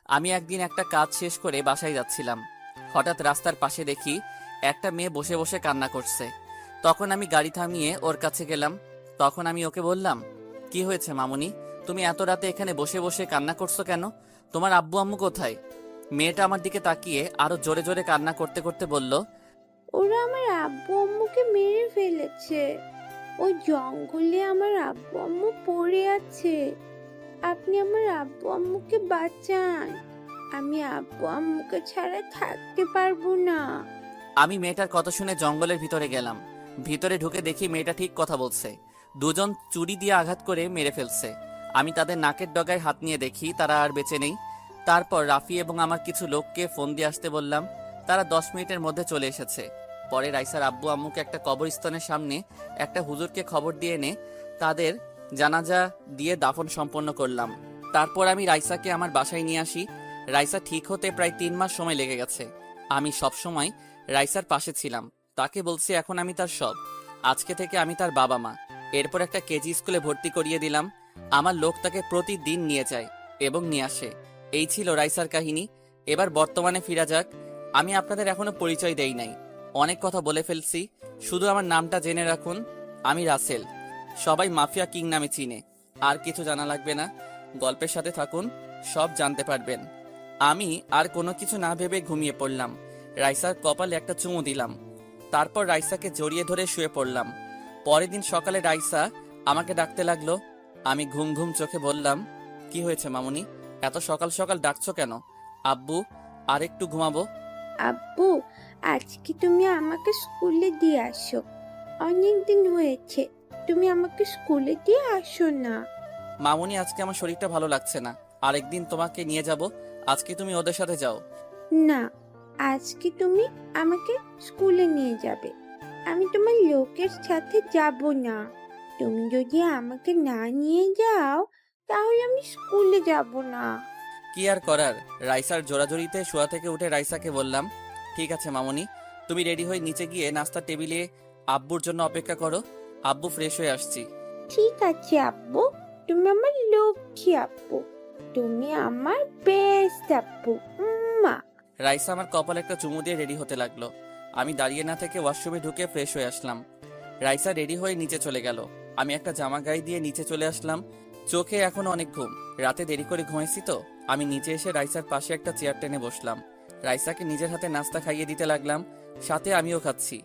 আমি একদিন একটা কাজ শেষ করে বাসায় যাচ্ছিলাম। হঠাৎ রাস্তার পাশে দেখি একটা মেয়ে বসে বসে কান্না করছে। তখন আমি গাড়ি থামিয়ে ওর কাছে গেলাম। তখন আমি ওকে বললাম, কি হয়েছে মামুনি, তুমি এত রাতে এখানে বসে বসে কান্না করছো কেন? তোমার আব্বু আম্মু কোথায়? মেয়েটা আমার দিকে তাকিয়ে আরো জোরে জোরে কান্না করতে করতে বলল, ওরা আমার আব্বু আম্মুকে মেরে ফেলেছে। ওই জঙ্গলে আমার আব্বু আম্মু পড়ে আছে। আপনি আমার আব্বু আম্মুকে বাঁচান। আমি আব্বু আম্মুকে ছাড়া থাকতে পারবো না। আমি মেয়েটার কথা শুনে জঙ্গলের ভিতরে গেলাম। ভিতরে ঢুকে দেখি মেয়েটা ঠিক কথা বলছে। দুজন চুরি দিয়ে আঘাত করে মেরে ফেলছে। আমি তাদের নাকের ডগায় হাত নিয়ে দেখি তারা আর বেঁচে নেই। তারপর রাফি এবং আমার কিছু লোককে ফোন দিয়ে আসতে বললাম। তারা 10 মিনিটের মধ্যে চলে এসেছে। পরে রাইসার আব্বু আম্মুকে একটা কবরস্থানের সামনে একটা হুজুরকে খবর দিয়ে এনে তাদের জানাজা দিয়ে দাফন সম্পন্ন করলাম। তারপর আমি রাইসাকে আমার বাসায় নিয়ে আসি। রাইসা ঠিক হতে প্রায় 3 মাস সময় লেগে গেছে। আমি সবসময় রাইসার পাশে ছিলাম। তাকে বলছি এখন আমি তার সব। আজকে থেকে আমি তার বাবা মা। এরপর একটা কেজি স্কুলে ভর্তি করিয়ে দিলাম। আমার লোক তাকে প্রতিদিন নিয়ে যায় এবং নিয়ে আসে। এই ছিল রাইসার কাহিনী। এবার বর্তমানে ফিরা যাক। আমি আপনাদের এখনো পরিচয় দেই নাই, অনেক কথা বলে ফেলছি। শুধু আমার নামটা জেনে রাখুন, আমি রাসেল। সবাই মাফিয়া কিং নামে চিনে। আর কিছু জানা লাগবে না, গল্পের সাথে থাকুন, সব জানতে পারবেন। আমি আর কোনো কিছু না ভেবে ঘুমিয়ে পড়লাম। রাইসার কপালে একটা চুমু দিলাম। তারপর রাইসাকে জড়িয়ে ধরে শুয়ে পড়লাম। পরের দিন সকালে রাইসা আমাকে ডাকতে লাগলো। আমি ঘুম ঘুম চোখে বললাম, কি হয়েছে মামুনি, এত সকাল সকাল ডাকছো কেন? আব্বু, আর একটু ঘুমাবো। আব্বু, আজকে তুমি আমাকে স্কুলে দিয়ে আসো। অনেক দিন হয়েছে, তুমি আমাকে স্কুলে দিয়ে আসো না। মামুনি, আজকে আমার শরীরটা ভালো লাগছে না, আরেকদিন তোমাকে নিয়ে যাব। আজকে তুমি ওদের সাথে যাও। না, আজকে তুমি আমাকে স্কুলে নিয়ে যাবে। আমি তোমার লোকের সাথে যাব না। তুমি যদি আমাকে না নিয়ে যাও, তাহলে আমি স্কুলে যাব না। কি আর করার, রাইসার জোরাজোরিতে শোয়া থেকে উঠে রাইসাকে বললাম, ঠিক আছে মামুনি, তুমি রেডি হয়ে নিচে গিয়ে নাস্তার টেবিলে আব্বুর জন্য অপেক্ষা করো। আব্বু ফ্রেশ হয়ে আসছি। ঠিক আছে আব্বু, তুমি আমার লক্ষ্মী আব্বু। তুমি আমার বেস্ট আব্বু। মা। রাইসা আমার কপালে একটা চুমু দিয়ে রেডি হতে লাগলো। আমি দাঁড়িয়ে না থেকে ওয়াশরুমে ঢুকে ফ্রেশ হয়ে আসলাম। রাইসা রেডি হয়ে নিচে চলে গেল। আমি একটা জামা গায়ে দিয়ে নিচে চলে আসলাম। চোখে এখন অনেক ঘুম, রাতে দেরি করে ঘুমাইছি তো। আমি নিচে এসে রাইসার পাশে একটা চেয়ার টেনে বসলাম। রাইসাকে নিজের হাতে নাস্তা খাইয়ে দিতে লাগলাম, সাথে আমিও খাচ্ছি।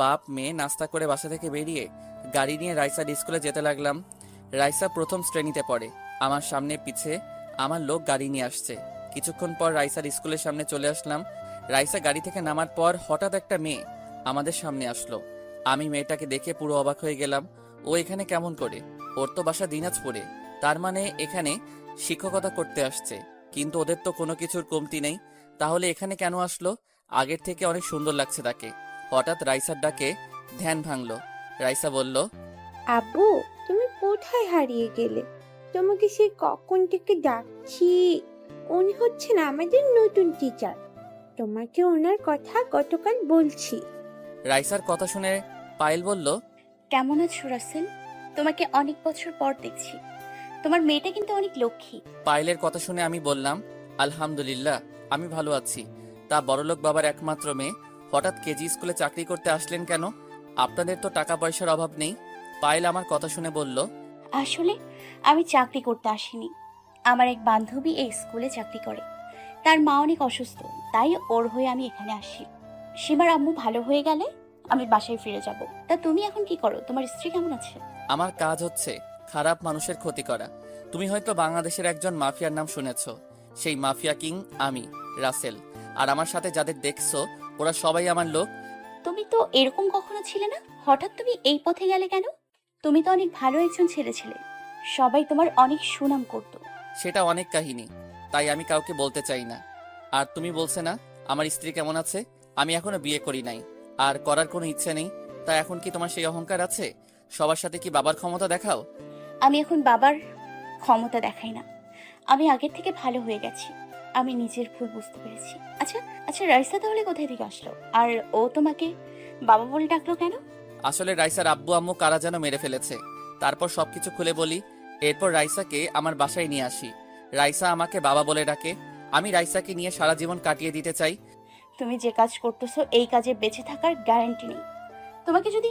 বাপ মেয়ে নাস্তা করে বাসা থেকে বেরিয়ে গাড়ি নিয়ে রাইসার স্কুলে যেতে লাগলাম। রাইসা প্রথম শ্রেণীতে পড়ে। আমার সামনে পিছে আমার লোক গাড়ি নিয়ে আসছে। কিছুক্ষণ পর রাইসার স্কুলের সামনে চলে আসলাম। রাইসা গাড়ি থেকে নামার পর হঠাৎ একটা মেয়ে আমাদের সামনে আসলো। আমি মেয়েটাকে দেখে পুরো অবাক হয়ে গেলাম। ও এখানে কেমন করে? ওর তো বাসা দিনাজপুরে, তার মানে এখানে শিক্ষকতা করতে আসছে। কিন্তু ওদের তো কোনো কিছুর কমতি নেই, তাহলে এখানে কেন আসলো? আগের থেকে অনেক সুন্দর লাগছে তাকে। হঠাৎ রাইসার ডাকে ধ্যান ভাঙলো। রাইসা বলল, আব্বু, তুমি কোথায় হারিয়ে গেলে? তোমাকে সে কখন থেকে ডাকছি। উনি হচ্ছেন আমাদের নতুন টিচার। তোমাকে ওনার কথা গতকাল বলছি। রাইসার কথা শুনে পায়েল বলল, কেমন আছো রাসেল? তোমাকে অনেক বছর পর দেখছি। তোমার মেয়েটা কিন্তু অনেক লক্ষ্মী। পায়েলের কথা শুনে আমি বললাম, আলহামদুলিল্লাহ, আমি ভালো আছি। তা বড়লোক বাবার একমাত্র মেয়ে হঠাৎ কেজি স্কুলে চাকরি করতে আসলেন কেন? আপনাদের তো টাকা পয়সার অভাব নেই। পায়েল আমার কথা শুনে বলল, আসলে আমি চাকরি করতে আসিনি। আমার এক বান্ধবী এই স্কুলে চাকরি করে। তার মা অনেক অসুস্থ, তাই ওর হয়ে আমি এখানে আসি। সীমার আম্মু ভালো হয়ে গেলে আমি বাসায় ফিরে যাব। তা তুমি এখন কি করো? তোমার স্ত্রী কেমন আছে? আমার কাজ হচ্ছে খারাপ মানুষের ক্ষতি করা। তুমি হয়তো বাংলাদেশের একজন মাফিয়ার নাম শুনেছ। সেই মাফিয়া কিং আমি, রাসেল। আর আমার সাথে যাদের দেখছো ওরা সবাই আমার লোক। তুমি তো এরকম কখনো ছিলে না, হঠাৎ তুমি এই পথে গেলে কেন? তুমি তো অনেক ভালো একজন ছেলে ছিলে, সবাই তোমার অনেক সুনাম করতো। সেটা অনেক কাহিনী, তাই আমি কাউকে বলতে চাই না। আর তুমি বলছে না আমার স্ত্রী কেমন আছে? আমি এখনো বিয়ে করি নাই, আর করার কোনো ইচ্ছে নেই। তা এখন কি তোমার সেই অহংকার আছে? সবার সাথে কি বাবার ক্ষমতা দেখাও? আমি এখন বাবার ক্ষমতা দেখাই না। আমি আগের থেকে ভালো হয়ে গেছি। আমি নিজের ভুল বুঝতে পেরেছি। আচ্ছা আচ্ছা, রাইসা তাহলে কোথায় থেকে আসলো? আর ও তোমাকে বাবা বলে ডাকলো কেন? আসলে রাইসার আব্বু আম্মু কারা যেন মেরে ফেলেছে। তারপর সবকিছু খুলে বলি। এরপর রাইসাকে আমার বাসায় নিয়ে আসি। রাইসা আমাকে বাবা বলে ডাকে। আমি রাইসাকে নিয়ে সারা জীবন কাটিয়ে দিতে চাই। তুমি যে কাজ করতেছো এই কাজে বেঁচে থাকার গ্যারান্টি নেই। তোমাকে যদি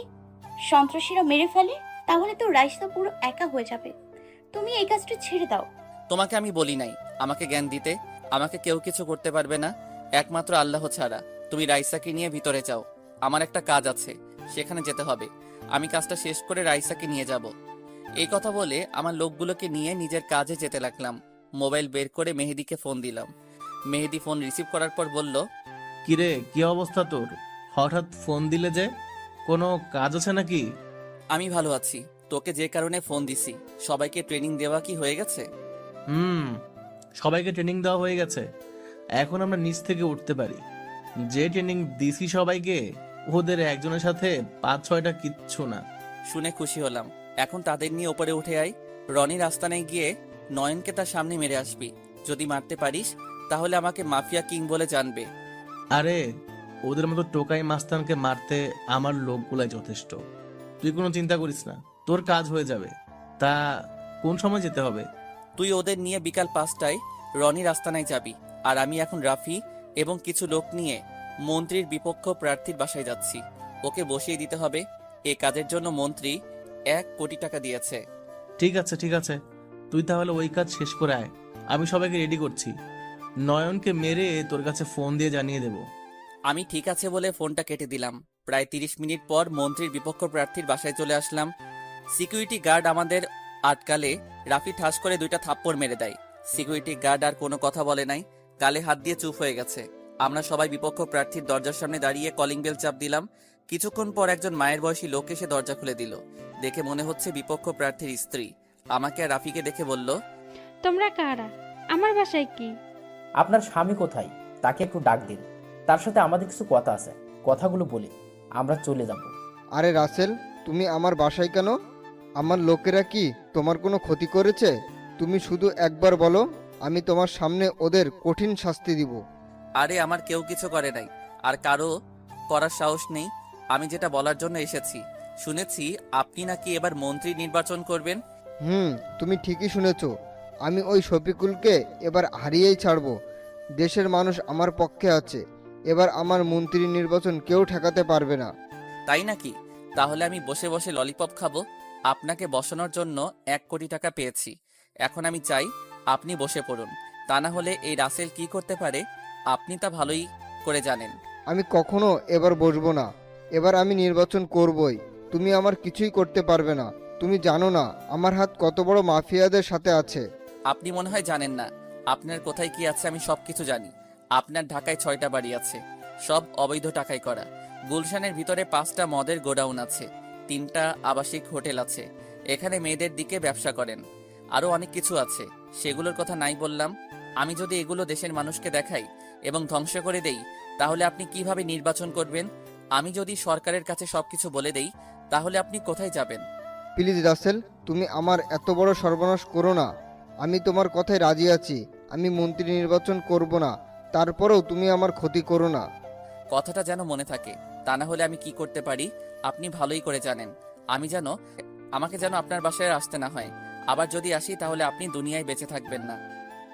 সন্ত্রাসীরা মেরে ফেলে তাহলে তো রাইসা পুরো একা হয়ে যাবে। তুমি এই কাজটা ছেড়ে দাও। তোমাকে আমি বলি নাই আমাকে জ্ঞান দিতে। আমাকে কেউ কিছু করতে পারবে না, একমাত্র আল্লাহ ছাড়া। তুমি রাইসাকে নিয়ে ভিতরে যাও, আমার একটা কাজ আছে, সেখানে যেতে হবে। আমি কাজটা শেষ করে রাইসাকে নিয়ে যাব। এই কথা বলে আমার লোকগুলোকে নিয়ে নিজের কাজে যেতে লাগলাম। মোবাইল বের করে মেহেদিকে ফোন দিলাম। মেহেদি ফোন রিসিভ করার পর বলল, কিরে, কি অবস্থা তোর? হঠাৎ ফোন দিলে যে, কোনো কাজ আছে নাকি? আমি ভালো আছি। তোকে যে কারণে ফোন দিছি, সবাইকে ট্রেনিং দেওয়া কি হয়ে গেছে? হুম, সবাইকে ট্রেনিং দেওয়া হয়ে গেছে। এখন আমরা নিচ থেকে উঠতে পারি। যে ট্রেনিং দিছি সবাইকে, ওদের একজনের সাথে 5-6টা কিচ্ছু না। শুনে খুশি হলাম। এখন তাদের নিয়ে ওপরে উঠে আয়। রনির আস্তানায় গিয়ে নয়নকে তার সামনে মেরে আসবি। যদি মারতে পারিস তাহলে আমাকে মাফিয়া কিং বলে জানবে। আরে, ওদের মতো টোকাই মাস্তানকে মারতে আমার লোকগুলাই যথেষ্ট। তুই কোনো চিন্তা করিস না, তোর কাজ হয়ে যাবে। তা কোন সময় যেতে হবে? তুই ওদের নিয়ে বিকাল 5টায় রনির আস্তানায় যাবি। আর আমি এখন রাফি এবং কিছু লোক নিয়ে মন্ত্রীর বিপক্ষ প্রার্থীর বাসায় যাচ্ছি। ওকে বসিয়ে দিতে হবে। এ কাজের জন্য মন্ত্রী 1 কোটি টাকা দিয়েছে। ঠিক আছে, ঠিক আছে, তুই তাহলে ওই কাজ শেষ করে আয়। আমি সবাইকে রেডি করছি। নয়নকে মেরে তোর কাছে ফোন দিয়ে জানিয়ে দেব। আমি ঠিক আছে বলে ফোনটা কেটে দিলাম। প্রায় 30 মিনিট পর মন্ত্রীর বিপক্ষ প্রার্থীর বাসায় চলে আসলাম। সিকিউরিটি গার্ড আমাদের আটকালে রাফি ঠাস করে 2টা থাপ্পড় মেরে দেয়। সিকিউরিটি গার্ড আর কোনো কথা বলে নাই, গালে হাত দিয়ে চুপ হয়ে গেছে। আমরা সবাই বিপক্ষ প্রার্থীর দরজার সামনে দাঁড়িয়ে কলিং বেল চাপ দিলাম। কিছুক্ষণ পর একজন মায়ের বয়সী লোক এসে দরজা খুলে দিল। দেখে মনে হচ্ছে বিপক্ষ প্রার্থীর স্ত্রী। আমাকে আর রাফিকে দেখে বলল, তোমরা কারা? আমার বাসায় কি? আপনার স্বামী কোথায়? তাকে একটু ডাক দিন, তার সাথে আমাদের কিছু কথা আছে। কথাগুলো বলি, আমরা চলে যাব। আরে রাসেল, তুমি আমার বাসায় কেন? আমার লোকেরা কি তোমার কোনো ক্ষতি করেছে? তুমি শুধু একবার বলো, আমি তোমার সামনে ওদের কঠিন শাস্তি দিব। আরে আমার কেউ কিছু করে নাই, আর কারো করার সাহস নেই। আমি যেটা বলার জন্য এসেছি, শুনেছি আপনি নাকি এবার মন্ত্রী নির্বাচন করবেন। তুমি ঠিকই শুনেছ। আমি ওই শফিকুলকে এবার হারিয়েই ছাড়ব। দেশের মানুষ আমার পক্ষে আছে। এবার আমার মন্ত্রী নির্বাচন কেউ ঠেকাতে পারবে না। তাই নাকি? তাহলে আমি বসে বসে ললিপপ খাবো। আপনাকে বসানোর জন্য 1 কোটি টাকা পেয়েছি। এখন আমি চাই আপনি বসে পড়ুন। তা না হলে এই রাসেল কি করতে পারে আপনি তা ভালোই করে জানেন। আমি কখনো এবার বসবো না। এবার আমি নির্বাচন করবই। তুমি আমার কিছুই করতে পারবে না। তুমি জানো না আমার হাত কত বড় মাফিয়াদের সাথে আছে। আপনি মনে হয় জানেন না আপনার কোথায় কি আছে। আমি সবকিছু জানি। আপনার ঢাকায় 6টা বাড়ি আছে, সব অবৈধ টাকায় করা। গুলশানের ভিতরে 5টা মদের গোডাউন আছে, 3টা আবাসিক হোটেল আছে। এখানে মেয়েদের দিকে ব্যবসা করেন। আরো অনেক কিছু আছে, সেগুলোর কথা নাই বললাম। আমি যদি এগুলো দেশের মানুষকে দেখাই এবং ধ্বংস করে দেই, তাহলে আপনি কিভাবে নির্বাচন করবেন? আমি যদি সরকারের কাছে সবকিছু বলে দেই, তাহলে আপনি কোথায় যাবেন? প্লিজ রাসেল, তুমি আমার এত বড় সর্বনাশ করো না। আমি তোমার কথায় রাজি আছি। আমি মন্ত্রী নির্বাচন করব না, তারপরেও তুমি আমার ক্ষতি করো না। কথাটা যেন মনে থাকে, তা না হলে আমি কি করতে পারি আপনি ভালোই করে জানেন। আমাকে যেন আপনার বাসায় আসতে না হয়। আবার যদি আসি তাহলে আপনি দুনিয়ায় বেঁচে থাকবেন না।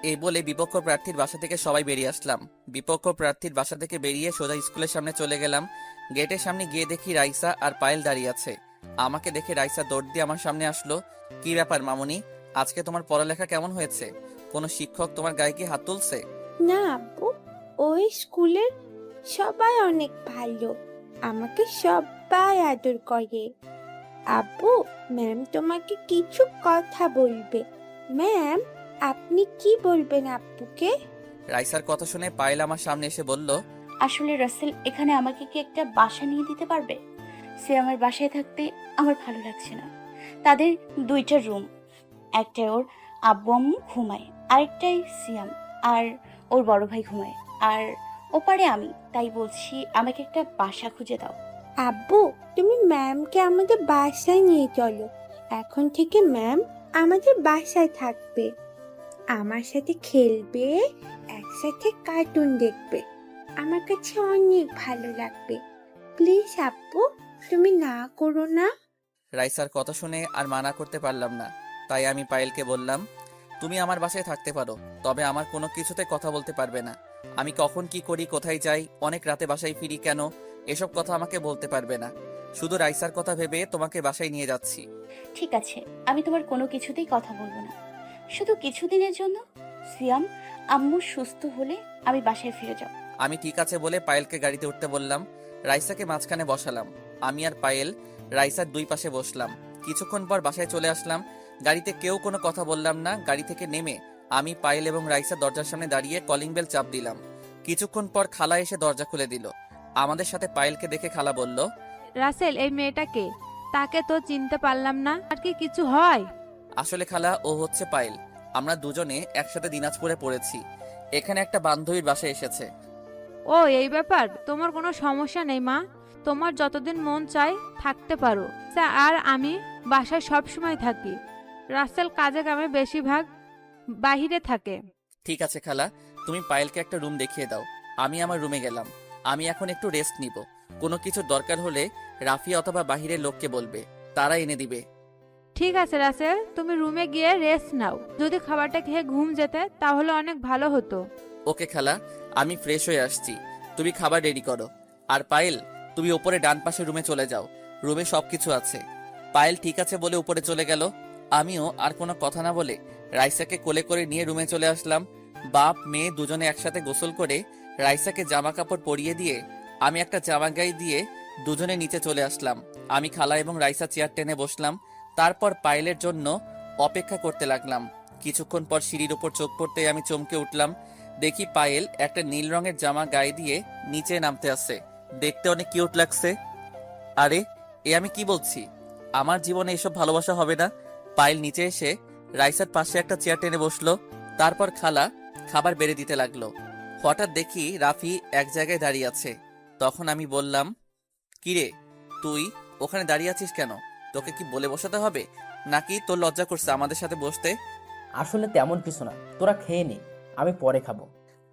এই বলে বিপক্ষ প্রার্থীর বাসা থেকে সবাই বেরিয়ে আসলাম। বিপক্ষ প্রার্থীর বাসা থেকে বেরিয়ে সোজা স্কুলের সামনে চলে গেলাম। গেটের সামনে গিয়ে দেখি রাইসা আর পায়েল দাঁড়িয়ে আছে। আমাকে দেখে রাইসা দৌড় দিয়ে আমার সামনে আসলো। কি ব্যাপার মামুনি, আজকে তোমার পড়ালেখা কেমন হয়েছে? কোনো শিক্ষক তোমার গায়ে কি হাত তুলছে? না আব্বু, ওই স্কুলের সবাই অনেক ভালো। আমাকে সবাই আদর করে। আব্বু, ম্যাম তোমাকে কিছু কথা বলবে। ম্যাম, আপনি কি বলবেন আব্বুকে? রাইসার কথা শুনে পায়েল আমার সামনে এসে বলল, আসলে রাসেল, এখানে আমাকে কি একটা বাসা নিয়ে দিতে পারবে? সে আমার বাসায় থাকতে আমার ভালো লাগছে না। তাদের 2টা রুম, একটায় ওর আব্বু আম্মু ঘুমায়, আরেকটায় সিয়াম আর ওর বড় ভাই ঘুমায়, আর ওপারে আমি। তাই বলছি আমাকে একটা বাসা খুঁজে দাও। আব্বু, তুমি ম্যামকে আমাদের বাসায় নিয়ে চলো। এখন থেকে ম্যাম আমাদের বাসায় থাকবে, আমার সাথে খেলবে, একসাথে কার্টুন দেখবে। আমার কাছে অনেক ভালো লাগবে। প্লিজ আব্বু, তুমি না করো না। রাইসার কথা শুনে আর মানা করতে পারলাম না। তাই আমি পায়েলকে বললাম, তুমি আমার বাসায় থাকতে পারো, তবে আমার কোনো কিছুতে কথা বলতে পারবে না। আমি কখন কি করি, কোথায় যাই, অনেক রাতে বাসায় ফিরি কেন, এসব কথা আমাকে বলতে পারবে না। শুধু রাইসার কথা ভেবে তোমাকে বাসায় নিয়ে যাচ্ছি। ঠিক আছে, আমি তোমার কোনো কিছুতেই কথা বলবো না, শুধু কিছুদিনের জন্য। সিয়াম, আম্মু সুস্থ হলে আমি বাসায় ফিরে যাব। আমি ঠিক আছে বলে পায়েলকে গাড়িতে উঠতে বললাম। রাইসাকে মাঝখানে বসালাম। আমি আর পায়েল রাইসার দুই পাশে বসলাম। কিছুক্ষণ পর বাসায় চলে আসলাম। গাড়িতে কেউ কোনো কথা বললাম না। গাড়ি থেকে নেমে আমি, পায়েল এবং রাইসা দরজার সামনে দাঁড়িয়ে কলিং বেল চাপ দিলাম। কিছুক্ষণ পর খালা এসে দরজা খুলে দিল। আমাদের সাথে পায়েলকে দেখে খালা বলল, রাসেল, এই মেয়েটাকে, তাকে তো চিনতে পারলাম না। আর কি কিছু হয়? আসলে খালা, ও হচ্ছে পায়েল। আমরা দুজনে একসাথে দিনাজপুরে পড়েছি। এখানে একটা বান্ধবীর বাসায় এসেছে। ও, এই ব্যাপার। তোমার কোনো সমস্যা নেই মা, তোমার যতদিন মন চায় থাকতে পারো। আর আমি বাসায় সব সময় থাকি। রাসেল কাজে কামে বেশিরভাগ বাহিরে থাকে। ঠিক আছে খালা, তুমি পায়েলকে একটা রুম দেখিয়ে দাও। আমি আমার রুমে গেলাম। আমি এখন একটু রেস্ট নিব। কোনো কিছু দরকার হলে রাফি অথবা বাহিরের লোককে বলবে, তারা এনে দিবে। ঠিক আছে রাসেল, তুমি রুমে গিয়ে রেস্ট নাও। যদি খাবারটা খেয়ে ঘুম যেতে তাহলে অনেক ভালো হতো। ওকে খালা, আমি ফ্রেশ হয়ে আসছি। তুমি খাবার রেডি করো। আর পায়েল, তুমি ওপরে ডান পাশে রুমে চলে যাও। রুমে সবকিছু আছে। পায়েল ঠিক আছে বলে উপরে চলে গেল। আমিও আর কোনো কথা না বলে রাইসাকে কোলে করে নিয়ে রুমে চলে আসলাম। বাপ মেয়ে দুজনে একসাথে গোসল করে রাইসাকে জামা কাপড় পরিয়ে দিয়ে আমি একটা জামা গায়ে দিয়ে দুজনে নিচে চলে আসলাম। আমি খালা এবং রাইসা চেয়ার টেনে বসলাম। তারপর পায়েলের জন্য অপেক্ষা করতে লাগলাম। কিছুক্ষণ পর সিঁড়ির উপর চোখ পড়তে আমি চমকে উঠলাম। দেখি পায়েল একটা নীল রঙের জামা গায়ে দিয়ে নিচে নামতে আসছে। দেখতে অনেক কিউট লাগছে। আরে, এ আমি কি বলছি? আমার জীবনে এসব ভালোবাসা হবে না। পায়েল নিচে এসে রাইসার পাশে একটা চেয়ার টেনে বসলো। তারপর খালা খাবার বেড়ে দিতে লাগলো। হঠাৎ দেখি রাফি এক জায়গায় দাঁড়িয়ে আছে। তখন আমি বললাম, কিরে, তুই ওখানে দাঁড়িয়ে আছিস কেন? তোকে কি বলে বসাতে হবে, নাকি তোর লজ্জা করছে আমাদের সাথে বসতে? আসলে তেমন কিছু না, তোরা খেয়ে নে, আমি পরে খাবো।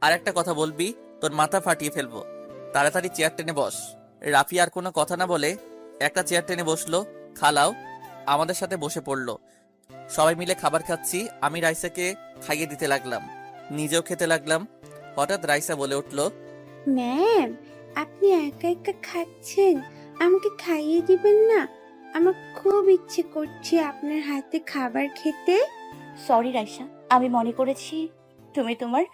আর একটা কথা বলবি, তোর মাথা ফাটিয়ে ফেলবো। তাড়াতাড়ি চেয়ার টেনে বস। রাফি আর কোনো কথা না বলে একটা চেয়ার টেনে বসলো। খালাও আমাদের সাথে বসে পড়লো। সবাই মিলে খাবার খাচ্ছি। আমি রাইসাকে খাইয়ে দিতে লাগলাম, নিজেও খেতে লাগলাম। হঠাৎ রাইসা বলে উঠলো, ম্যাম, আপনি একা একা খাচ্ছেন, আমাকে খাইয়ে দিবেন না? আমার খুব ইচ্ছে করছে আপনার হাতে খাবার খেতে। সরি রাইসা, আমি মনে করেছি তুমি তোমার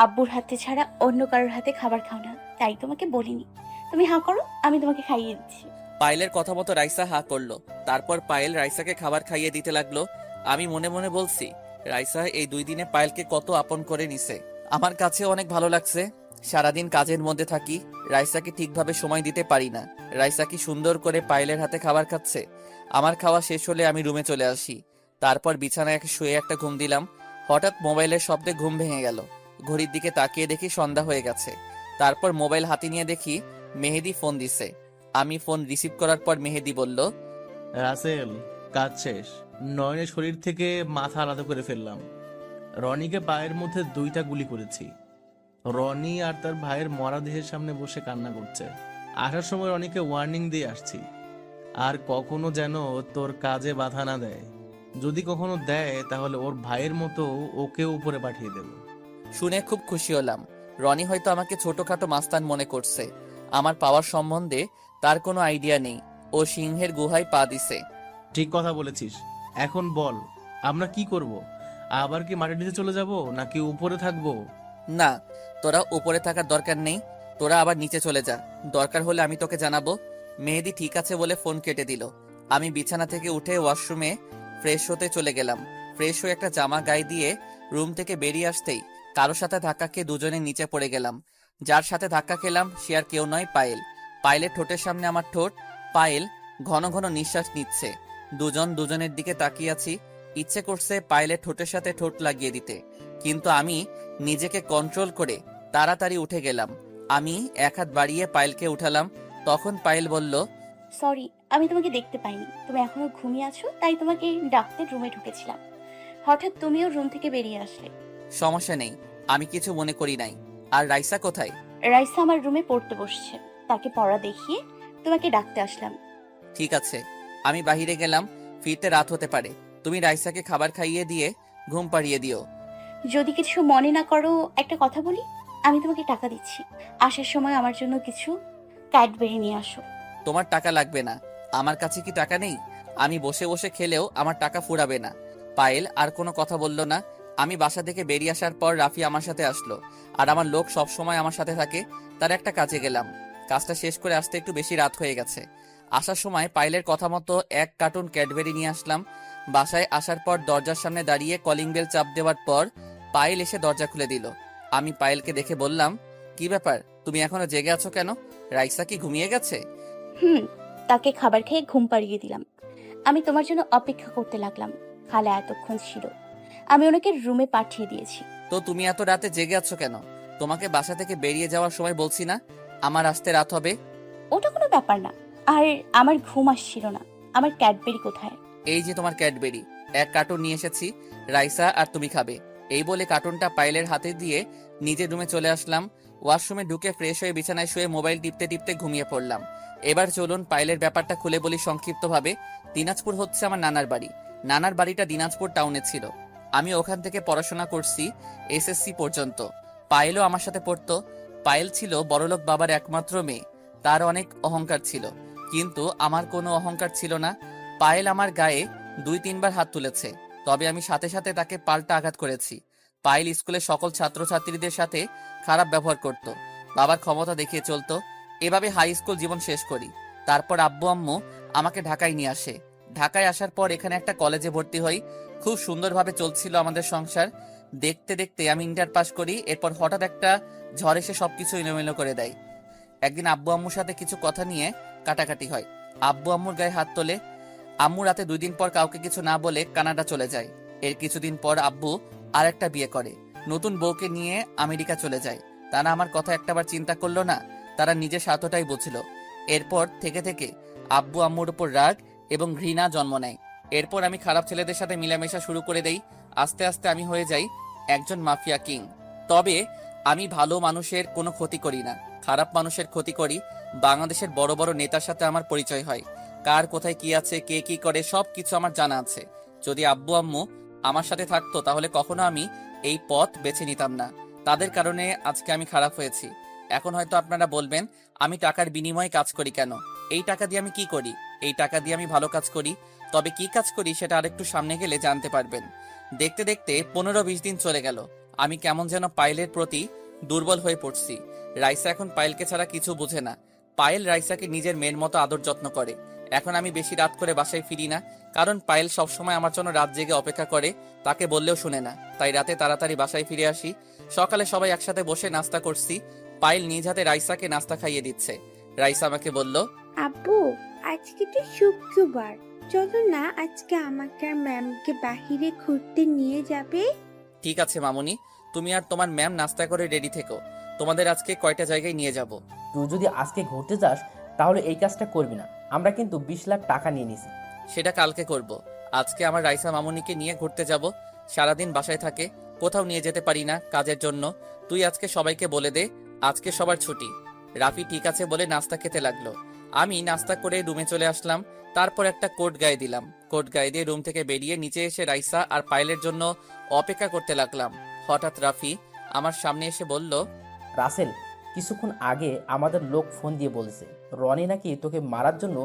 আব্বুর হাতে ছাড়া অন্য কারোর হাতে খাবার খাও না, তাই তোমাকে বলিনি। তুমি হাঁ করো, আমি তোমাকে খাইয়ে দিচ্ছি। পায়েলের কথা মতো রাইসা হা করলো। তারপর পায়েল রাইসাকে খাবার খাইয়ে দিতে লাগলো। আমি মনে মনে বলছি, রাইসা এই 2 দিনে পায়েলকে কত আপন করে নিছে। আমার কাছে অনেক ভালো লাগছে। সারাদিন কাজের মধ্যে থাকি, রাইসাকে ঠিকভাবে সময় দিতে পারি না। রাইসা কি সুন্দর করে পায়েলের হাতে খাবার খাচ্ছে। আমার খাওয়া শেষ হলে আমি রুমে চলে আসি। তারপর বিছানায় শুয়ে একটা ঘুম দিলাম। হঠাৎ মোবাইলের শব্দে ঘুম ভেঙে গেল। ঘড়ির দিকে তাকিয়ে দেখি সন্ধ্যা হয়ে গেছে। তারপর মোবাইল হাতে নিয়ে দেখি মেহেদি ফোন দিছে। আমি ফোন রিসিভ করার পর মেহেদি বলল, রাসেল, কাজ শেষ। নয়নের শরীর থেকে মাথা আলাদা করে ফেললাম। রনিকে পায়ের মধ্যে 2টা গুলি করেছি। রনি আর তার ভাইয়ের মরা দেহের সামনে বসে কান্না করছে। আসার সময় রনিকে ওয়ার্নিং দিয়ে আসছি, আর কখনো যেন তোর কাজে বাধা না দেয়। যদি কখনো দেয় তাহলে ওর ভাইয়ের মতো ওকে উপরে পাঠিয়ে দেব। শুনে খুব খুশি হলাম। রনি হয়তো আমাকে ছোটখাটো মাস্তান মনে করছে। আমার পাওয়ার সম্বন্ধে তার কোনো আইডিয়া নেই। ও সিংহের গুহায় পা দিছে। ঠিক কথা বলেছিস। এখন বল, আমরা কি করব? আবার কি মাটির নিচে চলে যাব, নাকি উপরে থাকবো? না, তোরা উপরে থাকার দরকার নেই। তোরা আবার নিচে চলে যা। দরকার হলে আমি তোকে জানাবো। মেহেদি ঠিক আছে বলে ফোন কেটে দিল। আমি বিছানা থেকে উঠে ওয়াশরুমে ফ্রেশ হতে চলে গেলাম। ফ্রেশ হয়ে একটা জামা গায়ে দিয়ে রুম থেকে বেরিয়ে আসতেই কারোর সাথে ধাক্কা খেয়ে দুজনে নিচে পড়ে গেলাম। যার সাথে ধাক্কা খেলাম সে আর কেউ নয়, পায়েল। পায়েলের ঠোঁটের সামনে আমার ঠোঁট। পায়েল ঘন ঘন নিঃশ্বাস নিচ্ছে। দুজন দুজনের দিকে তাকিয়ে আছি। ইচ্ছে করছে পায়েলের ঠোঁটের সাথে ঠোঁট লাগিয়ে দিতে, কিন্তু আমি নিজেকে কন্ট্রোল করে তাড়াতাড়ি উঠে গেলাম। আমি এক হাত বাড়িয়ে পায়েলকে উঠালাম। তখন পায়েল বলল, সরি, আমি তোমাকে দেখতে পাইনি। তুমি এখনো ঘুমিয়ে আছো, তাই তোমাকে ডাকতে রুমে ঢুকেছিলাম। হঠাৎ তুমিও রুম থেকে বেরিয়ে আসলে। সমস্যা নেই, আমি কিছু মনে করি নাই। আর রাইসা কোথায়? রাইসা আমার রুমে পড়তে বসছে, তাকে পড়া দেখিয়ে তোমাকে ডাকতে আসলাম। ঠিক আছে। আমি বাহিরে গেলাম, ফিরতে রাত হতে পারে। তুমি রাইসাকে খাবার খাইয়ে দিয়ে ঘুম পাড়িয়ে দিও। যদি কিছু মনে না করো একটা কথা বলি, আমি তোমাকে টাকা দিচ্ছি, আসার সময় আমার জন্য কিছু ক্যাডবেরি নিয়ে আসো। তোমার টাকা লাগবে না। আমার কাছে কি টাকা নেই? আমি বসে বসে খেলেও আমার টাকা ফুরাবে না। পায়েল আর কোনো কথা বলল না। আমি বাসা থেকে বেরিয়ে আসার পর রাফি আমার সাথে আসলো। আর আমার লোক সব সময় আমার সাথে থাকে। তার একটা কাজে গেলাম। কাজটা শেষ করে আসতে একটু বেশি রাত হয়ে গেছে। আসার সময় পায়েলের কথা মতো 1 কার্টুন ক্যাডবেরি নিয়ে আসলাম। বাসায় আসার পর দরজার সামনে দাঁড়িয়ে কলিং বেল চাপ দেওয়ার পর পায়েল এসে দরজা খুলে দিল। আমি পায়েলকে দেখে বললাম, কি ব্যাপার, তুমি এখনো জেগে আছো কেন? রাইসা কি ঘুমিয়ে গেছে? হুম, তাকে খাবার খেয়ে ঘুম পাড়িয়ে দিলাম। আমি তোমার জন্য অপেক্ষা করতে লাগলাম। খালা এতক্ষণ ছিল, আমি ওনাকে রুমে পাঠিয়ে দিয়েছি। তো তুমি এত রাতে জেগে আছো কেন? তোমাকে বাসা থেকে বেরিয়ে যাওয়ার সময় বলছি না আমার আসতে রাত হবে? ওটা কোনো ব্যাপার না। আর আমার ঘুম আসছিল না। আমার ক্যাডবেরি কোথায়? এই যে তোমার ক্যাডবেরি, 1 কার্টুন নিয়ে এসেছি, রাইসা আর তুমি খাবে। এই বলে কার্টুনটা পায়েলের হাতে দিয়ে নিজের রুমে চলে আসলাম। ওয়াশরুমে ঢুকে ফ্রেশ হয়ে বিছানায় শুয়ে মোবাইল টিপতে টিপতে ঘুমিয়ে পড়লাম। এবার চলুন পায়েলের ব্যাপারটা খুলে বলি সংক্ষিপ্তভাবে। দিনাজপুর হচ্ছে আমার নানার বাড়ি। নানার বাড়িটা দিনাজপুর টাউনে ছিল। আমি ওখান থেকে পড়াশোনা করছি এসএসসি পর্যন্ত। পায়েলও আমার সাথে পড়তো। পায়েল ছিল বড়লোক বাবার একমাত্র মেয়ে। তার অনেক অহংকার ছিল, কিন্তু আমার কোনো অহংকার ছিল না। পায়েল আমার গায়ে 2-3 বার হাত তুলেছে, তবে আমি সাথে সাথে তাকে পাল্টা আঘাত করেছি। পায়েল স্কুলের সকল ছাত্রছাত্রীদের সাথে খারাপ ব্যবহার করত, বাবার ক্ষমতা দেখিয়ে চলতো। এভাবে হাই স্কুল জীবন শেষ করি। তারপর আব্বু আম্মু আমাকে ঢাকায় নিয়ে আসে। ঢাকায় আসার পর এখানে একটা কলেজে ভর্তি হই। খুব সুন্দরভাবে চলছিল আমাদের সংসার। দেখতে দেখতে আমি ইন্টার পাস করি। এরপর হঠাৎ একটা ঝড় এসে সবকিছু এলোমেলো করে দেয়। একদিন আব্বু আম্মুর সাথে কিছু কথা নিয়ে কাটাকাটি হয়। আব্বু আম্মুর গায়ে হাত তোলে। আম্মু রাতে 2 দিন পর কাউকে কিছু না বলে কানাডা চলে যায়। এর কিছুদিন পর আব্বু আর একটা বিয়ে করে, নতুন বউকে নিয়ে আমেরিকা চলে যায়। তারা আমার কথা একটাবার চিন্তা করলো না, তারা নিজের স্বার্থটাই বুঝলো। এরপর থেকে থেকে আব্বু আম্মুর উপর রাগ এবং ঘৃণা জন্ম নেয়। এরপর আমি খারাপ ছেলেদের সাথে মিলামেশা শুরু করে দেই। আস্তে আস্তে আমি হয়ে যাই একজন মাফিয়া কিং। তবে আমি ভালো মানুষের কোনো ক্ষতি করি না, খারাপ মানুষের ক্ষতি করি। বাংলাদেশের বড় বড় নেতার সাথে আমার পরিচয় হয়। কার কোথায় কি আছে, কে কি করে, সব কিছু আমার জানা আছে। যদি আব্বু আম্মু আমার সাথে থাকতো তাহলে কখনো আমি এই পথ বেছে নিতাম না। তাদের কারণে আজকে আমি খারাপ হয়েছি। এখন হয়তো আপনারা বলবেন, আমি টাকার বিনিময়ে কাজ করি কেন? এই টাকা দিয়ে আমি কি করি? এই টাকা দিয়ে আমি ভালো কাজ করি। তবে কি কাজ করি সেটা আরেকটু সামনে গেলে জানতে পারবেন। দেখতে দেখতে 15-20 দিন চলে গেল। আমি কেমন যেন পায়েলের প্রতি দুর্বল হয়ে পড়ছি। রাইসা এখন পায়েলকে ছাড়া কিছু বুঝে না। পায়েল রাইসাকে নিজের মেয়ের মতো আদর যত্ন করে। এখন আমি বেশি রাত করে বাসায় ফিরি না, কারণ পায়েল সবসময় আমার জন্য রাত জেগে অপেক্ষা করে। তাকে বললেও শুনে না, তাই রাতে তাড়াতাড়ি বাসায় ফিরে আসি। সকালে সবাই একসাথে বসে নাস্তা করছি। পায়েল নিজ হাতে রাইসাকে নাস্তা খাইয়ে দিচ্ছে। রাইসা আমাকে বলল, আব্বু, আজকে তো শুক্রবার, চলো না আজকে আমাকে আর ম্যামকে বাহিরে ঘুরতে নিয়ে যাবে। ঠিক আছে মামুনি, তুমি আর তোমার ম্যাম নাস্তা করে রেডি থেকো। তোমাদের আজকে কয়টা জায়গায় নিয়ে যাব? তুই যদি আজকে ঘুরতে যাস তাহলে এই কাজটা করবি না। আমরা কিন্তু 20 লাখ টাকা নিয়ে নিছি। সেটা কালকে করব। আজকে আমার রাইসা মামুনিকে নিয়ে ঘুরতে যাব। সারাদিন বাসায় থাকে, কোথাও নিয়ে যেতে পারি না কাজের জন্য। তুই আজকে সবাইকে বলে দে আজকে সবার ছুটি। রাফি ঠিক আছে বলে নাস্তা খেতে লাগলো। আমি নাস্তা করে রুমে চলে আসলাম। তারপর একটা কোট গায়ে দিলাম। কোট গায়ে দিয়ে রুম থেকে বেরিয়ে নিচে এসে রাইসা আর পায়েলের জন্য অপেক্ষা করতে লাগলাম। হঠাৎ রাফি আমার সামনে এসে বলল, রাসেল, কিছুক্ষণ আগে আমাদের লোক ফোন দিয়ে বলেছে রনি নাকি তোকে মারার জন্য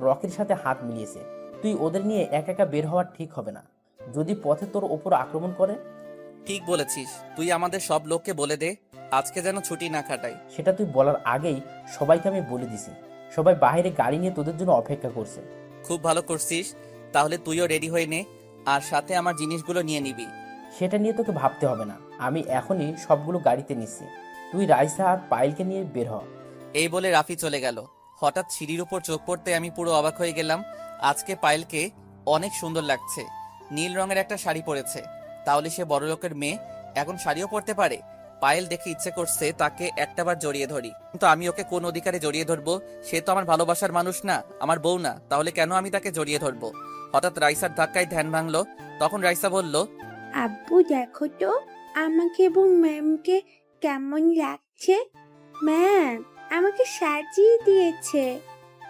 রকির সাথে হাত মিলিয়েছে। তুই ওদের নিয়ে একা একা বের হওয়া ঠিক হবে না, যদি পথে তোর ওপর আক্রমণ করে। ঠিক বলেছিস, তুই আমাদের সব লোককে বলে দে আজকে যেন ছুটি না কাটাই। সেটা তুই বলার আগেই সবাইকে আমি বলে দিছি। সবাই বাইরে গাড়ি নিয়ে তোদের জন্য অপেক্ষা করছে। খুব ভালো করছিস, তাহলে তুইও রেডি হয়ে নে, আর সাথে আমার জিনিসগুলো নিয়ে নিবি। সেটা নিয়ে তোকে ভাবতে হবে না, আমি এখনই সবগুলো গাড়িতে নিচ্ছি। তুই রাইসা আর পায়েলকে নিয়ে বের হ। এই বলে রাফি চলে গেল। হঠাৎ সিঁড়ির উপর চোখ পড়তে আমি পুরো অবাক হয়ে গেলাম। আজকে পায়েলকে অনেক সুন্দর লাগছে। নীল রঙের একটা শাড়ি পরেছে। তাহলে সে বড়লোকের মেয়ে, এখন শাড়িও পরতে পারে। পায়েল দেখে ইচ্ছে করছে তাকে একটাবার জড়িয়ে ধরি, কিন্তু আমি ওকে কোন অধিকারে জড়িয়ে ধরবো? সে তো আমার ভালোবাসার মানুষ না, আমার বউ না, তাহলে কেন আমি তাকে জড়িয়ে ধরবো? হঠাৎ রাইসার ধাক্কায় ধ্যান ভাঙলো। তখন রাইসা বলল, আব্বু দেখো তো আমাকে এবং ম্যামকে কেমন লাগছে। ম্যাম আমাকে সাজিয়ে দিয়েছে।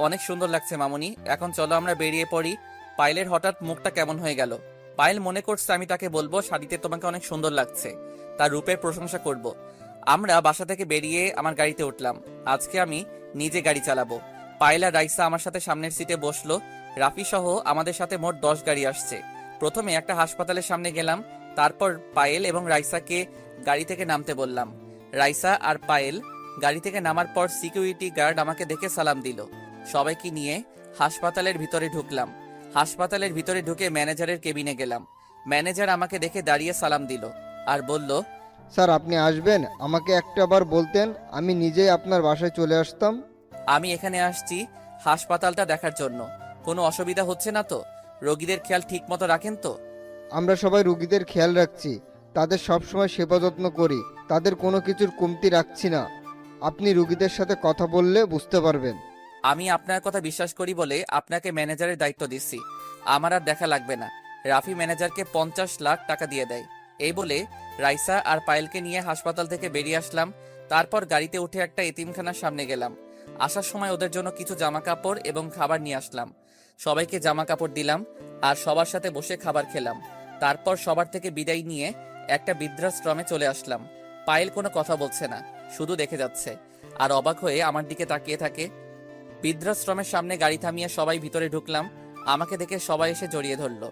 অনেক সুন্দর লাগছে মামুনি, এখন চলো আমরা বেরিয়ে পড়ি। পায়েলের হঠাৎ মুখটা কেমন হয়ে গেল। পায়েল মনে করছে আমি তাকে বলবো শাড়িতে তোমাকে অনেক সুন্দর লাগছে, তার রূপের প্রশংসা করব। আমরা বাসা থেকে বেরিয়ে আমার গাড়িতে উঠলাম। আজকে আমি নিজে গাড়ি চালাবো। পায়েল আর রাইসা আমার সাথে সামনের সিটে বসলো। রাফি সহ আমাদের সাথে মোট 10 গাড়ি আসছে। প্রথমে একটা হাসপাতালের সামনে গেলাম, তারপর পায়েল এবং রাইসাকে গাড়ি থেকে নামতে বললাম। রাইসা আর পায়েল গাড়ি থেকে নামার পর সিকিউরিটি গার্ড আমাকে দেখে সালাম দিল। সবাইকে নিয়ে হাসপাতালের ভিতরে ঢুকলাম। হাসপাতালের ভিতরে ঢুকে ম্যানেজারের কেবিনে গেলাম। ম্যানেজার আমাকে দেখে দাঁড়িয়ে সালাম দিল আর বলল, স্যার আপনি আসবেন, আমাকে একটা বার বলতেন, আমি নিজেই আপনার বাসায় চলে আসতাম। আমি এখানে আসছি হাসপাতালটা দেখার জন্য। কোনো অসুবিধা হচ্ছে না তো? রোগীদের খেয়াল ঠিক মতো রাখেন তো? আমরা সবাই রুগীদের খেয়াল রাখছি, তাদের সবসময় সেবা যত্ন করি, তাদের কোনো কিছুর কমতি রাখছি না। আপনি রুগীদের সাথে কথা বললে বুঝতে পারবেন। আমি আপনার কথা বিশ্বাস করি বলে আপনাকে ম্যানেজারের দায়িত্ব দিচ্ছি। আমার আর দেখা লাগবে না। রাফি ম্যানেজারকে 50 লাখ টাকা দিয়ে দেয়। এই বলে রাইসা আর পায়েলকে নিয়ে হাসপাতাল থেকে বেরিয়ে আসলাম। তারপর গাড়িতে উঠে একটা এতিমখানার সামনে গেলাম। আসার সময় ওদের জন্য কিছু জামা কাপড় এবং খাবার নিয়ে আসলাম। সবাইকে জামা কাপড় দিলাম আর সবার সাথে বসে খাবার খেলাম। তারপর সবার থেকে বিদায় নিয়ে একটা বৃদ্ধাশ্রমে চলে আসলাম। পায়েল কোনো কথা বলছে না, শুধু দেখে যাচ্ছে আর অবাক হয়ে আমার দিকে তাকিয়ে থাকে। বৃদ্ধাশ্রমের সামনে গাড়ি থামিয়ে সবাই ভিতরে ঢুকলাম। আমাকে দেখে সবাই এসে জড়িয়ে ধরলো।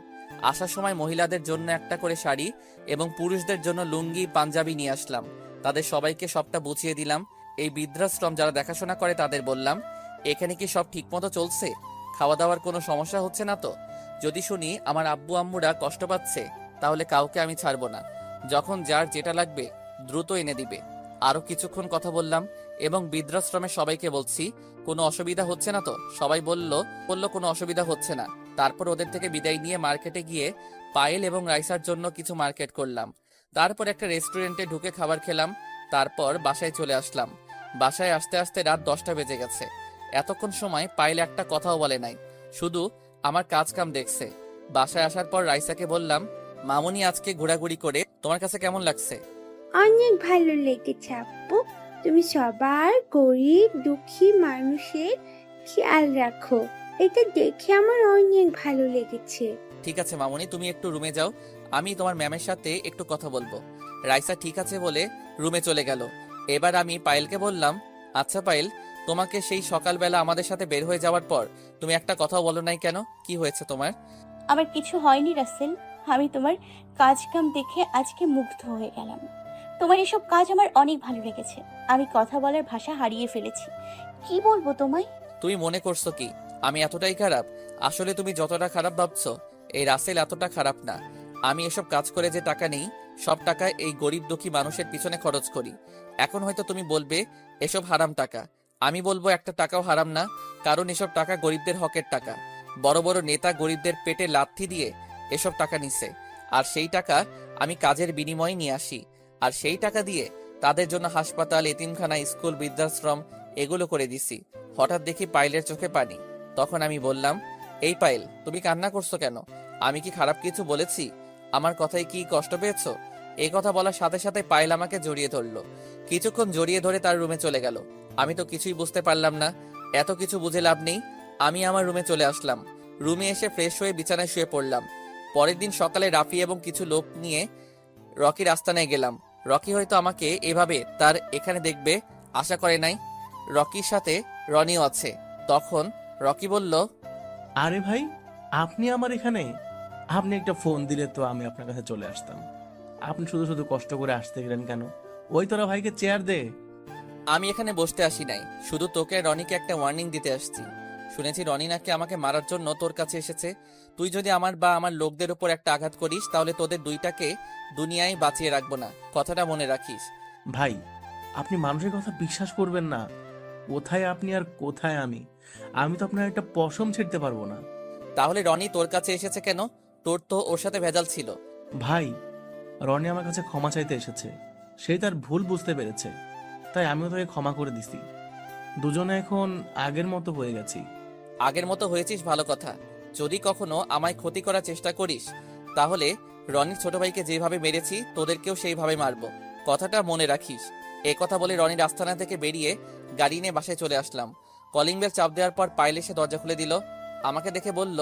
আসার সময় মহিলাদের জন্য একটা করে শাড়ি এবং পুরুষদের জন্য লুঙ্গি পাঞ্জাবি নিয়ে আসলাম। তাদের সবাইকে সবটা বুঝিয়ে দিলাম। এই বৃদ্ধাশ্রম যারা দেখাশোনা করে তাদের বললাম, এখানে কি সব ঠিকমতো চলছে? খাওয়া দাওয়ার কোনো সমস্যা হচ্ছে না তো? যদি শুনি আমার আব্বু আম্মুরা কষ্ট পাচ্ছে, তাহলে কাউকে আমি ছাড়বো না। যখন যার যেটা লাগবে দ্রুত এনে দিবে। আরো কিছুক্ষণ কথা বললাম এবং বৃদ্ধাশ্রমের সবাইকে বলছি, কোনো অসুবিধা হচ্ছে না তো? সবাই বলল কোনো অসুবিধা হচ্ছে না। তারপর ওদের থেকে বিদায় নিয়ে মার্কেটে গিয়ে পায়েল এবং রাইসার জন্য কিছু মার্কেট করলাম। তারপর একটা রেস্টুরেন্টে ঢুকে খাবার খেলাম। তারপর বাসায় চলে আসলাম। বাসায় আসতে আসতে রাত 10টা বেজে গেছে। এতক্ষণ সময় পায়েল একটা কথাও বলে নাই, শুধু আমার কাজ কাম দেখছে। বাসায় আসার পর রাইসাকে বললাম, মামুনি আজকে ঘোরাঘুরি করে তোমার কাছে কেমন লাগছে? অনেক ভালো লেগেছে আব্বু, তুমি সবার গরিব দুঃখী মানুষের খেয়াল রাখো, এটা দেখে আমার অনেক ভালো লেগেছে। ঠিক আছে মামুনি, তুমি একটু রুমে যাও, আমি তোমার ম্যামের সাথে একটু কথা বলবো। রাইসা ঠিক আছে বলে রুমে চলে গেল। এবার আমি পায়েলকে বললাম, আচ্ছা পায়েল, তোমাকে সেই সকালবেলা আমাদের সাথে বের হয়ে যাওয়ার পর তুমি একটা কথাও বলো নাই কেন? কি হয়েছে তোমার? আমার কিছু হয়নি রাসেল, আমি তোমার কাজ কাম দেখে আজকে মুগ্ধ হয়ে গেলাম। তোমার এসব কাজ আমার অনেক ভালো লেগেছে। আমি কথা বলার ভাষা হারিয়ে ফেলেছি, কি বলবো তোমায়। তুমি মনে করছো কি আমি এতটাই খারাপ? আসলে তুমি যতটা খারাপ ভাবছো, এই রাসেল এতটা খারাপ না। আমি এসব কাজ করে যে টাকা নেই, সব টাকা এই গরিব দুঃখী মানুষের পিছনে খরচ করি। এখন হয়তো তুমি বলবে এসব হারাম টাকা। আমি বলবো একটা টাকাও হারাম না, কারণ এসব টাকা গরিবদের হকের টাকা। বড় বড় নেতা গরিবদের পেটে লাথি দিয়ে এসব টাকা নিছে, আর সেই টাকা আমি কাজের বিনিময়ে নিয়ে আসি। আর সেই টাকা দিয়ে তাদের জন্য হাসপাতাল, এতিমখানা, স্কুল, বৃদ্ধাশ্রম এগুলো করে দিছি। হঠাৎ দেখি পায়েলের চোখে পানি। তখন আমি বললাম, এই পায়েল, তুমি কান্না করছো কেন? আমি কি খারাপ কিছু বলেছি? আমার কথায় কি কষ্ট পেয়েছো? এই কথা বলার সাথে সাথে পায়েল আমাকে জড়িয়ে ধরলো। কিছুক্ষণ জড়িয়ে ধরে তার রুমে চলে গেল। আমি তো কিছুই বুঝতে পারলাম না। এত কিছু বুঝে লাভ নেই। আমি আমার রুমে চলে আসলাম। রুমে এসে ফ্রেশ হয়ে বিছানায় শুয়ে পড়লাম। পরের দিন সকালে রাফি এবং কিছু লোক নিয়ে রকির আস্তানায় গেলাম। রকি হয়তো আমাকে এভাবে তার এখানে দেখবে আশা করে নাই। রকির সাথে রনিও আছে। তখন রকি বলল, আরে ভাই, আপনি আমার এখানে? আপনি একটা ফোন দিলে তো আমি আপনার কাছে চলে আসতাম। আপনি শুধু শুধু কষ্ট করে আসতে গেলেন কেন? ওই তোরা ভাইকে চেয়ার দে। আমি এখানে বসতে আসি নাই, শুধু তোকে আর রনিকে একটা ওয়ার্নিং দিতে আসছি। শুনেছি রনি নাকি আমাকে মারার জন্য তোর কাছে এসেছে। তুই যদি আমার বা আমার লোকদের উপর একটা আঘাত করিস, তাহলে তোদের দুইটাকে দুনিয়ায় বাঁচিয়ে রাখবো না, কথাটা মনে রাখিস। ভাই, আপনি মানুষের কথা বিশ্বাস করবেন না। কোথায় আপনি আর কোথায় আমি? আমি তো আপনার একটা পশম ছিঁড়তে পারবো না। তাহলে রনি তোর কাছে এসেছে কেন? তোর তো ওর সাথে ভেজাল ছিল। ভাই, রনি আমার কাছে ক্ষমা চাইতে এসেছে। সেই তার ভুল বুঝতে পেরেছে, তাই আমিও তাকে ক্ষমা করে দিছি। দুজনে এখন আগের মতো হয়ে গেছি। আগের মতো হয়েছিস ভালো কথা। যদি কখনো আমায় ক্ষতি করার চেষ্টা করিস, তাহলে রনির ছোট ভাইকে যেভাবে মেরেছি তোদেরকেও সেইভাবে মারবো, কথাটা মনে রাখিস। এ কথা বলে রনির আস্তানা থেকে বেরিয়ে গাড়ি নিয়ে বাসায় চলে আসলাম। কলিং বেল চাপ দেওয়ার পর পায়েল এসে দরজা খুলে দিল। আমাকে দেখে বলল,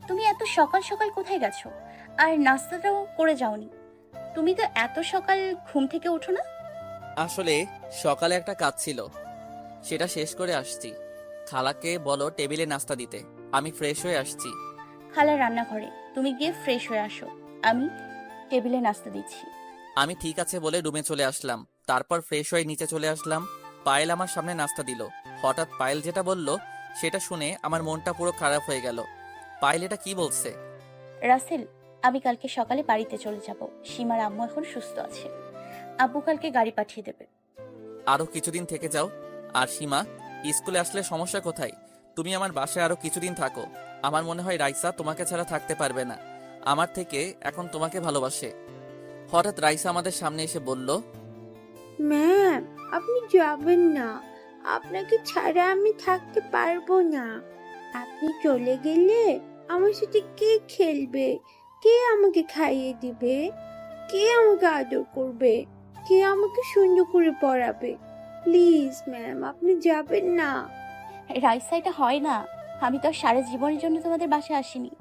তুমি এত সকাল সকাল কোথায় গেছো? আর নাস্তাটাও করে যাওনি। তুমি তো এত সকাল ঘুম থেকে ওঠো না। আসলে সকালে একটা কাজ ছিল, সেটা শেষ করে আসছি। খালাকে বলো টেবিলে নাস্তা দিতে, আমি ফ্রেশ হয়ে আসছি। খালা রান্নাঘরে, তুমি গিয়ে ফ্রেশ হয়ে আসো, আমি টেবিলে নাস্তা দিচ্ছি। আমি ঠিক আছে বলে রুমে চলে আসলাম। তারপর ফ্রেশ হয়ে নিচে চলে আসলাম। পায়েল আমার সামনে নাস্তা দিল। হঠাৎ পায়েল যেটা বলল সেটা শুনে আমার মনটা পুরো খারাপ হয়ে গেল। পায়েল এটা কি বলছে? রাসেল, আমি কালকে সকালে বাড়িতে চলে যাব। সীমার আম্মু এখন সুস্থ আছে। আব্বু কালকে গাড়ি পাঠিয়ে দেবে। আরো কিছুদিন থেকে যাও। আর সীমা, স্কুলে আসলে সমস্যা কোথায়? তুমি আমার বাসায় আরো কিছুদিন থাকো। আমার মনে হয় রাইসা তোমাকে ছাড়া থাকতে পারবে না। আমার থেকে এখন তোমাকে ভালোবাসে। হঠাৎ রাইসা আমাদের সামনে এসে বলল, ম্যাম, আপনি যাবেন না। আপনাকে ছাড়া আমি থাকতে পারবো না। আপনি চলে গেলে আমার সাথে কে খেলবে? কে আমাকে খাইয়ে দিবে? কে আমাকে আদর করবে? কে আমাকে সুন্দর করে পড়াবে? প্লিজ ম্যাম, আপনি যাবেন না। রাইসা, এটা হয় না। আমি তো আর সারা জীবনের জন্য তোমাদের বাসায় আসিনি।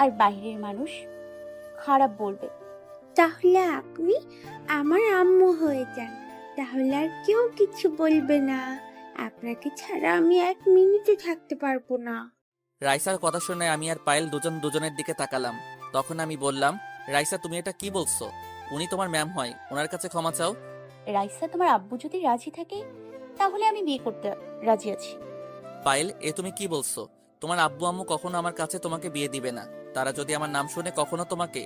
আর বাইরের মানুষ খারাপ বলবে। তাহলে আপনি আমার আম্মু হয়ে যান, তাহলে আর কেউ কিছু বলবে না। আপনাকে ছাড়া আমি এক মিনিটও থাকতে পারবো না। রাইসার কথা শুনে আমি আর পায়েল দুজন দুজনের দিকে তাকালাম। তখন আমি বললাম, রাইসা তুমি এটা কি বলছো? উনি তোমার ম্যাম হয়, ওনার কাছে ক্ষমা চাও। রাইসা, তোমার আব্বু যদি রাজি থাকে তাহলে আমি বিয়ে করতে রাজি আছি। পায়েল, এ তুমি কি বলছো? তোমার আব্বু আম্মু কখনো আমার কাছে তোমাকে বিয়ে দিবে না। তারা যদি আমার নাম শুনে কখনো তোমাকে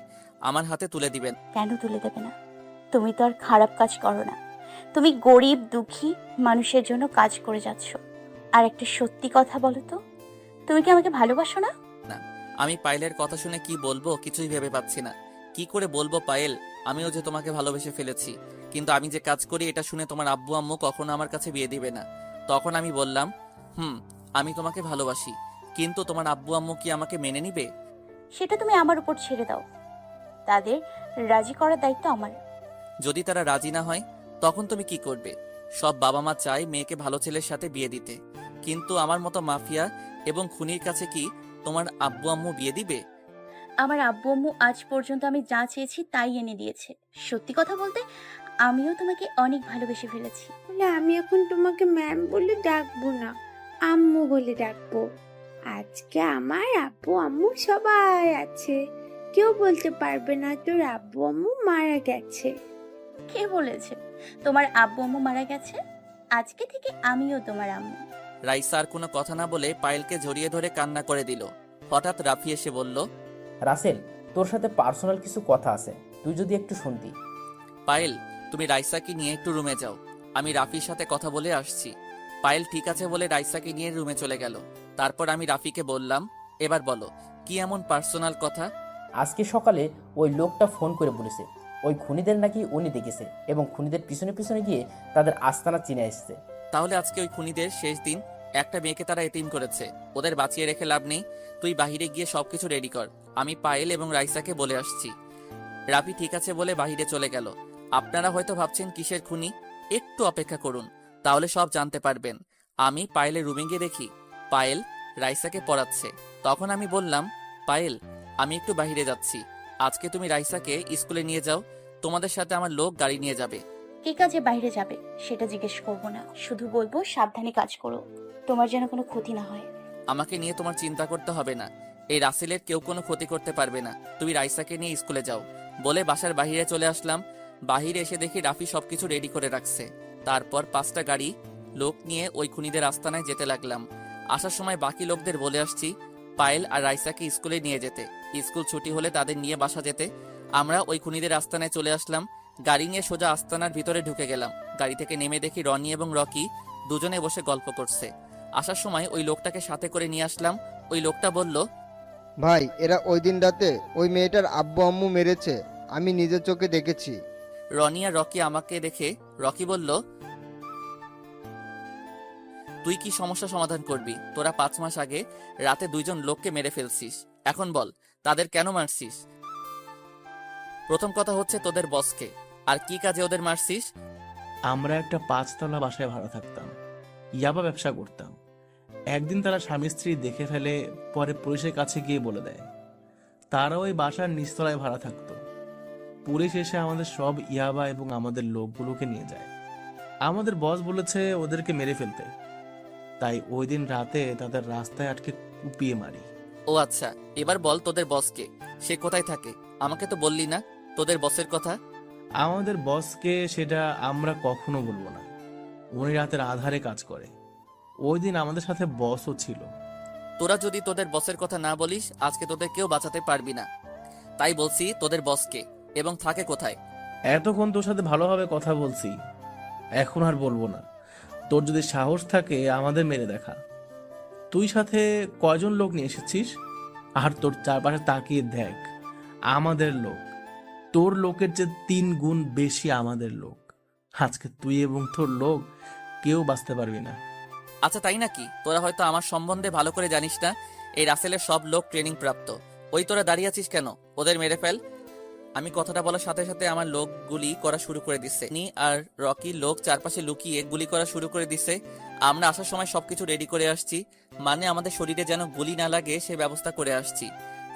আমার হাতে তুলে দিবেন। কেন তুলে দেবে না? তুমি তো আর খারাপ কাজ করো না। তুমি গরিব দুঃখী মানুষের জন্য কাজ করে যাচ্ছ। আর একটা সত্যি কথা বলো তো, তুমি কি আমাকে ভালোবাসো না? না, আমি পায়েলের কথা শুনে কি বলবো কিছুই ভেবে পাচ্ছি না। কি করে বলবো পায়েল, আমিও যে তোমাকে ভালোবেসে ফেলেছি, কিন্তু আমি যে কাজ করি এটা শুনে তোমার আব্বু আম্মু কখনো আমার কাছে বিয়ে দিবে না। তখন আমি বললাম, আমি তোমাকে ভালোবাসি, কিন্তু তোমার আব্বু আম্মু কি আমাকে মেনে নিবে? সেটা তুমি আমার উপর ছেড়ে দাও। তাদের রাজি করার দায়িত্ব আমার। যদি তারা রাজি না হয় তখন তুমি কি করবে? সব বাবা মা চায় মেয়েকে ভালো ছেলের সাথে বিয়ে দিতে, কিন্তু আমার মতো মাফিয়া এবং খুনির কাছে কি তোমার আব্বু আম্মু বিয়ে দিবে? আমার আব্বু আম্মু আজ পর্যন্ত আমি যা চেয়েছি তাই এনে দিয়েছে। সত্যি কথা বলতে, আমিও তোমাকে অনেক ভালোবেসে ফেলেছি। তাহলে আমি এখন তোমাকে ম্যাম বলে ডাকবো না, আম্মু বলে ডাকবো। আজকে আমার আব্বু আম্মু সবাই আছে, কেউ বলতে পারবে না তোর আব্বু আম্মু মারা গেছে। কে বলেছে তোমার আব্বু আম্মু মারা গেছে? আজকে থেকে আমিও তোমার আম্মু। রাইসা আর কোনো কথা না বলে পায়েলকে জড়িয়ে ধরে কান্না করে দিল। হঠাৎ রাফি এসে বলল, রাসেল, তোর সাথে পার্সোনাল কিছু কথা আছে, তুই যদি একটু শুনতি। পায়েল, তুমি রাইসাকে নিয়ে একটু রুমে যাও, আমি রাফির সাথে কথা বলে আসছি। পায়েল ঠিক আছে বলে রাইসাকে নিয়ে রুমে চলে গেল। তারপর আমি রাফিকে বললাম, এবার বলো কি এমন পার্সোনাল কথা? আজকে সকালে ওই লোকটা ফোন করে বলেছে ওই খুনিদের নাকি উনি দেখেছে এবং খুনিদের পিছনে পিছনে গিয়ে তাদের আস্তানা চিনে এসেছে। তাহলে আজকে ওই খুনিদের শেষ দিন। একটা মেয়েকে তারা এতিম করেছে, ওদের বাঁচিয়ে রেখে লাভ নেই। তুই বাহিরে গিয়ে সবকিছু রেডি কর, আমি পায়েল এবং রাইসাকে বলে আসছি। রাফি ঠিক আছে বলে বাহিরে চলে গেল। আপনারা হয়তো ভাবছেন কিসের খুনি, একটু অপেক্ষা করুন, তাহলে সব জানতে পারবেন। আমি পায়েলের রুমে গিয়ে দেখি পায়েল রাইসাকে পড়াচ্ছে। তখন আমি বললাম, পায়েল, আমি একটু বাহিরে যাচ্ছি, আজকে তুমি রাইসাকে স্কুলে নিয়ে যাও, তোমাদের সাথে আমার লোক গাড়ি নিয়ে যাবে। কে কাজে বাইরে যাবে সেটা জিজ্ঞেস করবো না, শুধু বলবো সাবধানে কাজ করো, তোমার যেন কোনো ক্ষতি না হয়। আমাকে নিয়ে তোমার চিন্তা করতে হবে না, এই রাসেলের কেউ কোনো ক্ষতি করতে পারবে না, তুমি রাইসাকে নিয়ে স্কুলে যাও বলে বাসার বাহিরে চলে আসলাম। বাহিরে এসে দেখি রাফি সবকিছু রেডি করে রাখছে। তারপর 5টা গাড়ি লোক নিয়ে ওই খুনিদের আস্তানায় যেতে লাগলাম। আসার সময় বাকি লোকদের বলে আসছি পায়েল আর রাইসাকে স্কুলে নিয়ে যেতে, স্কুল ছুটি হলে তাদের নিয়ে বাসা যেতে। আমরা ওই খুনিদের আস্তানায় চলে আসলাম। গাড়ি নিয়ে সোজা আস্তানার ভিতরে ঢুকে গেলাম। গাড়ি থেকে নেমে দেখি রনি এবং রকি দুজনে বসে গল্প করছে। আসার সময় ওই লোকটাকে সাথে করে নিয়ে আসলাম। ওই লোকটা বলল, ভাই, এরা ওই দিন রাতে ওই মেয়েটার আব্বু আম্মু মেরেছে, আমি নিজের চোখে দেখেছি। রনি আর রকি আমাকে দেখে রকি বলল, তুই কি সমস্যা সমাধান করবি? তোরা 5 মাস আগে রাতে 2জন লোককে মেরে ফেলছিস, এখন বল তাদের কেন মারছিস? প্রথম কথা হচ্ছে তোদের বসকে, আর কি কাজে ওদের মারছিস? আমরা একটা 5তলা বাসায় ভাড়া থাকতাম, ইয়াবা ব্যবসা করতাম। একদিন তারা স্বামী স্ত্রী দেখে ফেলে, পরে পুলিশের কাছে গিয়ে বলে দেয়। তারা ওই বাসার নিচতলায় ভাড়া থাকতো। পুলিশ এসে আমাদের সব ইয়াবা এবং আমাদের লোকগুলোকে নিয়ে যায়। আমাদের বস বলেছে ওদেরকে মেরে ফেলতে, তাই ওই দিন রাতে তাদের রাস্তায় আটকে কুপিয়ে মারি। ও আচ্ছা, এবার বল তোদের বসকে, সে কোথায় থাকে? আমাকে তো বললি না তোদের বসের কথা। আমাদের বসকে সেটা আমরা কখনো বলবো না। উনি রাতের আধারে কাজ করে। ওই দিন আমাদের সাথে বসও ছিল। তোরা যদি তোদের বসের কথা না বলিস, আজকে তোদের কেউ বাঁচাতে পারবি না। তাই বলছি তোদের বসকে, এবং থাকে কোথায়। এতক্ষণ তোর সাথে ভালোভাবে কথা বলছি, এখন আর বলবো না। তোর যদি সাহস থাকে আমাদের মেরে দেখা। তুই সাথে কয়জন লোক নিয়ে এসেছিস? আর তোর চারপাশে তাকিয়ে দেখ, আমাদের লোক তোর লোকের চেয়ে 3 গুণ বেশি আমাদের লোক। আজকে তুই এবং তোর লোক কেউ বাঁচতে পারবি না। আচ্ছা তাই নাকি? তোরা হয়তো আমার সম্বন্ধে ভালো করে জানিস না। এই রাসেলের সব লোক ট্রেনিং প্রাপ্ত। ওই তোরা দাঁড়িয়ে আছিস কেন? ওদের মেরে ফেল। আমি কথাটা বলার সাথে সাথে আমার লোক গুলি করা শুরু করে দিচ্ছে। আর রকি লোক চারপাশে লুকিয়ে গুলি করা শুরু করে দিচ্ছে। আমরা আসার সময় সবকিছু রেডি করে আসছি, মানে আমাদের শরীরে যেন গুলি না লাগে সে ব্যবস্থা করে আসছি।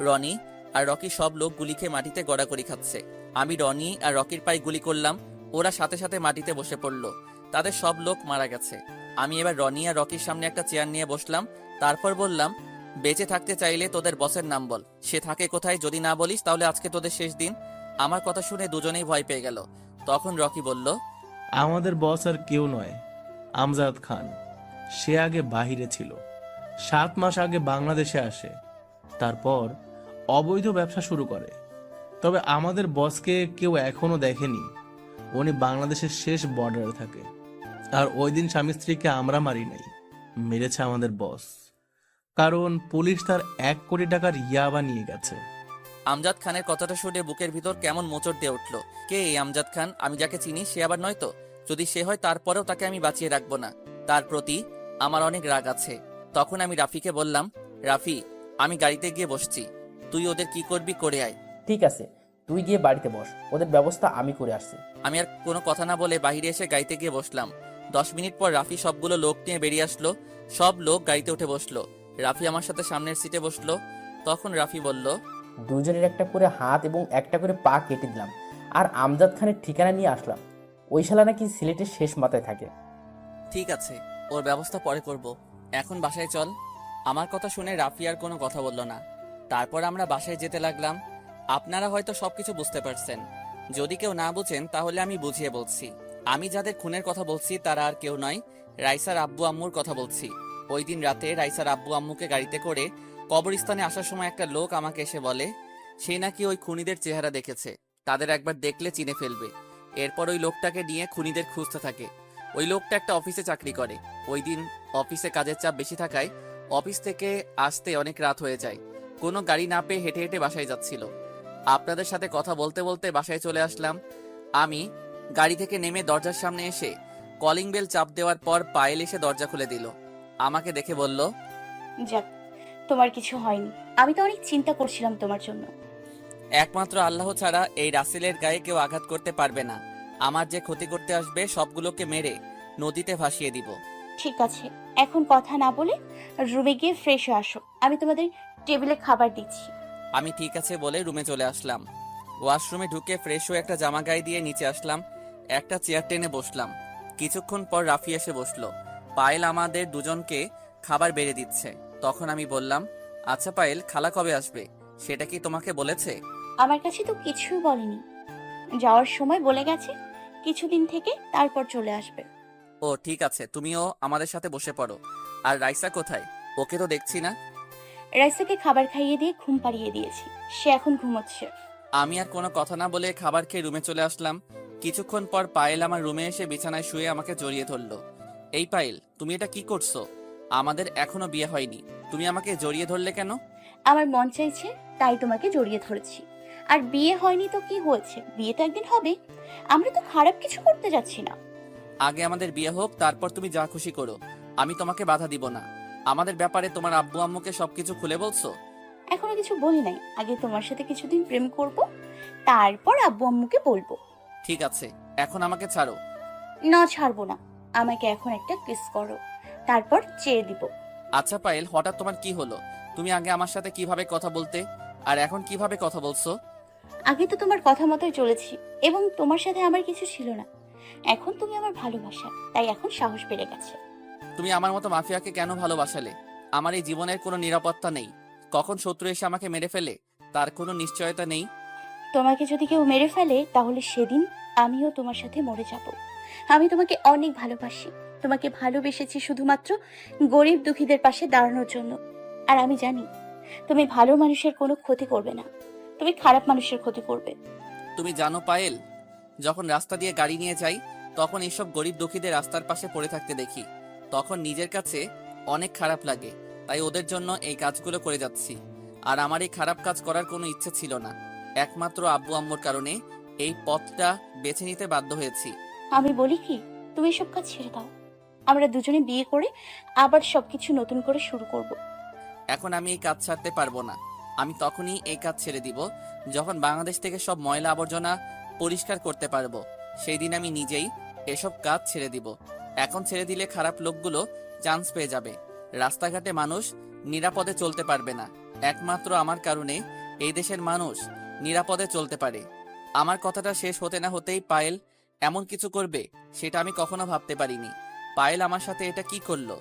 রনি আর রকি সব লোক গুলি খেয়ে মাটিতে গড়াগড়ি খাচ্ছে। আমি রনি আর রকির পায়ে গুলি করলাম, ওরা সাথে সাথে মাটিতে বসে পড়লো। তাদের সব লোক মারা গেছে। আমি এবার রনি আর রকির সামনে একটা চেয়ার নিয়ে বসলাম। তারপর বললাম, বেঁচে থাকতে চাইলে তোদের বসের নাম বল। সে থাকে কোথায়? যদি না বলিস তাহলে আজকে তোদের শেষ দিন। আমার কথা শুনে দুজনেই ভয় পেয়ে গেল। তখন রকি বলল, আমাদের বস আর কেউ নয়, আমজাদ খান। সে আগে বাহিরে ছিল, 7 মাস আগে বাংলাদেশে আসে, তারপর অবৈধ ব্যবসা শুরু করে। তবে আমাদের বসকে কেউ এখনো দেখেনি। উনি বাংলাদেশের শেষ বর্ডারে থাকে। আর ওই দিন স্বামী স্ত্রীকে আমরা মারি নাই, মেরেছে আমাদের বস। কারণ পুলিশ তার 1 কোটি টাকার ইয়াবা নিয়ে গেছে। আমজাদ খানের কথাটা শুনে বুকের ভিতর কেমন মোচড় দিয়ে উঠল। কে এই আমজাদ খান? আমি যাকে চিনি সে আবার নয় তো? যদি সে হয় তারপরেও তাকে আমি বাঁচিয়ে রাখবো না। তার প্রতি আমার অনেক রাগ আছে। তখন আমি রাফিকে বললাম, রাফি আমি গাড়িতে গিয়ে বসছি, তুই ওদের কি করবি করে আয়। ঠিক আছে, তুই গিয়ে বাড়িতে বস, ওদের ব্যবস্থা আমি করে আসছি। আমি আর কোনো কথা না বলে বাইরে এসে গাড়িতে গিয়ে বসলাম। 10 মিনিট পর রাফি সবগুলো লোক নিয়ে বেরিয়ে আসলো। সব লোক গাড়িতে উঠে বসলো। রাফি আমার সাথে সামনের সিটে বসলো। তখন রাফি বলল, দুজনের একটা করে হাত এবং একটা করে পা কেটে দিলাম, আর আমজাদ খানের ঠিকানা নিয়ে আসলাম। ওই শালা নাকি সিলেটের শেষ মাথায় থাকে। ঠিক আছে, ওর ব্যবস্থা পরে করব। এখন বাসায় চল। আমার কথা শুনে রাফি আর কোনো কথা বলল না। তারপর আমরা বাসায় যেতে লাগলাম। আপনারা হয়তো সবকিছু বুঝতে পারছেন। যদি কেউ না বুঝেন তাহলে আমি বুঝিয়ে বলছি। আমি যাদের খুনের কথা বলছি তারা আর কেউ নয়, রাইসার আব্বু আম্মুর কথা বলছি। ওই দিন রাতে রাইসার আব্বু আম্মুকে গাড়িতে করে কবরস্থানে আসার সময় একটা লোক আমাকে এসে বলে সে নাকি ওই খুনিদের চেহারা দেখেছে, তাদের একবার দেখলে চিনে ফেলবে। এরপর ওই লোকটাকে নিয়ে খুনিদের খুঁজতে থাকে। ওই লোকটা একটা অফিসে চাকরি করে। ওই দিন অফিসে কাজের চাপ বেশি থাকায় অফিস থেকে আসতে অনেক রাত হয়ে যায়। কোনো গাড়ি না পেয়ে হেঁটে হেঁটে বাসায় যাচ্ছিল। আপনাদের সাথে কথা বলতে বলতে বাসায় চলে আসলাম। আমি গাড়ি থেকে নেমে দরজার সামনে এসে কলিং বেল চাপ দেওয়ার পর পায়েল এসে দরজা খুলে দিল। আমাকে দেখে বলল, যাক, তোমার কিছু হয়নি। আমি তো অনেক চিন্তা করছিলাম তোমার জন্য। একমাত্র আল্লাহ ছাড়া এই রাসেলের গায়ে কেউ আঘাত করতে পারবে না। আমার যে ক্ষতি করতে আসবে সবগুলোকে মেরে নদীতে ভাসিয়ে দিব। ঠিক আছে, এখন কথা না বলে রুমে গিয়ে ফ্রেশ হয়ে আসো, আমি তোমাদের টেবিলে খাবার দিচ্ছি। আমি ঠিক আছে বলে রুমে চলে আসলাম। ওয়াশরুমে ঢুকে ফ্রেশ হয়ে একটা জামা গায়ে দিয়ে নিচে আসলাম। একটা চেয়ার টেনে বসলাম। কিছুক্ষণ পর রাফি এসে বসলো। পায়েল আমাদের দুজনকে খাবার বেড়ে দিচ্ছে। তখন আমি বললাম, আচ্ছা পায়েল, খালা কবে আসবে সেটা কি তোমাকে বলেছে? আমার কাছে তো কিছুই বলেনি। যাওয়ার সময় বলে গেছে কিছুদিন থেকে তারপর চলে আসবে। ও ঠিক আছে, তুমিও আমাদের সাথে বসে পড়ো। আর রাইসা কোথায়? ওকে তো দেখছি না। রাইসাকে খাবার খাইয়ে দিয়ে ঘুম পাড়িয়ে দিয়েছি, সে এখন ঘুমোচ্ছে। আমি আর কোনো কথা না বলে খাবার খেয়ে রুমে চলে আসলাম। কিছুক্ষণ পর পায়েল আমার রুমে এসে বিছানায় শুয়ে আমাকে জড়িয়ে ধরলো। এই পায়েল, তুমি এটা কি করছো? আমাদের এখনো বিয়ে হয়নি, তুমি আমাকে জড়িয়ে ধরলে কেন? আমার মন চাইছে তাই তোমাকে জড়িয়ে ধরেছি। আর বিয়ে হয়নি তো কি হয়েছে, বিয়ে তো একদিন হবে। আমরা তো খারাপ কিছু করতে যাচ্ছি না। আগে আমাদের বিয়ে হোক, তারপর তুমি যা খুশি করো, আমি তোমাকে বাধা দিব না। আমাদের ব্যাপারে তোমার আব্বু আম্মুকে সবকিছু খুলে বলছো? এখনো কিছু বলি নাই, আগে তোমার সাথে কিছুদিন প্রেম করব, তারপর আব্বু আম্মুকে বলবো। ঠিক আছে, এখন আমাকে ছাড়ো। না, ছাড়বো না। আমাকে এখন একটা কিস করো, তারপর চেয়ে দিব। আচ্ছা পায়েল, হঠাৎ তোমার কি হলো? তুমি আগে আমার সাথে কিভাবে কথা বলতে, আর এখন কিভাবে কথা বলছো? আগে তো তোমার কথা মতোই চলেছি এবং তোমার সাথে আমার কিছু ছিল না। এখন তুমি আমার ভালোবাসা, তাই এখন সাহস বেড়ে গেছে। তুমি আমার মতো মাফিয়াকে কেন ভালোবাসালে? আমার এই জীবনের কোনো নিরাপত্তা নেই। কখন শত্রু এসে আমাকে মেরে ফেলে তার কোনো নিশ্চয়তা নেই। তোমাকে যদি কেউ মেরে ফেলে তাহলে সেদিন আমিও তোমার সাথে মরে যাব। আমি তোমাকে অনেক ভালোবাসি। তোমাকে ভালোবেসেছি শুধুমাত্র গরিব দুঃখীদের পাশে দাঁড়ানোর জন্য। আর আমি জানি তুমি ভালো মানুষের কোনো ক্ষতি করবে না, তুমি খারাপ মানুষের ক্ষতি করবে। তুমি জানো পায়েল, যখন রাস্তা দিয়ে গাড়ি নিয়ে যাই তখন এইসব গরিব দুঃখীদের রাস্তার পাশে পড়ে থাকতে দেখি, তখন নিজের কাছে অনেক খারাপ লাগে। তাই ওদের জন্য এই কাজগুলো করে যাচ্ছি। আর আমার এই খারাপ কাজ করার কোনো ইচ্ছে ছিল না, একমাত্র আব্বু আম্মুর কারণে এই পথটা বেছে নিতে বাধ্য হয়েছি। আমি বলি কি, তুমি এসব কাজ ছেড়ে দাও। আমরা দুজনে বিয়ে করে আবার সবকিছু নতুন করে শুরু করব। এখন আমি এই কাজ ছাড়তে পারবো না। আমি তখনই এই কাজ ছেড়ে দিব যখন বাংলাদেশ থেকে সব ময়লা আবর্জনা পরিষ্কার করতে পারবো। সেই দিন আমি নিজেই এসব কাজ ছেড়ে দিব। এখন ছেড়ে দিলে খারাপ লোকগুলো চান্স পেয়ে যাবে। রাস্তাঘাটে মানুষ নিরাপদে চলতে পারবে না। একমাত্র আমার কারণে এই দেশের মানুষ নিরাপদে চলতে পারে। আমার কথাটা শেষ হতে না হতেই পায়েল এমন কিছু করবে সেটা আমি কখনো ভাবতে পারিনি। পায়েল আমার সাথে এটা কি করলো?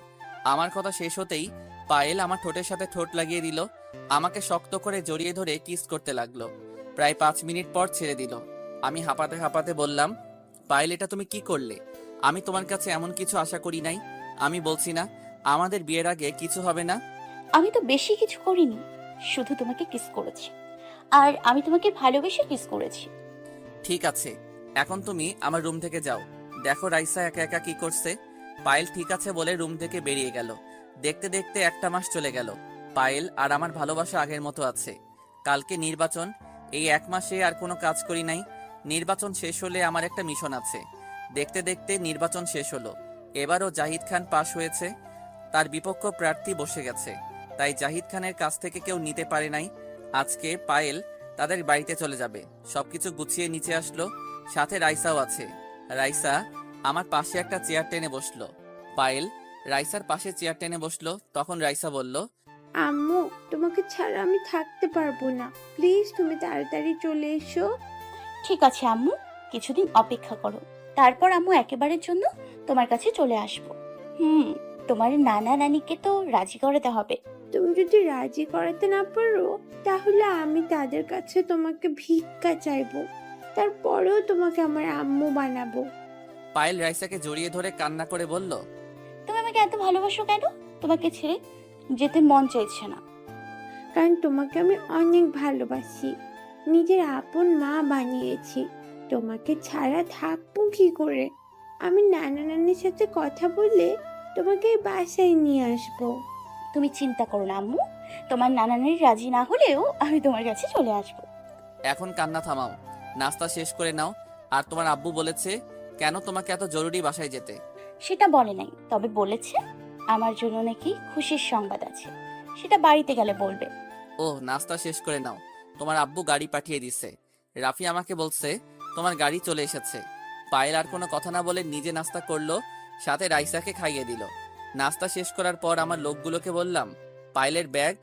আমার কথা শেষ হতেই পায়েল আমার ঠোঁটের সাথে ঠোঁট লাগিয়ে দিল, আমাকে শক্ত করে জড়িয়ে ধরে কিস করতে লাগলো। প্রায় 5 মিনিট পর ছেড়ে দিল। আমি হাঁপাতে হাঁপাতে বললাম, পায়েল এটা তুমি কি করলে? আমি তোমার কাছে এমন কিছু আশা করি নাই। আমি বলছি না আমাদের বিয়ের আগে কিছু হবে না? আমি তো বেশি কিছু করিনি, শুধু তোমাকে কিস করেছি। আর আমি তোমাকে ভালোবেসে কিস করেছি। ঠিক আছে, এখন তুমি আমার রুম থেকে যাও। দেখো রাইসা একা একা কি করছে। পায়েল ঠিক আছে বলে রুম থেকে বেরিয়ে গেল। দেখতে দেখতে 1 মাস চলে গেল। পায়েল আর আমার ভালোবাসা আগের মতো আছে। কালকে নির্বাচন, এই 1 মাসে আর কোনো কাজ করি নাই। নির্বাচন শেষ হলে আমার একটা মিশন আছে। দেখতে দেখতে নির্বাচন শেষ হলো। এবারও জাহিদ খান পাশ হয়েছে, তার বিপক্ষ প্রার্থী বসে গেছে। তাই জাহিদ খানের কাছ থেকে কেউ নিতে পারে নাই। আজকে পায়েল তাদের বাড়িতে চলে যাবে। সবকিছু গুছিয়ে নিচে আসলো, সাথে রাইসাও আছে। রাইসা আমার পাশে একটা চেয়ার টেনে বসলো। পায়েল রাইসার পাশে চেয়ার টেনে বসলো। তখন রাইসা বলল, আম্মু, তোমাকে ছাড়া আমি থাকতে পারবো না। প্লিজ তুমি তাড়াতাড়ি চলে এসো। ঠিক আছে আম্মু, কিছুদিন অপেক্ষা করো, তারপর আম্মু একেবারের জন্য তোমার কাছে চলে আসবো। তোমার নানা নানিকে তো রাজি করাতে হবে। তুমি যদি রাজি করাতে না পারো তাহলে আমি তাদের কাছে তোমাকে ভিক্ষা চাইবো, তারপরেও তোমাকে আমার আম্মু বানাবো। পায়েল রাইসাকে জড়িয়ে ধরে কান্না করে বলল, তুমি আমাকে এত ভালোবাসো কেন? তোমাকে ছেড়ে যেতে মন চাইছে না। কারণ তোমাকে আমি অনেক ভালোবাসি, নিজের আপন মা বানিয়েছি। তোমাকে ছাড়া থাকবো কি করে? আমি নানা নানির সাথে কথা বলে তোমাকে এই বাসায় নিয়ে আসবো। তুমি চিন্তা করো না আম্মু, তোমার নানা নানি রাজি না হলেও আমি তোমার কাছে চলে আসবো। এখন কান্না থামাও, নাস্তা শেষ করে নাও। আর তোমার আব্বু বলেছে কেন তোমাকে এত জরুরি বাসায় যেতে? সেটা বলে নাই, তবে বলেছে আমার জন্য নাকি খুশির সংবাদ আছে, সেটা বাড়িতে গেলে বলবে। ও, নাস্তা শেষ করে নাও। তোমার আব্বু গাড়ি পাঠিয়ে দিছে। রাফি আমাকে বলছে তোমার গাড়ি চলে এসেছে। পায়েল আর কোনো কথা না বলে নিজে নাস্তা করলো, সাথে রাইসাকে খাইয়ে দিল। নাস্তা শেষ করার পর আমার লোকগুলোকে বললাম পায়েলের ব্যাগ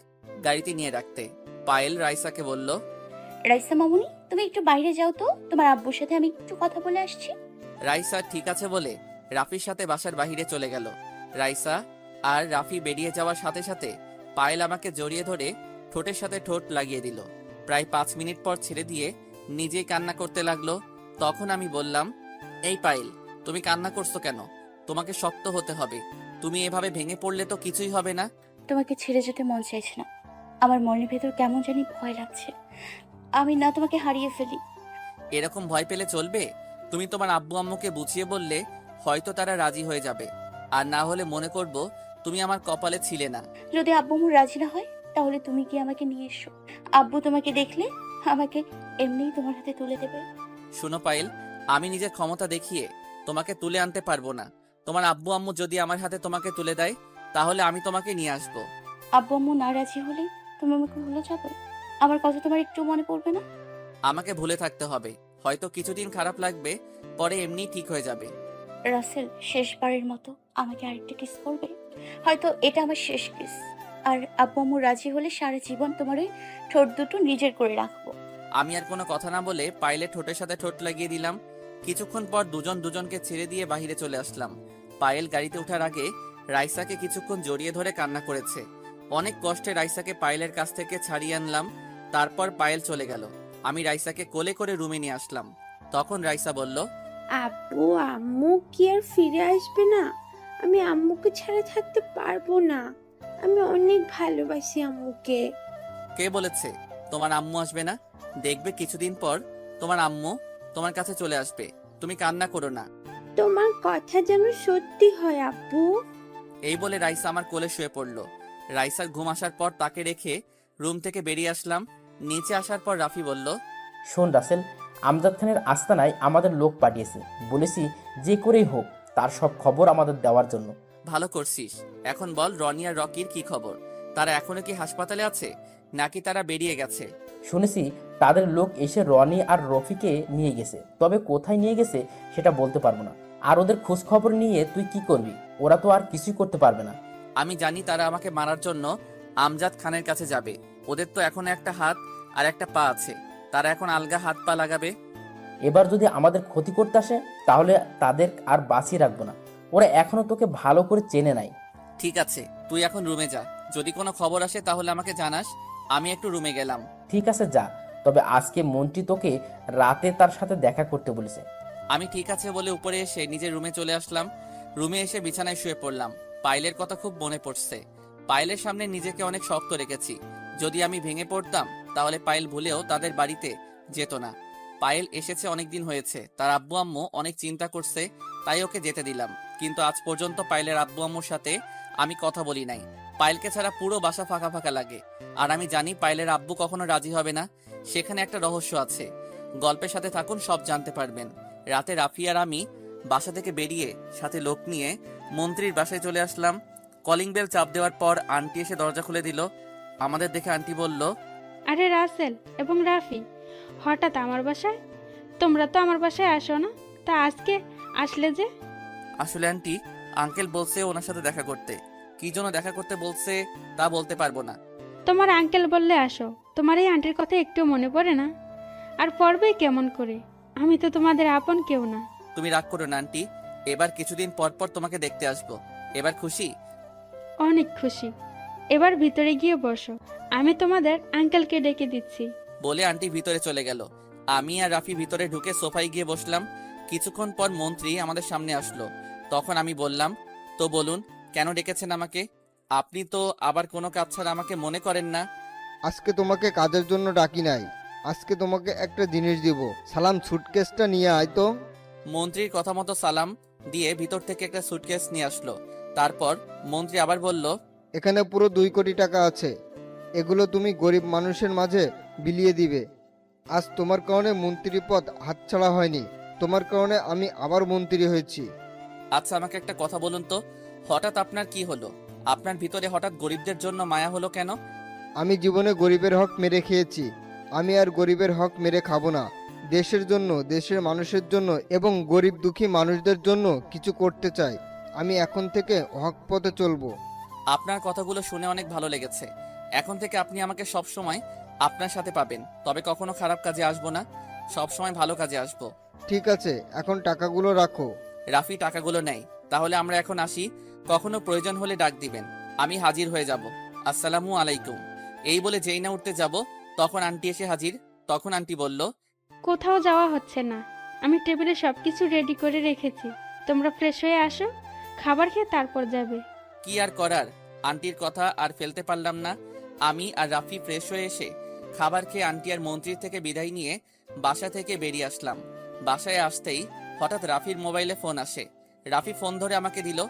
গাড়িতে নিয়ে রাখতে। পায়েল রাইসাকে বলল, রাইসা মামুনি, তুমি একটু বাইরে যাও তো, তোমার আব্বুর সাথে আমি একটু কথা বলে আসছি। রাইসা ঠিক আছে বলে রাফির সাথে বাসার বাহিরে চলে গেল। রাইসা আর রাফি বেরিয়ে যাওয়ার সাথে সাথে পায়েল আমাকে জড়িয়ে ধরে ঠোঁটের সাথে ঠোঁট লাগিয়ে দিল। প্রায় 5 মিনিট পর ছেড়ে দিয়ে নিজেই কান্না করতে লাগলো। তখন আমি বললাম, এই পায়েল, তুমি কান্না করছো কেন? তোমাকে শক্ত হতে হবে। তুমি এভাবে ভেঙে পড়লে তো কিছুই হবে না। তোমাকে ছেড়ে যেতে মন চাইছে না, আমার মনের ভেতর কেমন জানি ভয় লাগছে। আমি না তোমাকে হারিয়ে ফেলি। এরকম ভয় পেলে চলবে? তুমি তোমার আব্বু আম্মুকে বুঝিয়ে বললে হয়তো তারা রাজি হয়ে যাবে, আর না হলে মনে করব তুমি আমার কপালে ছিলে না। যদি আব্বু আমার রাজি না হয় তাহলে তুমি কি আমাকে নিয়ে এসো। আব্বু তোমাকে দেখলে আমাকে এমনিই তোমার হাতে তুলে দেবে। শুনো পায়েল, আমি নিজের ক্ষমতা দেখিয়ে তোমাকে তুলে আনতে পারবো না। তোমার আব্বু আম্মু যদি আমার হাতে তোমাকে তুলে দেয় তাহলে আমি তোমাকে নিয়ে আসবো। আব্বু আম্মু না রাজি হলে তুমি আমাকে ভুলে যাবে? আমার কথা তোমার একটু মনে পড়বে না? আমাকে ভুলে থাকতে হবে, হয়তো কিছুদিন খারাপ লাগবে, পরে এমনি ঠিক হয়ে যাবে। রাসেল, শেষবারের মতো আমাকে আরেকটা কিস করবে? হয়তো এটা আমার শেষ কিস। আর আব্বু আম্মু রাজি হলে সারা জীবন তোমার ওই ঠোঁট দুটো নিজের করে রাখবো। আমি আর কোনো কথা না বলে পায়েলের ঠোঁটের সাথে ঠোঁট লাগিয়ে দিলাম। কিছুক্ষণ পর দুজন দুজনকে ছেড়ে দিয়ে বাইরে চলে আসলাম। পায়েল গাড়িতে ওঠার আগে রাইসাকে কিছুক্ষণ জড়িয়ে ধরে কান্না করেছে। অনেক কষ্টে রাইসাকে পায়েলের কাছ থেকে ছাড়িয়ে আনলাম। তারপর পায়েল চলে গেল। আমি রাইসাকে কোলে করে রুমে নিয়ে আসলাম। তখন রাইসা বলল, আব্বু আম্মু কি আর ফিরে আসবে না? আমি আম্মুকে ছাড়া থাকতে পারবো না। আমি অনেক ভালোবাসি আম্মুকে। কে বলেছে তোমার আম্মু আসবে না? দেখবে কিছুদিন পর তোমার আম্মু তোমার কাছে চলে আসবে। তুমি কান্না করো না। তোমার কথা যেন সত্যি হয় আব্বু। এই বলে রাইসা আমার কোলে শুয়ে পড়ল। রাইসার ঘুম আসার পর তাকে রেখে রুম থেকে বেরিয়ে আসলাম। নিচে আসার পর রাফি বলল, শোন রাসেল, আমজাদ খানের আস্তানায় আমাদের লোক পাঠিয়েছে। বলেছি যে করেই হোক তার সব খবর আমাদের দেওয়ার জন্য। ভালো করছিস। এখন বল রনি আর রকির কি খবর? তারা এখনো কি হাসপাতালে আছে নাকি তারা বেরিয়ে গেছে? শুনেছি তাদের লোক এসে রনি আর রফিকে নিয়ে গেছে, তবে কোথায় নিয়ে গেছে সেটা বলতে পারবো না। আর ওদের খোঁজ খবর নিয়ে তুই কি করবি? ওরা তো আর কিছুই করতে পারবে না। আমি জানি তারা আমাকে মারার জন্য আমজাদ খানের কাছে যাবে। ওদের তো এখনো একটা হাত আর একটা পা আছে। তারা এখন আলগা হাত পা লাগাবে। এবার যদি আমাদের ক্ষতি করতে আসে তাহলে তাদের আর বাঁচিয়ে রাখবো না। ওরা এখনো তোকে ভালো করে চেনে নাই। ঠিক আছে, তুই এখন রুমে যা। যদি কোনো খবর আসে তাহলে আমাকে জানাস। আমি একটু রুমে গেলাম। ঠিক আছে যা, তবে আজকে মন্ত্রী তোকে রাতে তার সাথে দেখা করতে বলেছে। আমি ঠিক আছে বলে উপরে এসে নিজের রুমে চলে আসলাম। রুমে এসে বিছানায় শুয়ে পড়লাম। পায়েলের কথা খুব মনে পড়ছে। পায়েলের সামনে নিজেকে অনেক শক্ত রেখেছি। যদি আমি ভেঙে পড়তাম তাহলে পায়েল ভুলেও তাদের বাড়িতে যেত না। পায়েল এসেছে অনেকদিন হয়েছে। তার আব্বু আম্মু অনেক চিন্তা করছে, তাই ওকে যেতে দিলাম। কিন্তু আজ পর্যন্ত পায়েলের আব্বু আম্মুর সাথে আমি কথা বলি নাই। পায়েলকে ছাড়া পুরো বাসা ফাঁকা ফাঁকা লাগে। আর আমি জানি পায়েলের আব্বু কখনো রাজি হবে না। সেখানে একটা রহস্য আছে। গল্পের সাথে থাকুন, সব জানতে পারবেন। রাতে রাফি আর আমি বাসা থেকে বেরিয়ে সাথে লোক নিয়ে মন্ত্রীর বাসায় চলে আসলাম। কলিং বেল চাপ দেওয়ার পর আন্টি এসে দরজা খুলে দিল। আমাদের দেখে আন্টি বলল, আরে রাসেল এবং রাফি, হঠাৎ আমার বাসায়? তোমরা তো আমার বাসায় আসো না, তা আজকে আসলে যে? আসলে আন্টি, আঙ্কেল বলছে ওনার সাথে দেখা করতে। কি জন্য দেখা করতে বলছে তা বলতে পারবো না। তোমার আঙ্কেল বললে আসো, তোমার এই আন্টির কথা একটু মনে পড়ে না? আর পড়বে কেমন করে? আমি তো তোমাদের আপন কেউ না। তুমি রাগ করো না আন্টি, এবার কিছুদিন পর পর তোমাকে দেখতে আসবো। এবার খুশি? অনেক খুশি। এবার ভিতরে গিয়ে বসো, আমি তোমাদের আঙ্কেলকে ডেকে দিচ্ছি। বলে আন্টি ভিতরে চলে গেল। আমি আর রাফি ভিতরে ঢুকে সোফায় গিয়ে বসলাম। কিছুক্ষণ পর মন্ত্রী আমাদের সামনে আসলো। তখন আমি বললাম, তো বলুন কেন ডেকেছেন আমাকে? আপনি তো আবার কোনো কাজ ছাড়া আমাকে মনে করেন না। আজকে তোমাকে কাজের জন্য ডাকি নাই। আজকে তোমাকে একটা জিনিস দিব। সালাম, সুটকেসটা নিয়ে আয় তো। মন্ত্রীর কথা মতো সালাম দিয়ে ভিতর থেকে একটা সুটকেস নিয়ে আসলো। তারপর মন্ত্রী আবার বলল, এখানে পুরো 2 কোটি টাকা আছে। এগুলো তুমি গরিব মানুষের মাঝে বিলিয়ে দিবে। আজ তোমার কারণে মন্ত্রী পদ হাতছাড়া হয়নি। তোমার কারণে আমি আবার মন্ত্রী হয়েছি। আচ্ছা আমাকে একটা কথা বলুন তো, হঠাৎ আপনার কি হলো? আপনার ভিতরে হঠাৎ গরিবদের জন্য মায়া হলো কেন? আমি জীবনে গরিবের হক মেরে খেয়েছি। আমি আর গরিবের হক মেরে খাবো না। দেশের জন্য, দেশের মানুষের জন্য এবং গরিব দুঃখী মানুষদের জন্য কিছু করতে চাই। আমি এখন থেকে হক পথে চলবো। আপনার কথাগুলো শুনে অনেক ভালো লেগেছে। এখন থেকে আপনি আমাকে সব সময় আপনার সাথে পাবেন। তবে কখনো খারাপ কাজে আসবো না, সব সময় ভালো কাজে আসবো। ঠিক আছে, এখন টাকাগুলো রাখো। রাফি টাকাগুলো নেই। তাহলে আমরা এখন আসি, কখনো প্রয়োজন হলে ডাক দিবেন, আমি হাজির হয়ে যাব। আসসালামু আলাইকুম। এই বলে যেই না উঠতে যাব তখন আন্টি এসে হাজির। তখন আন্টি বলল, কোথাও যাওয়া হচ্ছে না, আমি টেবিলে সবকিছু রেডি করে রেখেছি। তোমরা ফ্রেশ হয়ে আসো, খাবার খেয়ে তারপর যাবে। কি আর করার, আন্টির কথা আর ফেলতে পারলাম না। আমি আর রাফি ফ্রেশ হয়ে এসে খাবার খেয়ে আন্টি আর মন্ত্রীর থেকে বিদায় নিয়ে বাসা থেকে বেরিয়ে আসলাম। বাসায় আসতেই হঠাৎ রাফির মোবাইলে ফোন আসে। রাফি ফোন ধরে আমাকে দিল।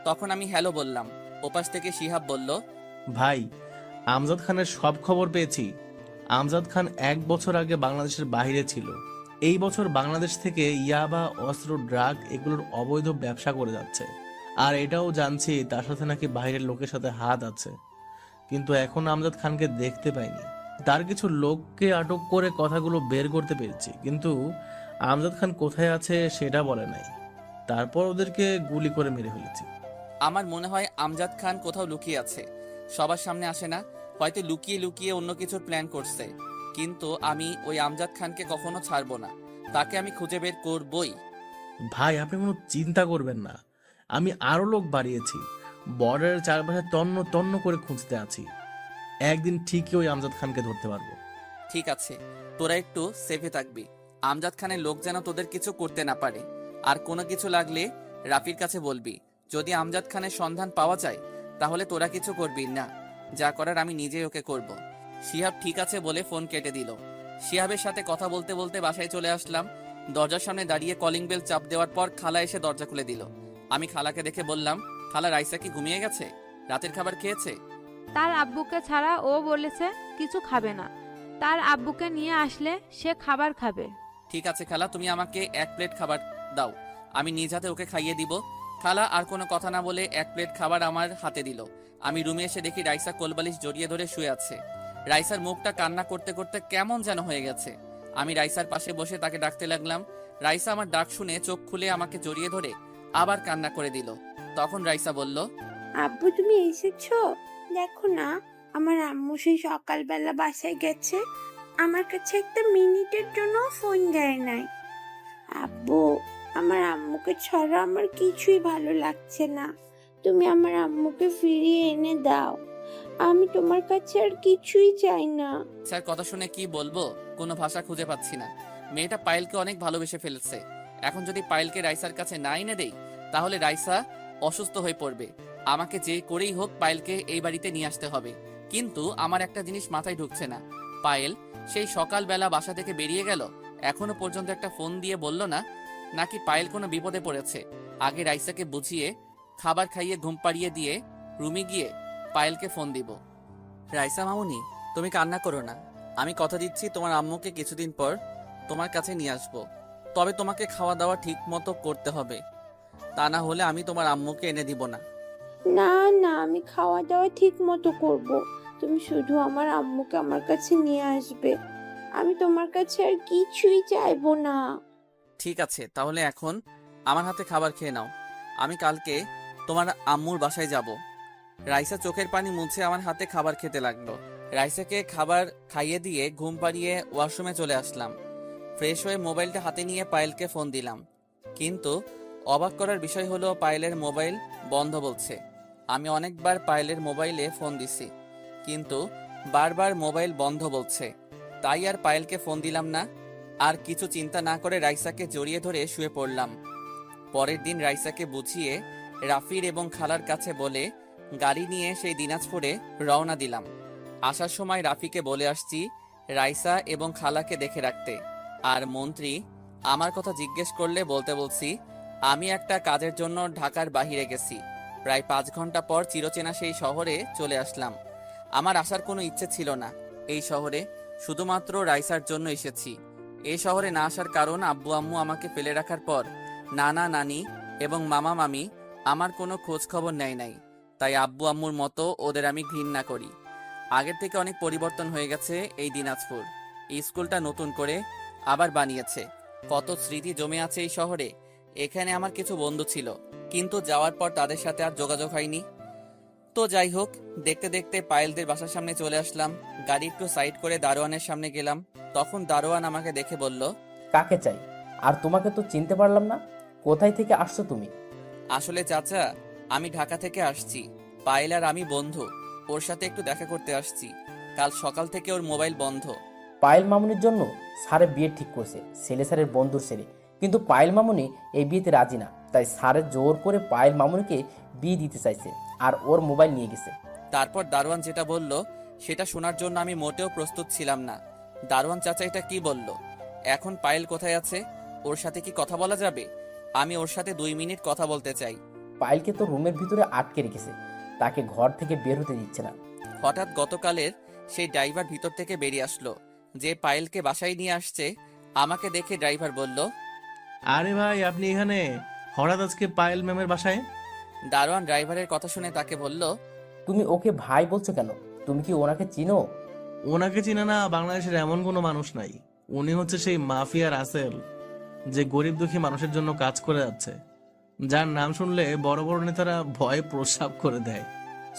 তখন আমি হ্যালো বললাম। ওপাশ থেকে শিহাব বলল, ভাই, আমজাদ খানের সব খবর পেয়েছি। আমজাদ খান 1 বছর আগে বাংলাদেশের বাইরে ছিল। এই বছর বাংলাদেশ থেকে ইয়াবা, অস্ত্র, ড্রাগ এগুলোর অবৈধ ব্যবসা করে যাচ্ছে। আর এটাও জানছি তার সাথে নাকি বাইরের লোকের সাথে হাত আছে। কিন্তু এখন আমজাদ খানকে দেখতে পাইনি। তার কিছু লোককে আটক করে কথাগুলো বের করতে পেরেছি, কিন্তু আমজাদ খান কোথায় আছে সেটা বলে নাই। তারপর ওদেরকে গুলি করে মেরে ফেলেছি। আমার মনে হয় আমজাদ খান কোথাও লুকিয়ে আছে। সবার সামনে আসে না, হয়তো লুকিয়ে লুকিয়ে অন্য কিছুর প্ল্যান করছে। কিন্তু আমি ওই আমজাদ খানকে কখনো ছাড়বো না, তাকে আমি খুঁজে বের করবই। ভাই আপনি কোনো চিন্তা করবেন না, আমি আরো লোক বাড়িয়েছি, বর্ডারের চারপাশে তন্ন তন্ন করে খুঁজতে আছি। একদিন ঠিকই ওই আমজাদ খানকে ধরতে পারবো। ঠিক আছে, তোরা একটু সেফে থাকবি। আমজাদ খানের লোক যেন তোদের কিছু করতে না পারে। আর কোনো কিছু লাগলে রাফির কাছে বলবি। যদি আমজাদ খানের সন্ধান পাওয়া যায় তাহলে তোরা কিছু করবি না, যা করার আমি নিজেই ওকে করব। শিহাব ঠিক আছে বলে ফোন কেটে দিল। শিহাবের সাথে কথা বলতে বলতে বাসায় চলে আসলাম। দরজার সামনে দাঁড়িয়ে কলিং বেল চাপ দেওয়ার পর খালা এসে দরজা খুলে দিল। আমি খালাকে দেখে বললাম, খালা রাইসা কি ঘুমিয়ে গেছে? রাতের খাবার খেয়েছে? তার আব্বুকে ছাড়া ও বলেছে কিছু খাবে না। তার আব্বুকে নিয়ে আসলে সে খাবার খাবে। ঠিক আছে খালা, তুমি আমাকে 1 প্লেট খাবার দাও, আমি নিজ হাতে ওকে খাইয়ে দিব। খালা আর কোনো কথা না বলে 1 প্লেট খাবার আমার হাতে দিল। আমি রুমে এসে দেখি রাইসা কোলবালিশ জড়িয়ে ধরে শুয়ে আছে। রাইসার মুখটা কান্না করতে করতে কেমন যেন হয়ে গেছে। আমি রাইসার পাশে বসে তাকে ডাকতে লাগলাম। রাইসা আমার ডাক শুনে চোখ খুলে আমাকে জড়িয়ে ধরে আবার কান্না করে দিল। তখন রাইসা বলল, আব্বু তুমি এসেছো? দেখো না, আমার আম্মু সেই সকালবেলা বাসায় গেছে, আমার কাছে একটা মিনিটের জন্য ফোন দেয় নাই। আব্বু, আমার আম্মুকে ছাড়া আমার কিছুই ভালো লাগছে না, তুমি আমার আম্মুকে ফিরিয়ে এনে দাও। আমি তোমার কাছে আর কিছুই চাই না। স্যার কথা শুনে কি বলবো, কোনো ভাষা খুঁজে পাচ্ছি না। মেয়েটা পায়েলকে অনেক ভালোবেসে ফেলেছে। এখন যদি পায়েলকে রাইসার কাছে না এনে দেই তাহলে রাইসা অসুস্থ হয়ে পড়বে। আমাকে যে করেই হোক পায়েলকে এই বাড়িতে নিয়ে আসতে হবে। কিন্তু আমার একটা জিনিস মাথায় ঢুকছে না, পায়েল সেই সকালবেলা বাসা থেকে বেরিয়ে গেল, এখনো পর্যন্ত একটা ফোন দিয়ে বলল না, নাকি পায়েল কোনো বিপদে পড়েছে। আগে রাইসাকে বুঝিয়ে খাবার খাইয়ে ঘুম পাড়িয়ে দিয়ে রুমে গিয়ে পায়েলকে ফোন দিব। রাইসা মামুনি, তুমি কান্না করো না, আমি কথা দিচ্ছি তোমার আম্মুকে কিছুদিন পর তোমার কাছে নিয়ে আসবো। তবে তোমাকে খাওয়া দাওয়া ঠিক মতো করতে হবে, তা না হলে আমি তোমার আম্মুকে এনে দিব না। না না, আমি খাওয়া দাওয়া ঠিক মতো করব। তুমি শুধু আমার আম্মুকে আমার কাছে নিয়ে আসবে, আমি তোমার কাছে আর কিছুই চাইবো না। ঠিক আছে, তাহলে এখন আমার হাতে খাবার খেয়ে নাও, আমি কালকে তোমার আম্মুর বাসায় যাব। রাইসা চোখের পানি মুছে আমার হাতে খাবার খেতে লাগলো। রাইসাকে খাবার খাইয়ে দিয়ে ঘুম পাড়িয়ে ওয়াশরুমে চলে আসলাম। ফ্রেশ হয়ে মোবাইলটা হাতে নিয়ে পায়েলকে ফোন দিলাম, কিন্তু অবাক করার বিষয় হলো পায়েলের মোবাইল বন্ধ বলছে। আমি অনেকবার পায়েলের মোবাইলে ফোন দিছি, কিন্তু বারবার মোবাইল বন্ধ বলছে। তাই আর পায়েলকে ফোন দিলাম না। আর কিছু চিন্তা না করে রাইসাকে জড়িয়ে ধরে শুয়ে পড়লাম। পরের দিন রাইসাকে বুঝিয়ে রাফির এবং খালার কাছে বলে গাড়ি নিয়ে সেই দিনাজপুরে রওনা দিলাম। আসার সময় রাফিকে বলে আসছি রাইসা এবং খালাকে দেখে রাখতে। আর মন্ত্রী আমার কথা জিজ্ঞেস করলে বলতে বলছি আমি একটা কাজের জন্য ঢাকার বাহিরে গেছি। প্রায় 5 ঘন্টা পর চিরচেনা সেই শহরে চলে আসলাম। আমার আসার কোনো ইচ্ছে ছিল না এই শহরে, শুধুমাত্র রাইসার জন্য এসেছি। এই শহরে না আসার কারণ আব্বু আম্মু আমাকে ফেলে রাখার পর নানা নানি এবং মামা মামি আমার কোনো খোঁজ খবর নেয় নাই। তাই আব্বু আম্মুর মতো ওদের আমি ঘৃণা করি। আগের থেকে অনেক পরিবর্তন হয়ে গেছে এই দিনাজপুর। এই স্কুলটা নতুন করে আবার বানিয়েছে, কত স্মৃতি জমে আছে এই শহরে। এখানে আমার কিছু বন্ধু ছিল, কিন্তু যাওয়ার পর তাদের সাথে আর যোগাযোগ হয়নি। তো যাই হোক, দেখতে দেখতে পায়েলদের বাসার সামনে চলে আসলাম। গাড়ি একটু সাইড করে দারোয়ানের সামনে গেলাম। তখন দারোয়ান আমাকে দেখে বলল, কাকে চাই? আর তোমাকে তো চিনতে পারলাম না, কোথায় থেকে আসছো তুমি? আসলে চাচা, আমি ঢাকা থেকে আসছি। পায়েল আর আমি বন্ধু, ওর সাথে একটু দেখা করতে আসছি। কাল সকাল থেকে ওর মোবাইল বন্ধ। পায়েল মামুনির জন্য স্যারের বিয়ে ঠিক করছে, ছেলে স্যারের বন্ধুর ছেলে। কিন্তু পায়েল মামুনি এই বিয়েতে রাজি না, তাই স্যারের জোর করে পায়েল মামুনিকে বিয়ে দিতে চাইছে আর ওর মোবাইল নিয়ে গেছে। তারপর দারোয়ান যেটা বলল সেটা শোনার জন্য আমি মোটেও প্রস্তুত ছিলাম না। দারোয়ান চাচা এটা কি বলল? এখন পায়েল কোথায় আছে? ওর সাথে কি কথা বলা যাবে? আমি ওর সাথে 2 মিনিট কথা বলতে চাই। পায়েলকে তো রুমের ভিতরে আটকে রেখেছে, তাকে ঘর থেকে বের হতে দিচ্ছে না। হঠাৎ গতকালের সেই ড্রাইভার ভিতর থেকে বেরিয়ে আসলো, যে পায়েলকে বাসায় নিয়ে আসছে। আমাকে দেখে ড্রাইভার বলল, আরে ভাই আপনি এখানে হঠাৎ আজকে পায়েল ম্যামের বাসায়? দারোয়ান ড্রাইভারের কথা শুনে তাকে বলল, তুমি ওকে ভাই বলছো কেন? তুমি কি ওনাকে চিনো? ওনাকে চিনে না বাংলাদেশের এমন কোনো মানুষ নাই। উনি হচ্ছে সেই মাফিয়া রাসেল, যে গরিব দুঃখী মানুষের জন্য কাজ করে যাচ্ছে, যার নাম শুনলে বড় বড় নেতারা ভয়ে প্রস্রাব করে দেয়।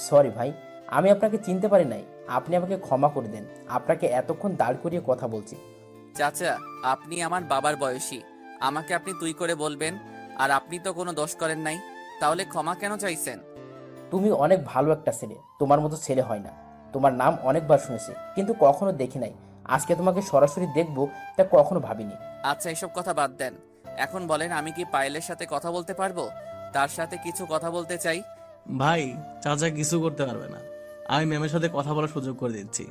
সরি ভাই, আমি আপনাকে চিনতে পারি নাই, আপনি আমাকে ক্ষমা করে দেন। আপনাকে এতক্ষণ দাঁড় করিয়ে কথা বলছি। চাচা, আপনি আমার বাবার বয়সী, আমাকে আপনি তুই করে বলবেন। আর আপনি তো কোনো দোষ করেন নাই, তাহলে ক্ষমা কেন চাইছেন? তুমি অনেক ভালো একটা ছেলে, তোমার মতো ছেলে হয় না। তোমার নাম অনেকবার শুনেছি, কিন্তু কখনো দেখি নাই। আজকে তোমাকে সরাসরি দেখবো, তা কখনো ভাবিনি। আচ্ছা, এসব কথা বাদ দেন। এখন বলেন, আমি কি পায়েলের সাথে কথা বলতে পারবো? তার সাথে কিছু কথা বলতে চাই। ভাই, চাচা কিছু করতে পারবে না। আমি ম্যামের সাথে কথা বলার সুযোগ করে দিচ্ছি,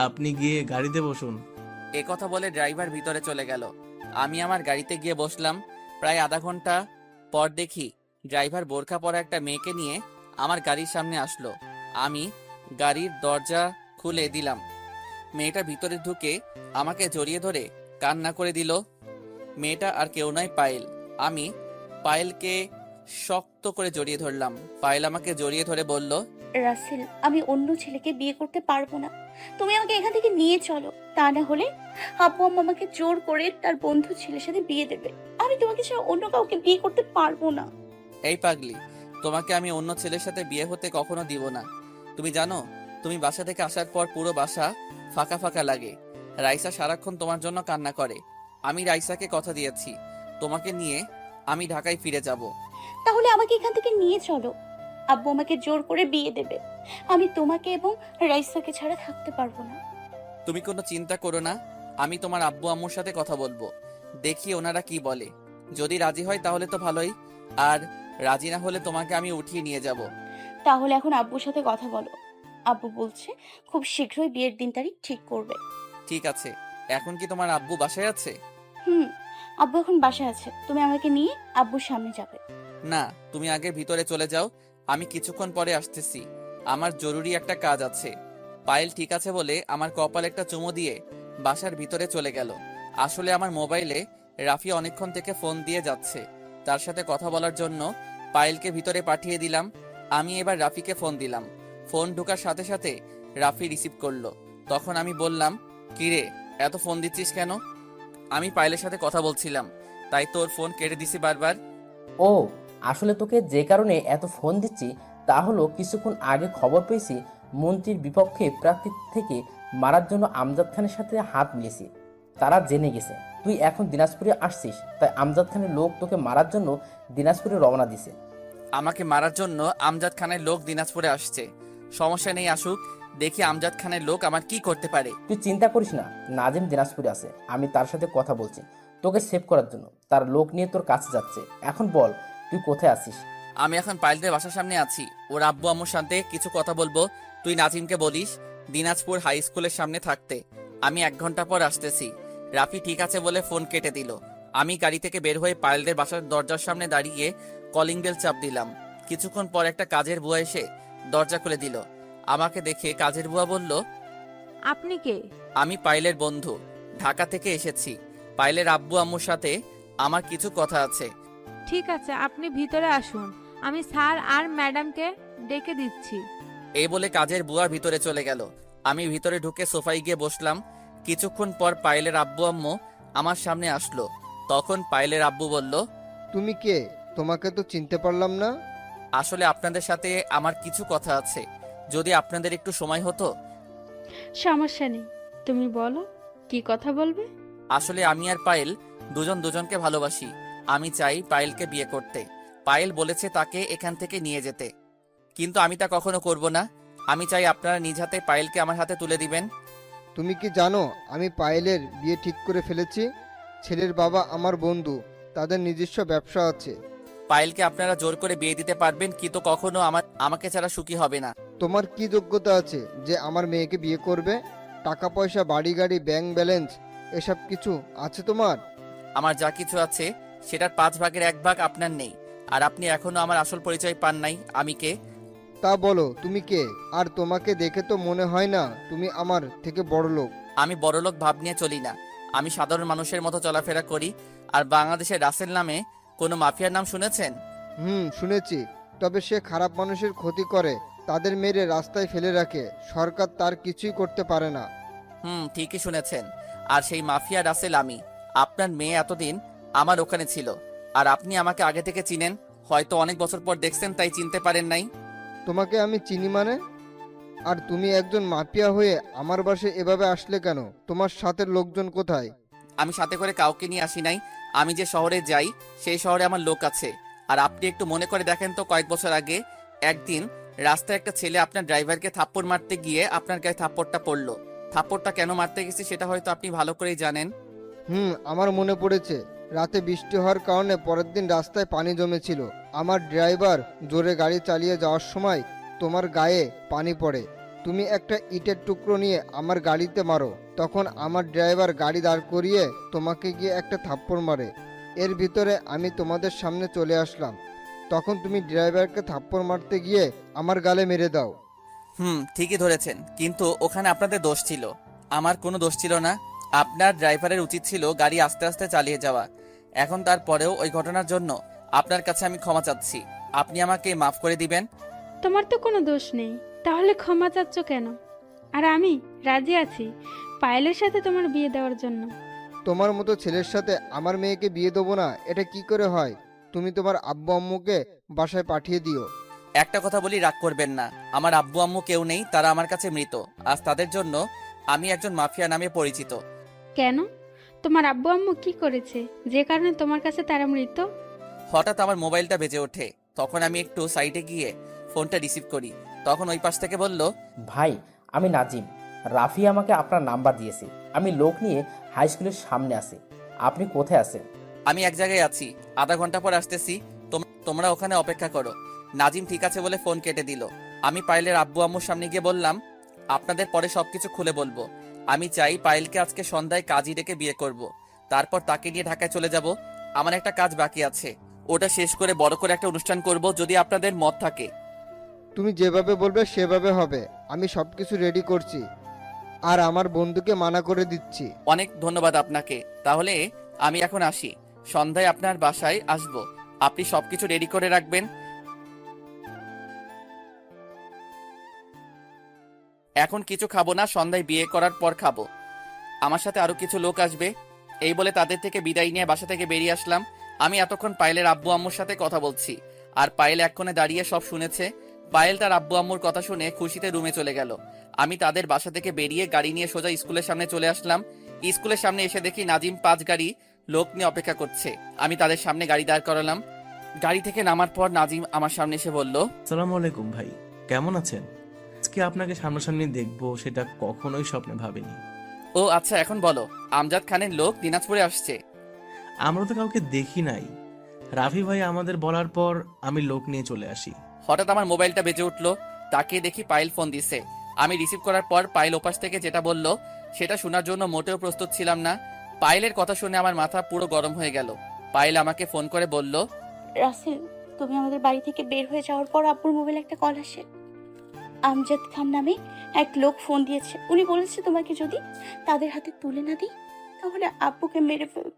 আপনি গিয়ে গাড়িতে বসুন। এ কথা বলে ড্রাইভার ভিতরে চলে গেল। আমি আমার গাড়িতে গিয়ে বসলাম। প্রায় আধা ঘন্টা পর দেখি ড্রাইভার বোরখা পরা একটা মেয়েকে নিয়ে আমার গাড়ির সামনে আসলো। আমি গাড়ির দরজা খুলে দিলাম। মেয়েটা ভিতরে ঢুকে আমাকে জড়িয়ে ধরে কান্না করে দিল। মেয়েটা আর কেউ নয়, পায়েল। আমি পায়েলকে শক্ত করে জড়িয়ে ধরলাম। পায়েল আমাকে জড়িয়ে ধরে বলল, রাসেল, আমি অন্য ছেলেকে বিয়ে করতে পারবো না। তুমি আমাকে এখান থেকে নিয়ে চলো, তা না হলে আব্বু আম্মা আমাকে জোর করে তার বন্ধু ছেলের সাথে বিয়ে দেবে। আমি তোমাকে ছাড়া অন্য কাউকে বিয়ে করতে পারবো না। এই পাগলি, তোমাকে আমি অন্য ছেলের সাথে বিয়ে হতে কখনো দিব না। তুমি জানো, তুমি বাসা থেকে আসার পর পুরো বাসা ফাঁকা ফাঁকা লাগে। রাইসা সারাক্ষণ তোমার জন্য কান্না করে। আমি রাইসাকে কথা দিয়েছি, তোমাকে নিয়ে আমি ঢাকায় ফিরে যাব। তাহলে আমাকে এখান থেকে নিয়ে চলো। আব্বু আমাকে জোর করে বিয়ে দেবে। আমি তোমাকে এবং রাইসাকে ছাড়া থাকতে পারবো না। তুমি কোনো চিন্তা করো না, আমি তোমার আব্বু আম্মুর সাথে কথা বলবো, দেখি ওনারা কি বলে। যদি রাজি হয় তাহলে তো ভালোই, আর রাজি না হলে তোমাকে আমি উঠিয়ে নিয়ে যাব। তাহলে এখন আব্বুর সাথে কথা বলো। আব্বু বলছে খুব শীঘ্রই বিয়ের দিন তারিখ ঠিক করবে। ঠিক আছে, এখন কি তোমার আব্বু বাসায় আছে? হুম, আব্বু এখন বাসায় আছে। তুমি আমাকে নিয়ে আব্বুর সামনে যাবে। না, তুমি আগে ভিতরে চলে যাও, আমি কিছুক্ষণ পরে আসতেছি। আমার জরুরি একটা কাজ আছে। পায়েল ঠিক আছে বলে আমার কপালে একটা চুমু দিয়ে বাসার ভিতরে চলে গেল। আসলে আমার মোবাইলে রাফি অনেকক্ষণ থেকে ফোন দিয়ে যাচ্ছে, তার সাথে কথা বলার জন্য পায়েলকে ভিতরে পাঠিয়ে দিলাম। আমি এবার রাফিকে ফোন দিলাম। ফোন ঢোকার সাথে সাথে রাফি রিসিভ করলো। তখন আমি বললাম, কিরে, এত ফোন দিচ্ছিস কেন? আমি পায়েলের সাথে কথা বলছিলাম, তাই তোর ফোন কেটে দিছি বারবার। ও, আসলে তোকে যে কারণে এত ফোন দিচ্ছি তা হলো কিছুক্ষণ আগে খবর পেয়েছি মন্ত্রীর বিপক্ষে প্রার্থী থেকে মারার জন্য আমজাদ খানের সাথে হাত মিলিয়েছি। তারা জেনে গেছে তুই এখন দিনাজপুরে আসছিস, তাই আমজাদ খানের লোক তোকে মারার জন্য দিনাজপুরে রওনা দিছে। আমাকে মারার জন্য আমজাদ খানের লোক দিনাজপুরে আসছে। সমস্যা নেই, আসুক, দেখি আমজাদ খানের লোক আমার কি করতে পারে। তুই চিন্তা করিস না, নাজিম দিনাজপুরে আছে, আমি তার সাথে কথা বলছি তোকে সেভ করার জন্য। তার লোক নিয়ে তোর কাছে যাচ্ছে। এখন বল তুই কোথায় আছিস? আমি এখন পাইলদের বাসার সামনে আছি। ওর আব্বু আম্মুর সাথে কিছু কথা বলবো। তুই নাজিমকে বলিস দিনাজপুর হাই স্কুলের সামনে থাকতে। আমি 1 ঘন্টা পর আসতেছি। রাফি ঠিক আছে বলে ফোন কেটে দিল। আমি গাড়ি থেকে বের হয়ে পাইলদের বাসার দরজার সামনে দাঁড়িয়ে কলিং বেল চাপ দিলাম। কিছুক্ষণ পর একটা কাজের বুয়া এসে দরজা খুলে দিল। আমাকে দেখে কাজের বুয়া বলল, আপনি কে? আমি পাইলের বন্ধু, ঢাকা থেকে এসেছি। পাইলের আব্বু আম্মুর সাথে আমার কিছু কথা আছে। ঠিক আছে, আপনি ভিতরে আসুন, আমি স্যার আর ম্যাডামকে ডেকে দিচ্ছি। এই বলে কাজের বুয়া ভিতরে চলে গেল। আমি ভিতরে ঢুকে সোফায় গিয়ে বসলাম। কিছুক্ষণ পর পায়েলের আব্বু আম্মু আমার সামনে আসলো। তখন পায়েলের আব্বু বলল, তুমি কে? তোমাকে তো চিনতে পারলাম না। আসলে আপনাদের সাথে আমার কিছু কথা আছে, যদি আপনাদের একটু সময় হতো। সমস্যা নেই, তুমি বলো কি কথা বলবে। আসলে আমি আর পায়েল দুজন দুজনকে ভালোবাসি। আমি চাই পায়েলকে বিয়ে করতে। পায়েল বলেছে তাকে এখান থেকে নিয়ে যেতে, কিন্তু আমি তা কখনো করব না। আমি চাই আপনারা নিজ হাতে পায়েলকে আমার হাতে তুলে দিবেন। তুমি কি জানো আমি পায়েলের বিয়ে ঠিক করে ফেলেছি? ছেলের বাবা আমার বন্ধু, তাদের নিজস্ব ব্যবসা আছে। পায়েলকে আপনারা জোর করে বিয়ে দিতে পারবেন, কিন্তু কখনো আমাকে ছাড়া সুখী হবে না। তোমার কি যোগ্যতা আছে যে আমার মেয়েকে বিয়ে করবে? টাকা পয়সা, বাড়ি গাড়ি, ব্যাংক ব্যালেন্স এসব কিছু আছে তোমার? আমার যা কিছু আছে সেটার 5 ভাগের 1 ভাগ আপনার নেই। আর আপনি এখনো আমার আসল পরিচয় পান নাই, আমি কে। তা বলো তুমি কে? আর তোমাকে দেখে তো মনে হয় না তুমি আমার থেকে বড় লোক। আমি বড়লোক ভাব নিয়ে চলি না, আমি সাধারণ মানুষের মতো চলাফেরা করি। আর বাংলাদেশের রাসেল নামে কোনো মাফিয়ার নাম শুনেছেন? শুনেছি। তবে সে খারাপ মানুষের ক্ষতি করে, তাদের মেরে রাস্তায় ফেলে রাখে। সরকার তার কিছুই করতে পারে না। ঠিকই শুনেছেন। আর সেই মাফিয়া রাসেল আমি। আপনার মেয়ে এতদিন আমার ওখানে ছিল, আর আপনি আমাকে আগে থেকে চিনেন। হয়তো অনেক বছর পর দেখছেন, তাই চিনতে পারেন নাই। তোমাকে আমি চিনি মানে? আর তুমি একজন মাফিয়া হয়ে আমার বাসায় এভাবে আসলে কেন? তোমার সাথের লোকজন কোথায়? আমি সাথে করে কাউকে নিয়ে আসি নাই। আমি যে শহরে যাই সেই শহরে আমার লোক আছে। আর আপনি একটু মনে করে দেখেন তো, কয়েক বছর আগে একদিন রাস্তায় একটা ছেলে আপনার ড্রাইভারকে থাপ্পড় মারতে গিয়ে আপনার গায়ে থাপ্পড়টা পড়লো। থাপ্পড়টা কেন মারতে গেছি সেটা হয়তো আপনি ভালো করেই জানেন। আমার মনে পড়েছে। রাতে বৃষ্টি হওয়ার কারণে পরের দিন রাস্তায় পানি জমেছিল। আমার ড্রাইভার জোরে গাড়ি চালিয়ে যাওয়ার সময় তোমার গায়ে পানি পড়ে। তুমি একটা ইটের টুকরো নিয়ে আমার গাড়িতে মারো। তখন আমার ড্রাইভার গাড়ি দাঁড় করিয়ে তোমাকে গিয়ে একটা থাপ্পড় মারে। এর ভিতরে আমি তোমাদের সামনে চলে আসলাম। তখন তুমি ড্রাইভারকে থাপ্পড় মারতে গিয়ে আমার গালে মেরে দাও। ঠিকই ধরেছেন, কিন্তু ওখানে আপনাদের দোষ ছিল, আমার কোনো দোষ ছিল না। আপনার ড্রাইভারের উচিত ছিল গাড়ি আস্তে আস্তে চালিয়ে যাওয়া। এখন তারপরেও ওই ঘটনার জন্য আপনার কাছে আমি ক্ষমা চাচ্ছি। আপনি আমাকে মাফ করে দিবেন। তোমার তো কোনো দোষ নেই, তাহলে ক্ষমা চাচ্ছ কেন? আর আমি রাজি আছি পায়েলের সাথে তোমার বিয়ে দেওয়ার জন্য। তোমার মতো ছেলের সাথে আমার মেয়েকে বিয়ে দেবো না, এটা কি করে হয়? তুমি তোমার আব্বু আম্মুকে বাসায় পাঠিয়ে দিও। একটা কথা বলি, রাগ করবেন না। আমার আব্বু আম্মু কেউ নেই, তারা আমার কাছে মৃত। আজ তাদের জন্য আমি একজন মাফিয়া নামে পরিচিত। কেন? তোমার আব্বু আম্মু কি করেছে যে কারণে তোমার কাছে তারা মৃত? হঠাৎ আমার মোবাইলটা বেজে ওঠে, তখন আমি একটু সাইডে গিয়ে ফোনটা রিসিভ করি। তখন ওই পাশ থেকে বলল, ভাই, আমি নাজিম। রাফি আমাকে আপনার নাম্বার দিয়েছে। আমি লোক নিয়ে হাই স্কুলের সামনে আছি। আপনি কোথায় আছেন? আমি এক জায়গায় আছি, আধা ঘন্টা পর আসতেছি, তোমরা ওখানে অপেক্ষা করো। নাজিম ঠিক আছে বলে ফোন কেটে দিল। আমি পায়েলের আব্বু আম্মুর সামনে গিয়ে বললাম, আপনাদের পরে সবকিছু খুলে বলবো। আমি চাই পায়েলকে আজকে সন্ধ্যায় কাজী ডেকে বিয়ে করব। তারপর তাকে নিয়ে ঢাকায় চলে যাব। আমার একটা কাজ বাকি আছে, ওটা শেষ করে বড় করে একটা অনুষ্ঠান করব, যদি আপনাদের মত থাকে। তুমি যেভাবে বলবে সেভাবে হবে। আমি সবকিছু রেডি করছি, আর আমার বন্ধুকে মানা করে দিচ্ছি। অনেক ধন্যবাদ আপনাকে। তাহলে আমি এখন আসি, সন্ধ্যায় আপনার বাসায় আসব। আপনি সবকিছু রেডি করে রাখবেন। এখন কিছু খাবো না, সন্ধ্যায় বিয়ে করার পর খাবো। আমার সাথে আরো কিছু লোক আসবে। এই বলে তাদের থেকে বিদায় নিয়ে বাসা থেকে বেরিয়ে আসলাম। আমি এতক্ষণ পায়েলের আব্বু আম্মুর সাথে কথা বলছি, আর পায়েল এক কোণে দাঁড়িয়ে সব শুনেছে। পায়েল তার আব্বু আম্মুর কথা শুনে খুশিতে রুমে চলে গেল। আমি তাদের বাসা থেকে বেরিয়ে গাড়ি নিয়ে সোজা স্কুলের সামনে চলে আসলাম। স্কুলের সামনে এসে দেখি নাজিম 5 গাড়ি লোক নিয়ে অপেক্ষা করছে। আমি তাদের সামনে গাড়ি দাঁড় করালাম। গাড়ি থেকে নামার পর নাজিম আমার সামনে এসে বলল, আসসালামু আলাইকুম ভাই, কেমন আছেন? আজকে আপনাকে সামনাসামনি দেখবো সেটা কখনোই স্বপ্নে ভাবিনি। ও আচ্ছা, এখন বলো, আমজাদ খানের লোক দিনাজপুরে আসছে? আমরা তো কাউকে দেখি নাই। রাফি ভাই আমাদের বলার পর আমি লোক নিয়ে চলে আসি। হঠাৎ আমার মোবাইলটা বেজে উঠলো, তাকিয়ে দেখি পায়েল ফোন দিছে। আমি রিসিভ করার পর পায়েল ওপাশ থেকে যেটা বলল সেটা শোনার জন্য মোটেও প্রস্তুত ছিলাম না। পায়েলের কথা শুনে আমার মাথা পুরো গরম হয়ে গেল। পায়েল আমাকে ফোন করে বলল, রাসেল, তুমি আমাদের বাড়ি থেকে বের হয়ে যাওয়ার পর আব্বুর মোবাইলে একটা কল আসে। আমজাদ খান নামে এক লোক ফোন দিয়েছে। উনি বলেছে তোমাকে যদি তাদের হাতে তুলে না দিই তাহলে আব্বুকে মেরে ফেল।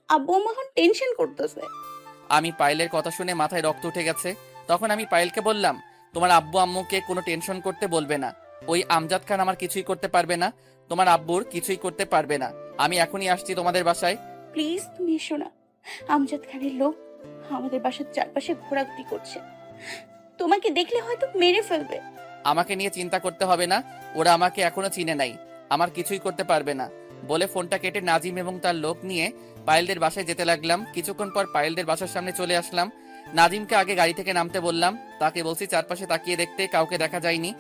আব্বু আম্মু এখন টেনশন করতেছে। আমি পায়েলের কথা শুনে মাথায় রক্ত উঠে গেছে। তখন আমি পায়েলকে বললাম, তোমার আব্বু আম্মুকে কোনো টেনশন করতে বলবে না। ওই আমজাদ খান আমার কিছুই করতে পারবে না, তোমার আব্বুর কিছুই করতে পারবে না। আমি এখনই আসছি তোমাদের বাসায়। প্লিজ তুমি এসো না। আমজাদ খানের লোক আমাদের বাসার চারপাশে ঘোরাঘুরি করছে। তোমাকে দেখলে হয়তো মেরে ফেলবে। আমাকে নিয়ে চিন্তা করতে হবে না, ওরা আমাকে এখনো চিনে নাই, আমার কিছুই করতে পারবে না। বলে ফোনটা কেটে নাজিম এবং তার লোক নিয়ে পায়েলদের বাসায় যেতে লাগলাম। কিছুক্ষণ পর পায়েলদের বাসার সামনে চলে আসলাম। নাজিমকে আগে গাড়ি থেকে নামতে বললাম, তাকে বলছি চারপাশে তাকিয়ে দেখতে, কাউকে দেখা যায়নি।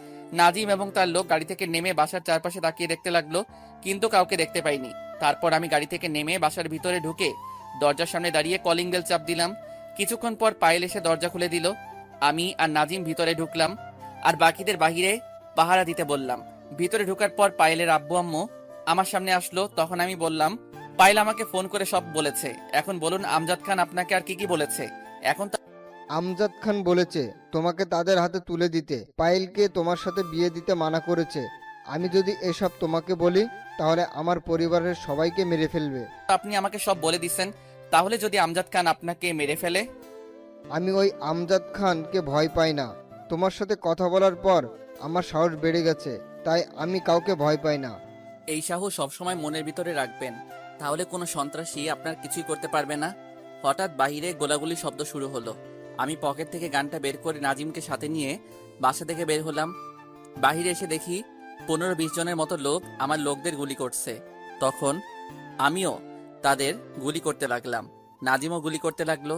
নাজিম এবং তার লোক গাড়ি থেকে নেমে বাসার চারপাশে তাকিয়ে দেখতে লাগলো, কিন্তু কাউকে দেখতে পাইনি। তারপর আমি গাড়ি থেকে নেমে বাসার ভিতরে ঢুকে দরজার সামনে দাঁড়িয়ে কলিং বেল চাপ দিলাম। কিছুক্ষণ পর পায়েল এসে দরজা খুলে দিল। আমি আর নাজিম ভিতরে ঢুকলাম, আর বাকিদের বাহিরে পাহারা দিতে বললাম। ভিতরে ঢোকার পর পায়েলের আব্বু আম্মু আমার সামনে আসলো। তখন আমি বললাম, পায়েল আমাকে ফোন করে সব বলেছে, এখন বলুন আমজাদ খান আপনাকে আর কি কি বলেছে। এখন আমজাদ খান বলেছে তোমাকে তাদের হাতে তুলে দিতে, পায়েলকে তোমার সাথে বিয়ে দিতে মানা করেছে। আমি যদি এসব তোমাকে বলি তাহলে আমার পরিবারের সবাইকে মেরে ফেলবে। আপনি আমাকে সব বলে দিচ্ছেন, তাহলে যদি আমজাদ খান আপনাকে মেরে ফেলে? আমি ওই আমজাদ খানকে ভয় পাই না। তোমার সাথে কথা বলার পর আমার সাহস বেড়ে গেছে, তাই আমি কাউকে ভয় পাই না। এই সাহস সবসময় মনের ভিতরে রাখবেন, তাহলে কোনো সন্ত্রাসী আপনার কিছুই করতে পারবে না। হঠাৎ বাইরে গোলাগুলি শব্দ শুরু হলো। আমি পকেট থেকে গানটা বের করে নাজিমকে সাথে নিয়ে বাসা থেকে বের হলাম। বাহিরে এসে দেখি 15-20 জনের মতো লোক আমার লোকদের গুলি করছে। তখন আমিও তাদের গুলি করতে লাগলাম। নাজিমও গুলি করতে লাগলো।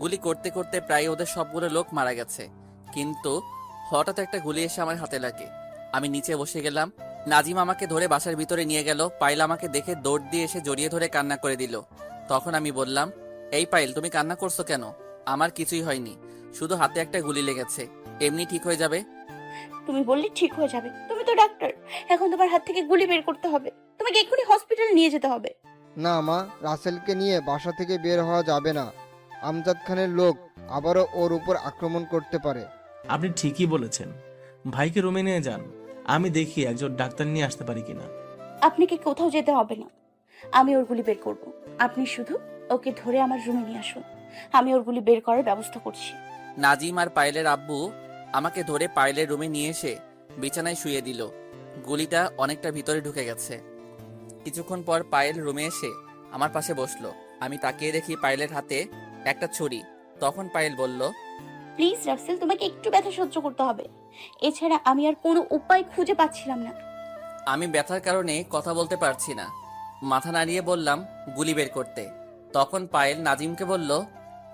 গুলি করতে করতে প্রায় ওদের সবগুলো লোক মারা গেছে। কিন্তু হঠাৎ একটা গুলি এসে আমার হাতে লাগে। আমি নিচে বসে গেলাম। নাজিম আমাকে ধরে বাসার ভিতরে নিয়ে গেল। পায়েল আমাকে দেখে দৌড় দিয়ে এসে জড়িয়ে ধরে কান্না করে দিল। তখন আমি বললাম, এই পায়েল, তুমি কান্না করছো কেন? আমার কিছুই হয়নি, শুধু হাতে একটা গুলি লেগেছে, এমনি ঠিক হয়ে যাবে। তুমি বললে ঠিক হয়ে যাবে? তুমি তো ডাক্তার, এখন তোমার হাত থেকে গুলি বের করতে হবে। তোমাকে এক্ষুনি হসপিটালে নিয়ে যেতে হবে। না মা, রাসেলকে নিয়ে বাসা থেকে বের হওয়া যাবে না। আমজাদ খানের লোক আবারও ওর উপর আক্রমণ করতে পারে। আপনি ঠিকই বলেছেন, ভাইকে রুমে নিয়ে যান, আমি দেখি একজন ডাক্তার নিয়ে আসতে পারি কিনা। আপনাকে কোথাও যেতে হবে না, আমি ওর গুলি বের করব। আপনি শুধু ওকে ধরে আমার রুমে নিয়ে আসুন, আমি ওর গুলি বের করার ব্যবস্থা করছি। নাজিম আর পায়েলের আব্বু আমাকে ধরে পায়েলের রুমে নিয়ে এসে বিছানায় শুয়ে দিল। গুলিটা অনেকটা ভিতরে ঢুকে গেছে। কিছুক্ষণ পর পায়েল রুমে এসে আমার পাশে বসলো। আমি তাকিয়ে দেখি পায়েলের হাতে একটা ছুরি। তখন পায়েল বলল, প্লিজ রাসেল, তোমাকে একটু ব্যথা সহ্য করতে হবে, এছাড়া আমি আর কোনো উপায় খুঁজে পাচ্ছিলাম না। আমি ব্যথার কারণে কথা বলতে পারছি না। মাথা নাড়িয়ে বললাম, গুলি বের করতে। তখন পায়েল নাজিমকে বলল,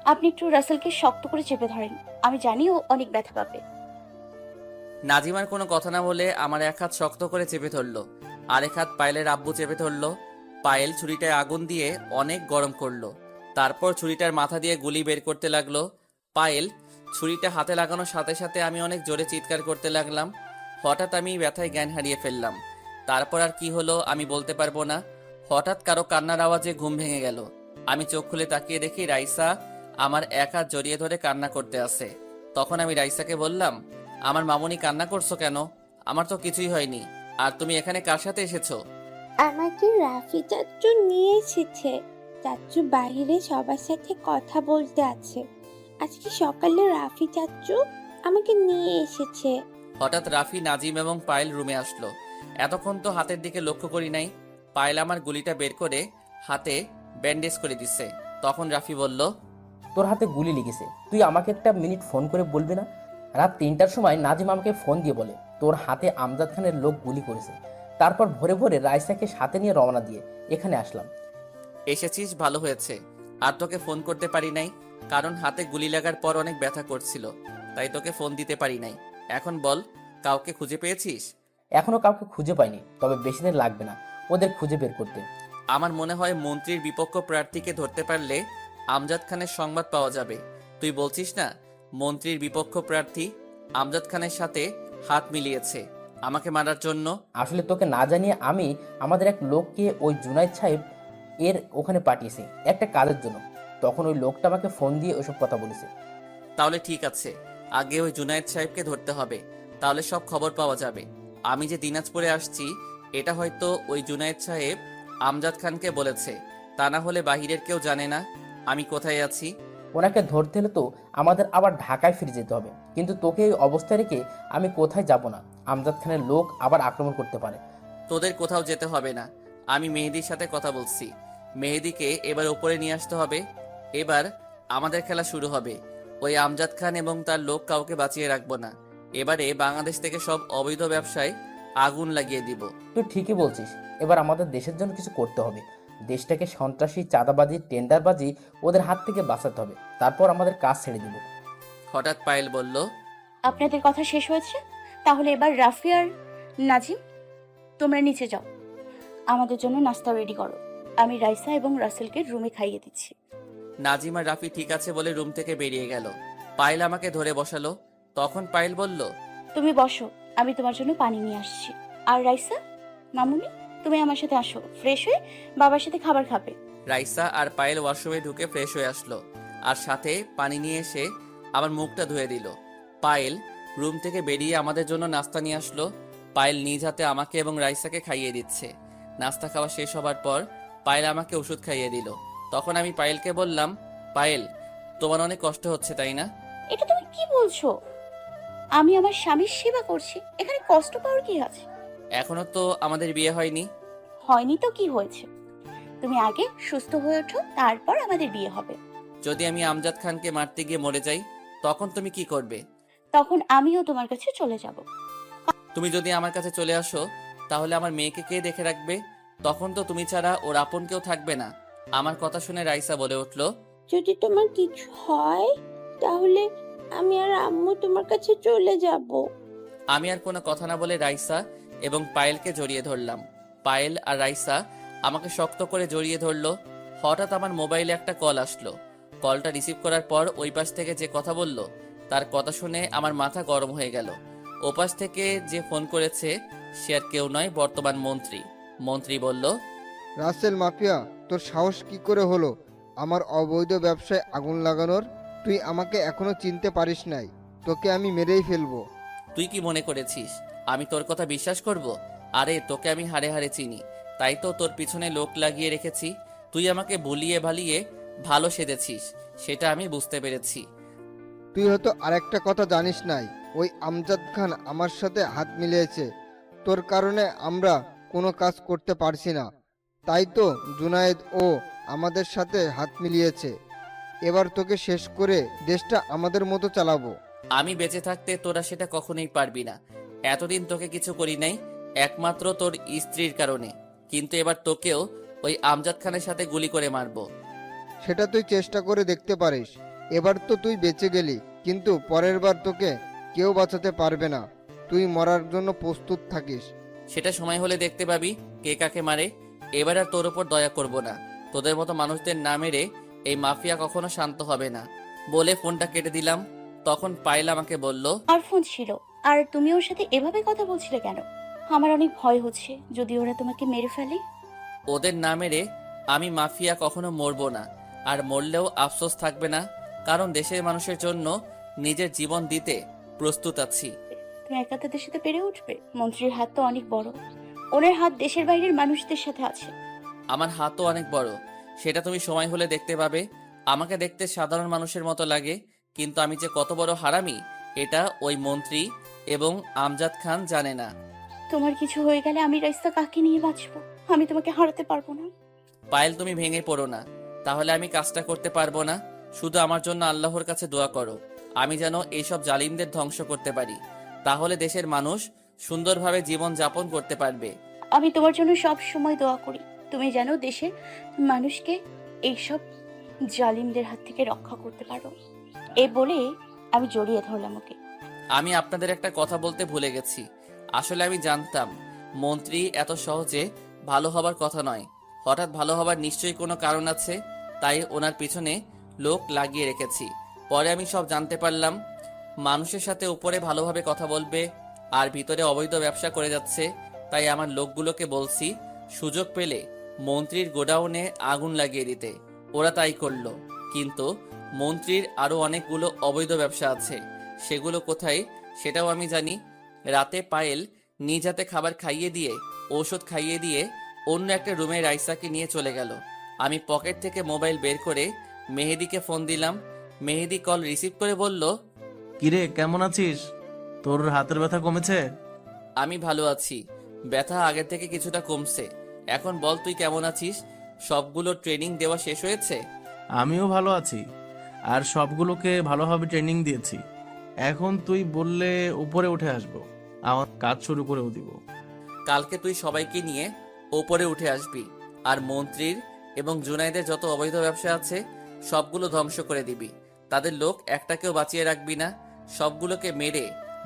আপনি একটু রাসেলকে শক্ত করে চেপে ধরেন, আমি জানি ও অনেক ব্যথা পাবে। নাজিম আর কোনো কথা না বলে আমার এক হাত শক্ত করে চেপে ধরলো, আরেক হাত পায়েলের আব্বু চেপে ধরলো। পায়েল ছুরিটায় আগুন দিয়ে অনেক গরম করলো। তারপর ছুরিটার মাথা দিয়ে গুলি বের করতে লাগলো। পায়েল ছুরিটা হাতে লাগানোর সাথে সাথে আমি অনেক জোরে চিৎকার করতে লাগলাম। হঠাৎ আমি ব্যথায় জ্ঞান হারিয়ে ফেললাম। তারপর আর কি হলো আমি বলতে পারবো না। হঠাৎ কারো কান্নার আওয়াজে ঘুম ভেঙে গেল। আমি চোখ খুলে তাকিয়ে দেখি রাইসা আমার এক হাত জড়িয়ে ধরে কান্না করতে আসে। তখন আমি রাইসাকে বললাম, আমার মামুনি কান্না করছো কেন? আমার তো কিছুই হয়নি। আর তুমি এখানে কার সাথে এসেছো? আমাকে রাফি চাচ্চু নিয়ে এসেছে। চাচ্চু বাইরে সবার সাথে কথা বলতে আছে। আজকে সকালে রাফি চাচ্চু আমাকে নিয়ে এসেছে। হঠাৎ রাফি, নাজিম এবং পায়েল রুমে আসলো। এতক্ষণ তো হাতের দিকে লক্ষ্য করি নাই। পায়েল আমার গুলিটা বের করে হাতে ব্যান্ডেজ করে দিচ্ছে। তখন রাফি বলল, তোর হাতে গুলি লেগেছে, তুই আমাকে একটা মিনিট ফোন করে বলবি না? রাত 3টার সময় নাজিম আমাকে ফোন দিয়ে বলে তোর হাতে আমজাদ খানের লোক গুলি করেছে। তারপর ভোরে ভোরে রাইসাকে সাথে নিয়ে রওনা দিয়ে এখানে আসলাম। এসেছিস, ভালো হয়েছে। আর তোকে ফোন করতে পারি নাই, কারণ হাতে গুলি লাগার পর অনেক ব্যথা করছিল, তাই তোকে ফোন দিতে পারি নাই। এখন বল, কাউকে খুঁজে পেয়েছিস? এখনো কাউকে খুঁজে পাইনি, তবে বেশি দিন লাগবে না ওদের খুঁজে বের করতে। আমার মনে হয় মন্ত্রীর বিপক্ষ প্রার্থীকে ধরতে পারলে আমজাদ খানের সংবাদ পাওয়া যাবে। তুই বলছিস না মন্ত্রীর বিপক্ষ প্রার্থী আমজাদ খানের সাথে হাত মিলিয়েছে আমাকে মারার জন্য? আসলে তোকে না জানিয়ে আমি আমাদের এক লোককে ওই জুনাইদ সাহেব এর ওখানে পাঠিয়েছি একটা কাজের জন্য। তখন ওই লোকটা আমাকে ফোন দিয়ে ওইসব কথা বলেছে। তাহলে ঠিক আছে, আগে ওই জুনায়েদ সাহেবকে ধরতে হবে, তাহলে সব খবর পাওয়া যাবে। আমি যে দিনাজপুরে আসছি এটা হয়তো ওই জুনায়েদ সাহেব আমজাদ খানকে বলেছে, তা না হলে বাহিরের কেউ জানে না আমি কোথায় আছি। ওনাকে ধরতে হলে তো আমাদের আবার ঢাকায় ফিরে যেতে হবে, কিন্তু তোকে এই অবস্থায় রেখে আমি কোথায় যাব না। আমজাদ খানের লোক আবার আক্রমণ করতে পারে। তোদের কোথাও যেতে হবে না, আমি মেহেদির সাথে কথা বলছি। মেহেদিকে এবার উপরে নিয়ে আসতে হবে। এবার আমাদের খেলা শুরু হবে। ওই আমজাদ খান এবং তার লোক কাউকে বাঁচিয়ে রাখবো না। এবারে বাংলাদেশ থেকে সব অবৈধ ব্যবসায় আগুন লাগিয়ে দিব। তুই ঠিকই বলছিস, এবার আমাদের দেশের জন্য কিছু করতে হবে। দেশটাকে সন্ত্রাসী, চাঁদাবাজি, টেন্ডারবাজি ওদের হাত থেকে বাঁচাতে হবে, তারপর আমাদের কাজ ছেড়ে দিব। হঠাৎ পায়েল বলল, আপনাদের কথা শেষ হয়েছে? তাহলে এবার রাফি আর নাজিম তোমরা নিচে যাও, আমাদের জন্য নাস্তা রেডি করো। আমি রাইসা এবং রাসেলকে রুমে খাইয়ে দিচ্ছি। নাজিম আর রাফি ঠিক আছে বলে রুম থেকে বেরিয়ে গেল। পায়েল আমাকে ধরে বসালো। তখন পায়েল বলল, তুমি বসো, আমি তোমার জন্য পানি নিয়ে আসছি। আর রাইসা, মামুনি, তুমি আমার সাথে আসো, ফ্রেশ হয়ে বাবার সাথে খাবার খাবে। রাইসা আর পায়েল ওয়াশরুমে ঢুকে ফ্রেশ হয়ে আসলো, আর সাথে পানি নিয়ে এসে আমার মুখটা ধুয়ে দিল। পায়েল রুম থেকে বেরিয়ে আমাদের জন্য নাস্তা নিয়ে আসলো। পায়েল নিজ হাতে আমাকে এবং রাইসাকে খাইয়ে দিচ্ছে। নাস্তা খাওয়া শেষ হবার পর পায়েল আমাকে ওষুধ খাইয়ে দিল। তখন আমি পায়েলকে বললাম, পায়েল, তোমার অনেক কষ্ট হচ্ছে তাই না? এটা তুমি কি বলছো? আমি আমার স্বামীর সেবা করছি, এখানে কষ্ট পাওয়ার কি আছে? এখনো তো আমাদের বিয়ে হয়নি। হয়নি তো কি হয়েছে? তুমি আগে সুস্থ হয়ে ওঠো, তারপর আমাদের বিয়ে হবে। যদি আমি আমজাদ খানকে মারতে গিয়ে মরে যাই তখন তুমি কি করবে? তখন আমিও তোমার কাছে চলে যাব। তুমি যদি আমার কাছে চলে আসো তাহলে আমার মেয়েকে কে দেখে রাখবে? তখন তো তুমি ছাড়া ওর আপন কেউ থাকবে না। আমার কথা শুনে রাইসা বলে উঠল, যদি তোমার কিছু হয় তাহলে আমি আর আম্মু তোমার কাছে চলে যাব। আমি আর কোনো কথা না বলে রাইসা এবং পায়েলকে জড়িয়ে ধরলাম। পায়েল আর রাইসা আমাকে শক্ত করে জড়িয়ে ধরলো। হঠাৎ আমার মোবাইলে একটা কল আসলো। কলটা রিসিভ করার পর ওই পাশ থেকে যে কথা বলল তার কথা শুনে আমার মাথা গরম হয়ে গেল। ওপাশ থেকে যে ফোন করেছে সে আর কেউ নয়, বর্তমান মন্ত্রী। মন্ত্রী বলল, রাসেল মাফিয়া, তোর সাহস কি করে হলো আমার অবৈধ ব্যবসায় আগুন লাগানোর? তুই আমাকে এখনো চিনতে পারিস নাই, তোকে আমি মেরেই ফেলবো। তুই কি মনে করেছিস আমি তোর কথা বিশ্বাস করব? আরে তোকে আমি হাড়ে হাড়ে চিনি, তাই তো তোর পিছনে লোক লাগিয়ে রেখেছি। তুই আমাকে ভুলিয়ে ভালিয়ে ভালো সেজেছিস, সেটা আমি বুঝতে পেরেছি। তুই হয়তো আরেকটা কথা জানিস নাই, ওই আমজাদ খান আমার সাথে হাত মিলিয়েছে। তোর কারণে আমরা কোনো কাজ করতে পারছি না, তাই তো জুনায়েদ ও আমাদের সাথে হাত মিলিয়েছে। এবার তোকে শেষ করে দেশটা আমাদের মতো চালাবো। আমি বেঁচে থাকতে তোরা সেটা কখনোই পারবি না। এতদিন তোকে কিছু করি নাই, একমাত্র তোর স্ত্রীর কারণে। কিন্তু এবার তোকেও ওই আমজাদ খানের সাথে গুলি করে মারবো। সেটা তুই চেষ্টা করে দেখতে পারিস। এবার তো তুই বেঁচে গেলি, কিন্তু পরের বার তোকে কেউ বাঁচাতে পারবে না। তুই মরার জন্য প্রস্তুত থাকিস। সেটা সময় হলে দেখতে পাবি কে কাকে মারে। এবার আর তোর উপর দয়া করব না। তোদের মতো মানুষদের না মেরে এই মাফিয়া কখনো শান্ত হবে না। বলে ফোনটা কেটে দিলাম। তখন পায়েল আমাকে বলল, আর ফোন ছিল, আর তুমি ওর সাথে এভাবে কথা বলছিলে কেন? আমার অনেক ভয় হচ্ছে যদি ওরা তোমাকে মেরে ফেলে। ওদের না মেরে আমি মাফিয়া কখনো মরবো না। আর মরলেও আফসোস থাকবে না, কারণ দেশের মানুষের জন্য নিজের জীবন দিতে প্রস্তুত আছি। তুমি একা তাদের সাথে পেরে উঠবে? মন্ত্রীর হাত তো অনেক বড়, ওনার হাত দেশের বাইরের মানুষদের সাথে আছে। আমার হাতও অনেক বড়, সেটা তুমি সময় হলে দেখতে পাবে। আমাকে দেখতে সাধারণ মানুষের মতো লাগে, কিন্তু আমি যে কত বড় হারামি এটা ওই মন্ত্রী এবং আমজাদ খান জানে না। তোমার কিছু হয়ে গেলে আমি রাইসা কাকে নিয়ে বাঁচবো? আমি তোমাকে হারাতে পারবো না। পায়েল, তুমি ভেঙে পড়ো না, তাহলে আমি কাজটা করতে পারবো না। শুধু আমার জন্য আল্লাহর কাছে দোয়া করো, আমি যেন এইসব জালিমদের ধ্বংস করতে পারি। তাহলে দেশের মানুষ সুন্দরভাবে জীবন যাপন করতে পারবে। আমি তোমার জন্য সব সময় দোয়া করি, তুমি যেন দেশের মানুষকে এইসব জালিমদের হাত থেকে রক্ষা করতে পারো। এ বলে আমি জড়িয়ে ধরলাম ওকে। আমি আপনাদের একটা কথা বলতে ভুলে গেছি। আসলে আমি জানতাম মন্ত্রী এত সহজে ভালো হবার কথা নয়। হঠাৎ ভালো হবার নিশ্চয়ই কোনো কারণ আছে, তাই ওনার পিছনে লোক লাগিয়ে রেখেছি। পরে আমি সব জানতে পারলাম। মানুষের সাথে উপরে ভালোভাবে কথা বলবে আর ভিতরে অবৈধ ব্যবসা করে যাচ্ছে। তাই আমার লোকগুলোকে বলছি সুযোগ পেলে মন্ত্রীর গোডাউনে আগুন লাগিয়ে দিতে। ওরা তাই করলো। কিন্তু মন্ত্রীর আরো অনেকগুলো অবৈধ ব্যবসা আছে, সেগুলো কোথায় সেটাও আমি জানি। রাতে পায়েল নিজ হাতে খাবার খাইয়ে দিয়ে, ঔষধ খাইয়ে দিয়ে অন্য একটা রুমে রাইসাকে নিয়ে চলে গেল। আমি পকেট থেকে মোবাইল বের করে মেহেদিকে ফোন দিলাম। মেহেদি কল রিসিভ করে বলল, কিরে, কেমন আছিস? তোর হাতের ব্যথা কমেছে? আমি ভালো আছি, ব্যথা আগের থেকে কিছুটা কমছে। এখন বল তুই কেমন আছিস? সবগুলো ট্রেনিং দেওয়া শেষ হয়েছে? আমিও ভালো আছি, আর সবগুলোকে ভালোভাবে ট্রেনিং দিয়েছি। এখন তুই বললে উপরে উঠে আসবো, আমার কাজ শুরু করেও দিব। কালকে তুই সবাইকে নিয়ে ওপরে উঠে আসবি, আর মন্ত্রীর এবং জুনাইদের যত অবৈধ ব্যবসা আছে সবগুলো ধ্বংস করে দিবি। তাদের লোক একটাকেও বাঁচিয়ে রাখবি না, সবগুলোকে মেরে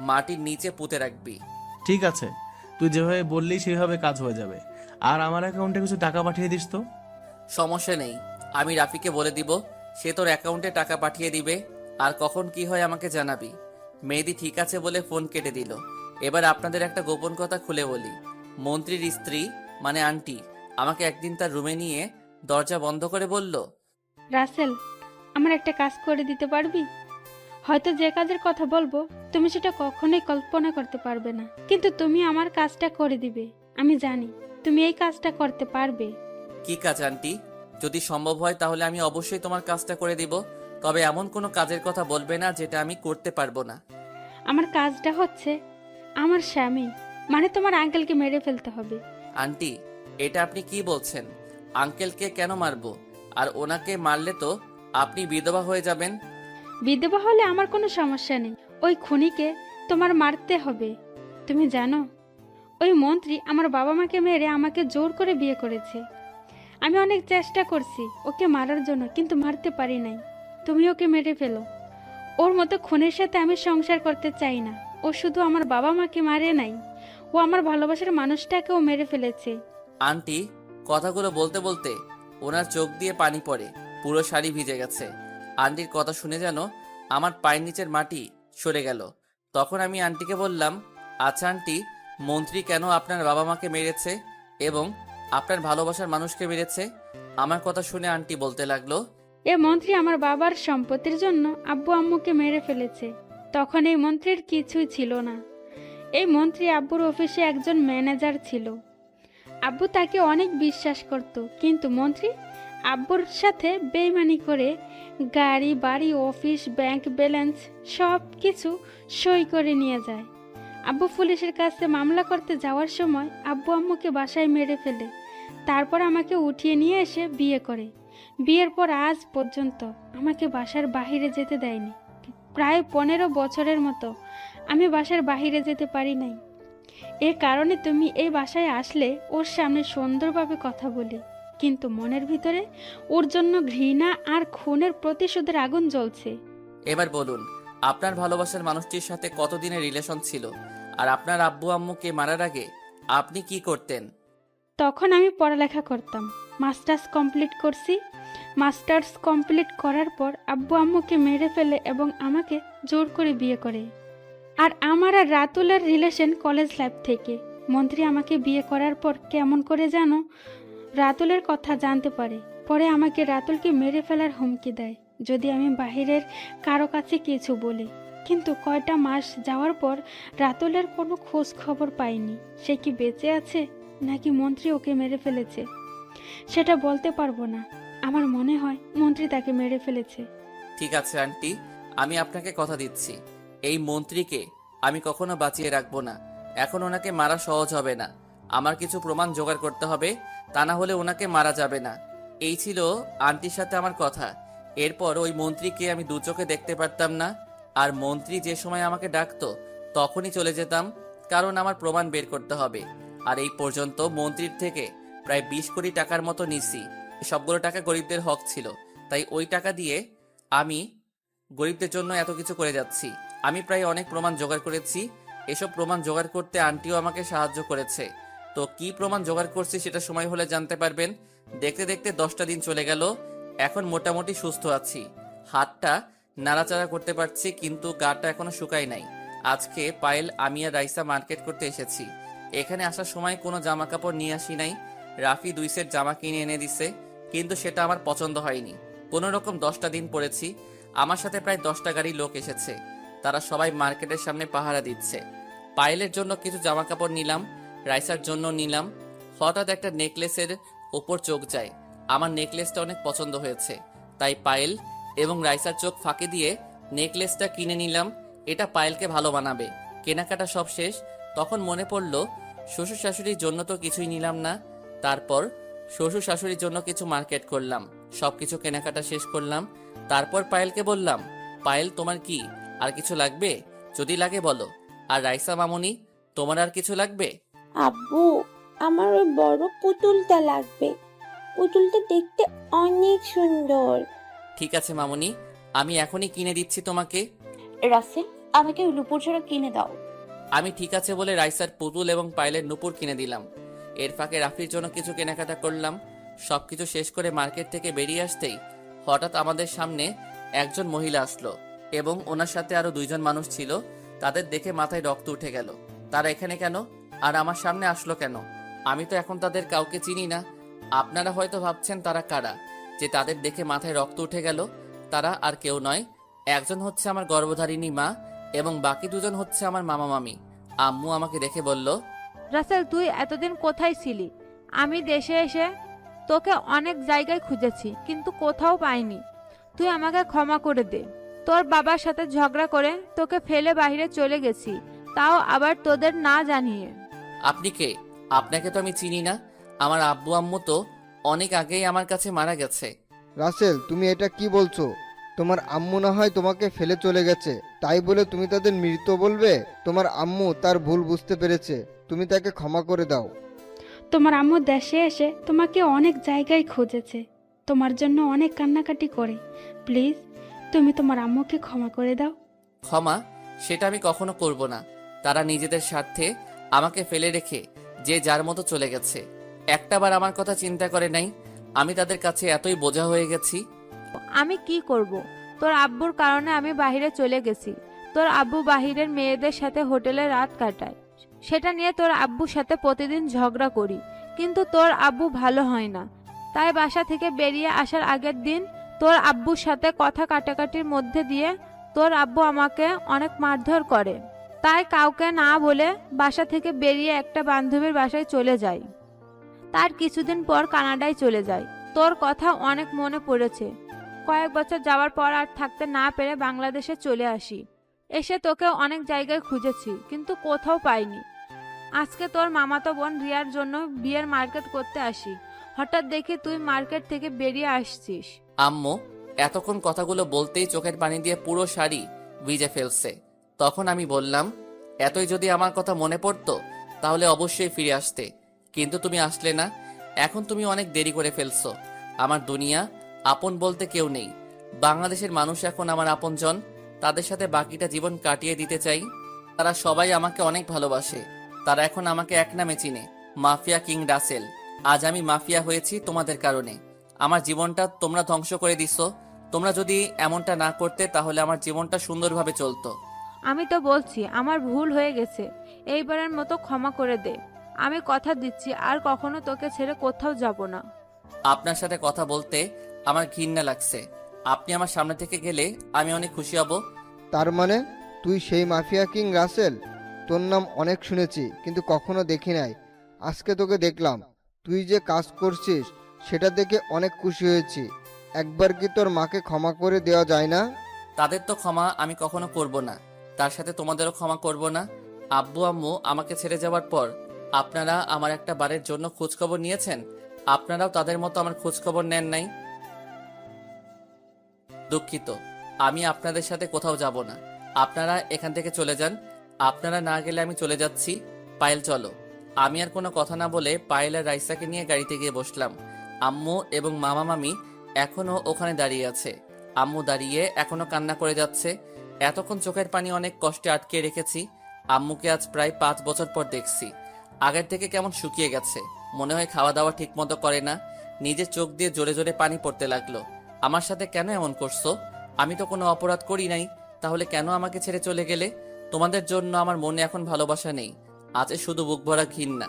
মাটির নিচে পুঁতে রাখবি। ঠিক আছে, তুই যেভাবে বললি সেইভাবে কাজ হয়ে যাবে। আর আমার অ্যাকাউন্টে কিছু টাকা পাঠিয়ে দিস তো। সমস্যা নেই, আমি রাফিকে বলে দিব, সে তোর অ্যাকাউন্টে টাকা পাঠিয়ে দিবে। আর কখন কি হয় আমাকে জানাবি। মেহেদি ঠিক আছে বলে ফোন কেটে দিল। এবার আপনাদের একটা গোপন কথা খুলে বলি। মন্ত্রীর স্ত্রী মানে আন্টি আমাকে একদিন তার রুমে নিয়ে দরজা বন্ধ করে বলল, রাসেল, আমার একটা কাজ করে দিতে পারবি? হয়তো যে কাজের কথা বলবো তুমি সেটা কখনোই কল্পনা করতে পারবে না, কিন্তু তুমি আমার কাজটা করে দিবে। আমি জানি তুমি এই কাজটা করতে পারবে। কি কাজ আন্টি? যদি সম্ভব হয় তাহলে আমি অবশ্যই তোমার কাজটা করে দিব, তবে এমন কোনো কাজের কথা বলবে না যেটা আমি করতে পারবো না। আমার কাজটা হচ্ছে আমার স্বামী মানে তোমার আঙ্কেলকে মেরে ফেলতে হবে। আন্টি, এটা আপনি কি বলছেন? আঙ্কেলকে কেন মারবো? আর ওনাকে মারলে তো আপনি বিধবা হয়ে যাবেন। বিধবা হলে আমার কোনো সমস্যা নেই, ওই খুনিকে তোমার মারতে হবে। তুমি তুমি জানো ওই মন্ত্রী আমার বাবা মাকে মেরে আমাকে জোর করে বিয়ে করেছে। আমি অনেক চেষ্টা করছি ওকে মারার জন্য, কিন্তু মারতে পারি নাই। তুমি ওকে মেরে ফেলো। ওর মতো খুনের সাথে আমি সংসার করতে চাই না। ও শুধু আমার বাবা মাকে মারে নাই, ও আমার ভালোবাসার মানুষটাকেও মেরে ফেলেছে। আন্টি কথাগুলো বলতে বলতে ওনার চোখ দিয়ে পানি পড়ে, পুরো শাড়ি ভিজে গেছে। আন্টির কথা শুনে যেন আমার পায়ের নিচের মাটি সরে গেল। তখন আমি আন্টিকে বললাম, আচ্ছা আন্টি, মন্ত্রী কেন আপনার বাবা মাকে মেরেছে এবং আপনার ভালোবাসার মানুষকে মেরেছে? আমার কথা শুনে আন্টি বলতে লাগলো, এ মন্ত্রী আমার বাবার সম্পত্তির জন্য আব্বু আম্মুকে মেরে ফেলেছে। তখন এই মন্ত্রীর কিছুই ছিল না। এই মন্ত্রী আব্বুর অফিসে একজন ম্যানেজার ছিল। আব্বু তাকে অনেক বিশ্বাস করত, কিন্তু মন্ত্রী আব্বুর সাথে বেইমানি করে গাড়ি বাড়ি অফিস ব্যাংক ব্যালেন্স সব কিছু সই করে নিয়ে যায়। আব্বু পুলিশের কাছে মামলা করতে যাওয়ার সময় আব্বু আম্মুকে বাসায় মেরে ফেলে। তারপর আমাকে উঠিয়ে নিয়ে এসে বিয়ে করে। বিয়ের পর আজ পর্যন্ত আমাকে বাসার বাইরে যেতে দেয়নি। প্রায় 15 বছরের মতো আমি বাসার বাইরে যেতে পারি নাই। এর কারণে তুমি এই বাসায় আসলে ওর সামনে সুন্দরভাবে কথা বলি, কিন্তু মনের ভিতরে ওর জন্য ঘৃণা আর খুনের প্রতিশোধের আগুন জ্বলছে। এবার বলুন, আপনার ভালোবাসার মানুষটির সাথে কতদিনের রিলেশন ছিল? আর আপনার আব্বু আম্মুকে মারার আগে আপনি কি করতেন? তখন আমি পড়ালেখা করতাম, মাস্টার্স কমপ্লিট করছি। মাস্টার্স কমপ্লিট করার পর আব্বু আম্মুকে মেরে ফেলে এবং আমাকে জোর করে বিয়ে করে। আর আমার আর রাতুলের রিলেশন কলেজ লাইফ থেকে। মন্ত্রী আমাকে বিয়ে করার পর কেমন করে যেন রাতুলের কথা জানতে পারে। পরে আমাকে রাতুলকে মেরে ফেলার হুমকি দেয় যদি আমি বাহিরের কারো কাছে কিছু বলি। কিন্তু কয়টা মাস যাওয়ার পর রাতুলের কোনো খোঁজ খবর পাইনি। সে কি বেঁচে আছে নাকি মন্ত্রী ওকে মেরে ফেলেছে সেটা বলতে পারবো না। আমার মনে হয় মন্ত্রী তাকে মেরে ফেলেছে। ঠিক আছে আন্টি, আমি আপনাকে কথা দিচ্ছি, এই মন্ত্রীকে আমি কখনো বাঁচিয়ে রাখবো না। এখন ওনাকে মারা সহজ হবে না, আমার কিছু প্রমাণ জোগাড় করতে হবে, তা না হলে ওনাকে মারা যাবে না। এই ছিল আন্টির সাথে আমার কথা। এরপর ওই মন্ত্রীকে আমি দু চোখে দেখতে পারতাম না, আর মন্ত্রী যে সময় আমাকে ডাকতো তখনই চলে যেতাম, কারণ আমার প্রমাণ বের করতে হবে। আর এই পর্যন্ত মন্ত্রীর থেকে প্রায় 20 কোটি টাকার মতো নিছি। সবগুলো টাকা গরিবদের হক ছিল, তাই ওই টাকা দিয়ে আমি গরিবদের জন্য এত কিছু করে যাচ্ছি। আমি প্রায় অনেক প্রমাণ জোগাড় করেছি। এসব প্রমাণ জোগাড় করতে আন্টিও আমাকে সাহায্য করেছে। তো কি প্রমাণ জোগাড় করছি সেটা সময় হলে জানতে পারবেন। দেখতে দেখতে 10টা দিন চলে গেল। এখন মোটামুটি সুস্থ আছি, হাতটা নাড়াচাড়া করতে পারছি, কিন্তু গাটা এখনো শুকায় নাই। আজকে পায়েল, আমি আর রাইসা মার্কেট করতে এসেছি। এখানে আসার সময় কোনো জামা কাপড় নিয়ে আসি নাই। রাফি 2 সেট জামা কিনে এনে দিছে, কিন্তু সেটা আমার পছন্দ হয়নি। কোনো রকম 10টা দিন পরেছি। আমার সাথে প্রায় 10টা গাড়ি লোক এসেছে, তারা সবাই মার্কেটের সামনে পাহারা দিচ্ছে। পায়েলের জন্য কিছু জামা কাপড় নিলাম, রাইসার জন্য নিলাম। হঠাৎ একটা নেকলেসের ওপর চোখ যায়। আমার নেকলেসটা অনেক পছন্দ হয়েছে, তাই পায়েল এবং রাইসার চোখ ফাঁকি দিয়ে নেকলেসটা কিনে নিলাম। এটা পায়েলকে ভালো বানাবে। কেনাকাটা সব শেষ, তখন মনে পড়ল শ্বশুর শাশুড়ির জন্য তো কিছুই নিলাম না। তারপর শ্বশুর শাশুড়ির জন্য কিছু মার্কেট করলাম, সবকিছু কেনাকাটা শেষ করলাম। তারপর পায়েলকে বললাম, পায়েল তোমার কি আর কিছু লাগবে? যদি লাগে বলো। আর রাইসা মামুনি, তোমার আর কিছু লাগবে? আব্বু, আমার ওই বড় পুতুলটা লাগবে। পুতুলটা দেখতে অনেক সুন্দর। ঠিক আছে মামুনি, আমি এখনই কিনে দিচ্ছি তোমাকে। রাসেল, আমাকে ওই নুপুর জোড়া কিনে দাও। আমি ঠিক আছে বলে রাইসার পুতুল এবং পায়েলের নুপুর কিনে দিলাম। এর ফাঁকে রাফির জন্য কিছু কেনাকাটা করলাম। সবকিছু শেষ করে মার্কেট থেকে বেরিয়ে আসতেই হঠাৎ আমাদের সামনে একজন মহিলা আসলো এবং ওনার সাথে আরো 2জন মানুষ ছিল। তাদের দেখে মাথায় রক্ত উঠে গেল। তারা এখানে কেন আর আমার সামনে আসলো কেন? আমি তো এখন তাদের কাউকে চিনি না। আপনারা হয়তো ভাবছেন তারা কারা, যে তাদের দেখে মাথায় রক্ত উঠে গেল। তারা আর কেউ নয়, একজন হচ্ছে আমার গর্ভধারিণী মা এবং বাকি 2জন হচ্ছে আমার মামা মামি। আম্মু আমাকে দেখে বলল, রাসেল, তুই এতদিন কোথায় ছিলি? আমি দেশে এসে তোকে অনেক জায়গায় খুঁজেছি, কিন্তু কোথাও পাইনি। তুই আমাকে ক্ষমা করে দে। তোর বাবার সাথে ঝগড়া করে তোকে ফেলে বাইরে চলে গেছি, তাও আবার তোদের না জানিয়ে। আপনি কে? আপনাকে তো আমি চিনি না। আমার আব্বু আম্মু তো অনেক আগেই আমার কাছে মারা গেছে। রাসেল, তুমি এটা কি বলছো? তোমার আম্মু না হয় তোমাকে ফেলে চলে গেছে, তাই বলে তুমি তাদের মৃত বলবে? তোমার আম্মু তার ভুল বুঝতে পেরেছে, তুমি তাকে ক্ষমা করে দাও। তোমার আম্মু দেশে এসে তোমাকে অনেক জায়গায় খুঁজেছে, তোমার জন্য অনেক কান্নাকাটি করে। প্লিজ তুমি তোমার আম্মুকে ক্ষমা করে দাও। ক্ষমা? সেটা আমি কখনো করব না। তারা নিজেদের স্বার্থে আমাকে ফেলে রেখে যে যার মতো চলে গেছে, একটাবার আমার কথা চিন্তা করে নাই। আমি তাদের কাছে এতই বোঝা হয়ে গেছি। আমি কি করব? তোর আব্বুর কারণে আমি বাইরে চলে গেছি। তোর আব্বু বাহিরের মেয়েদের সাথে হোটেলে রাত কাটায়, সেটা নিয়ে তোর আব্বুর সাথে প্রতিদিন ঝগড়া করি, কিন্তু তোর আব্বু ভালো হয় না। তাই বাসা থেকে বেরিয়ে আসার আগের দিন তোর আব্বুর সাথে কথা কাটাকাটির মধ্যে দিয়ে তোর আব্বু আমাকে অনেক মারধর করে। তাই কাউকে না বলে বাসা থেকে বেরিয়ে একটা বান্ধবীর বাসায় চলে যাই। তার কিছুদিন পর কানাডায় চলে যাই। তোর কথা অনেক মনে পড়েছে। কয়েক বছর যাওয়ার পর আর থাকতে না পেরে বাংলাদেশে চলে আসি। এসে তোকে অনেক জায়গায় খুঁজেছি, কিন্তু কোথাও পাইনি। আজকে তোর মামাতো বোন রিয়ার জন্য বিয়ের মার্কেট করতে আসি। হঠাৎ দেখি তুই মার্কেট থেকে বেরিয়ে আসছিস। আম্মু এতক্ষণ কথাগুলো বলতেই চোখের পানি দিয়ে পুরো শাড়ি ভিজে ফেলছে। তখন আমি বললাম, এতই যদি আমার কথা মনে পড়তো তাহলে অবশ্যই ফিরে আসতে, কিন্তু তুমি আসলে না। এখন তুমি অনেক দেরি করে ফেলছো। আমার দুনিয়া আপন বলতে কেউ নেই। বাংলাদেশের মানুষ এখন আমার আপনজন। তাদের সাথে বাকিটা জীবন কাটিয়ে দিতে চাই। তারা সবাই আমাকে অনেক ভালোবাসে। তারা এখন আমাকে এক নামে চিনে, মাফিয়া কিং রাসেল। আজ আমি মাফিয়া হয়েছি তোমাদের কারণে। আমার জীবনটা তোমরা ধ্বংস করে দিছো। তোমরা যদি এমনটা না করতে তাহলে আমার জীবনটা সুন্দরভাবে চলতো। আমি তো বলছি আমার ভুল হয়ে গেছে, এইবারের মতো ক্ষমা করে দে। আমি কথা দিচ্ছি আর কখনো তোকে ছেড়ে কোথাও যাব না। আপনার সাথে কথা বলতে আমার ঘৃণা লাগছে। আপনি আমার সামনে থেকে গেলে আমি অনেক খুশি হব। তার মানে তুই সেই মাফিয়া কিং রাসেল? তোর নাম অনেক শুনেছি কিন্তু কখনো দেখি নাই। আজকে তোকে দেখলাম। তুই যে কাজ করছিস সেটা দেখে অনেক খুশি হয়েছি। একবার কি তোর মাকে ক্ষমা করে দেওয়া যায় না? তাদের তো ক্ষমা আমি কখনো করব না, তার সাথে তোমাদেরও ক্ষমা করব না। আব্বু আম্মু আমাকে ছেড়ে যাওয়ার পর আপনারা আমার একটা বারের জন্য খোঁজখবর নিয়েছেন? আপনারাও তাদের মতো আমার খোঁজখবর নেন নাই। দুঃখিত, আমি আপনাদের সাথে কোথাও যাব না। আপনারা এখান থেকে চলে যান। আপনারা না গেলে আমি চলে যাচ্ছি। পায়েল চলো। আমি আর কোনো কথা না বলে পায়েল আর রাইসাকে নিয়ে গাড়িতে গিয়ে বসলাম। আম্মু এবং মামা মামি এখনো ওখানে দাঁড়িয়ে আছে। আম্মু দাঁড়িয়ে এখনো কান্না করে যাচ্ছে। এতক্ষণ চোখের পানি অনেক কষ্টে আটকে রেখেছি। আম্মুকে আজ প্রায় 5 বছর পর দেখছি। আগের থেকে কেমন শুকিয়ে গেছে, মনে হয় খাওয়া দাওয়া ঠিক মতো করে না। নিজের চোখ দিয়ে জোরে জোরে পানি পড়তে লাগলো। আমার সাথে কেন এমন করছো? আমি তো কোনো অপরাধ করি নাই, তাহলে কেন আমাকে ছেড়ে চলে গেলে? তোমাদের জন্য আমার মনে এখন ভালোবাসা নেই, আছে শুধু বুক ভরা ঘৃণা।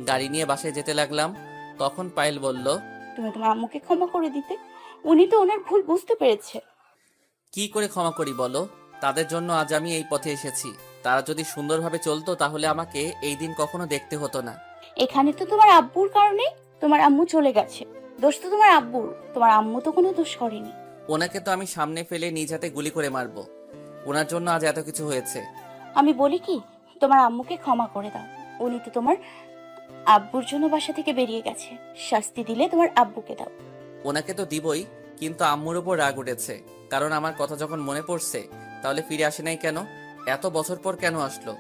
গাড়ি নিয়ে বাসায় যেতে লাগলাম। তখন পায়েল বলল, তুমি তোমার আম্মুকে ক্ষমা করে দিতে, উনি তো ওনার ভুল বুঝতে পেরেছে। কি করে ক্ষমা করি বলো? তাদের জন্য আজ আমি এই পথে এসেছি। তারা যদি সুন্দরভাবে চলতো তাহলে আমাকে এই দিন কখনো দেখতে হতো না। এখানে তো তোমার আব্বুর কারণে তোমার আম্মু চলে গেছে। দোষ তো তোমার আব্বুর, তোমার আম্মু তো কোনো দোষ করেনি। ওনাকে তো আমি সামনে ফেলে নিজ হাতে গুলি করে মারবো। ওনার জন্য আজ এত কিছু হয়েছে। আমি বলি কি, তোমার আম্মুকে ক্ষমা করে দাও। উনি তো তোমার আব্বুর জন্য বাসা থেকে বেরিয়ে গেছে। শাস্তি দিলে তোমার আব্বুকে দাও। ওনাকে তো দিবই, কিন্তু আম্মুর উপর রাগ উঠেছে। কারণ আমার কথা যখন মনে পড়ছে, তাহলে ফিরে আসে নাই কেন? এত বছর পর কেন আসলো?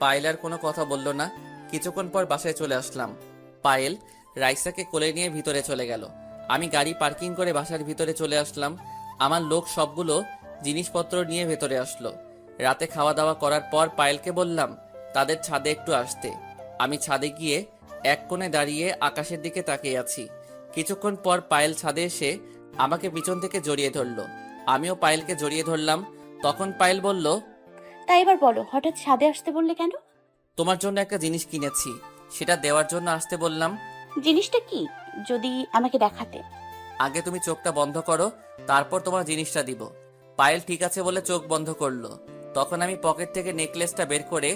পায়েল আর কোনো কথা বলল না। কিছুক্ষণ পর বাসায় চলে আসলাম। পায়েল রাইসাকে কোলে নিয়ে ভিতরে চলে গেল। আমি গাড়ি পার্কিং করে বাসার ভিতরে চলে আসলাম। আমার লোক সবগুলো জিনিসপত্র নিয়ে ভেতরে আসলো। রাতে খাওয়া দাওয়া করার পর পায়েলকে বললাম তাদের ছাদে একটু আসতে। আমি ছাদে গিয়ে এক কোণে দাঁড়িয়ে আকাশের দিকে তাকিয়ে আছি। কিছুক্ষণ পর পায়েল ছাদে এসে আমাকে পিছন থেকে জড়িয়ে ধরলো। আমিও পায়েলকে জড়িয়ে ধরলাম। তখন পায়েল বলল, তাই এবার বলো, হঠাৎ ছাদে আসতে বললে কেন? তোমার জন্য একটা জিনিস কিনেছি, সেটা দেওয়ার জন্য আসতে বললাম। জিনিসটা কি যদি আমাকে দেখাতে? আগে তুমি চোখটা বন্ধ করো, তারপর তোমার জিনিসটা দিব। পায়েল ঠিক আছে বলে চোখ বন্ধ করলো। তখন আমি পকেট থেকে নেকলেসটা বের করে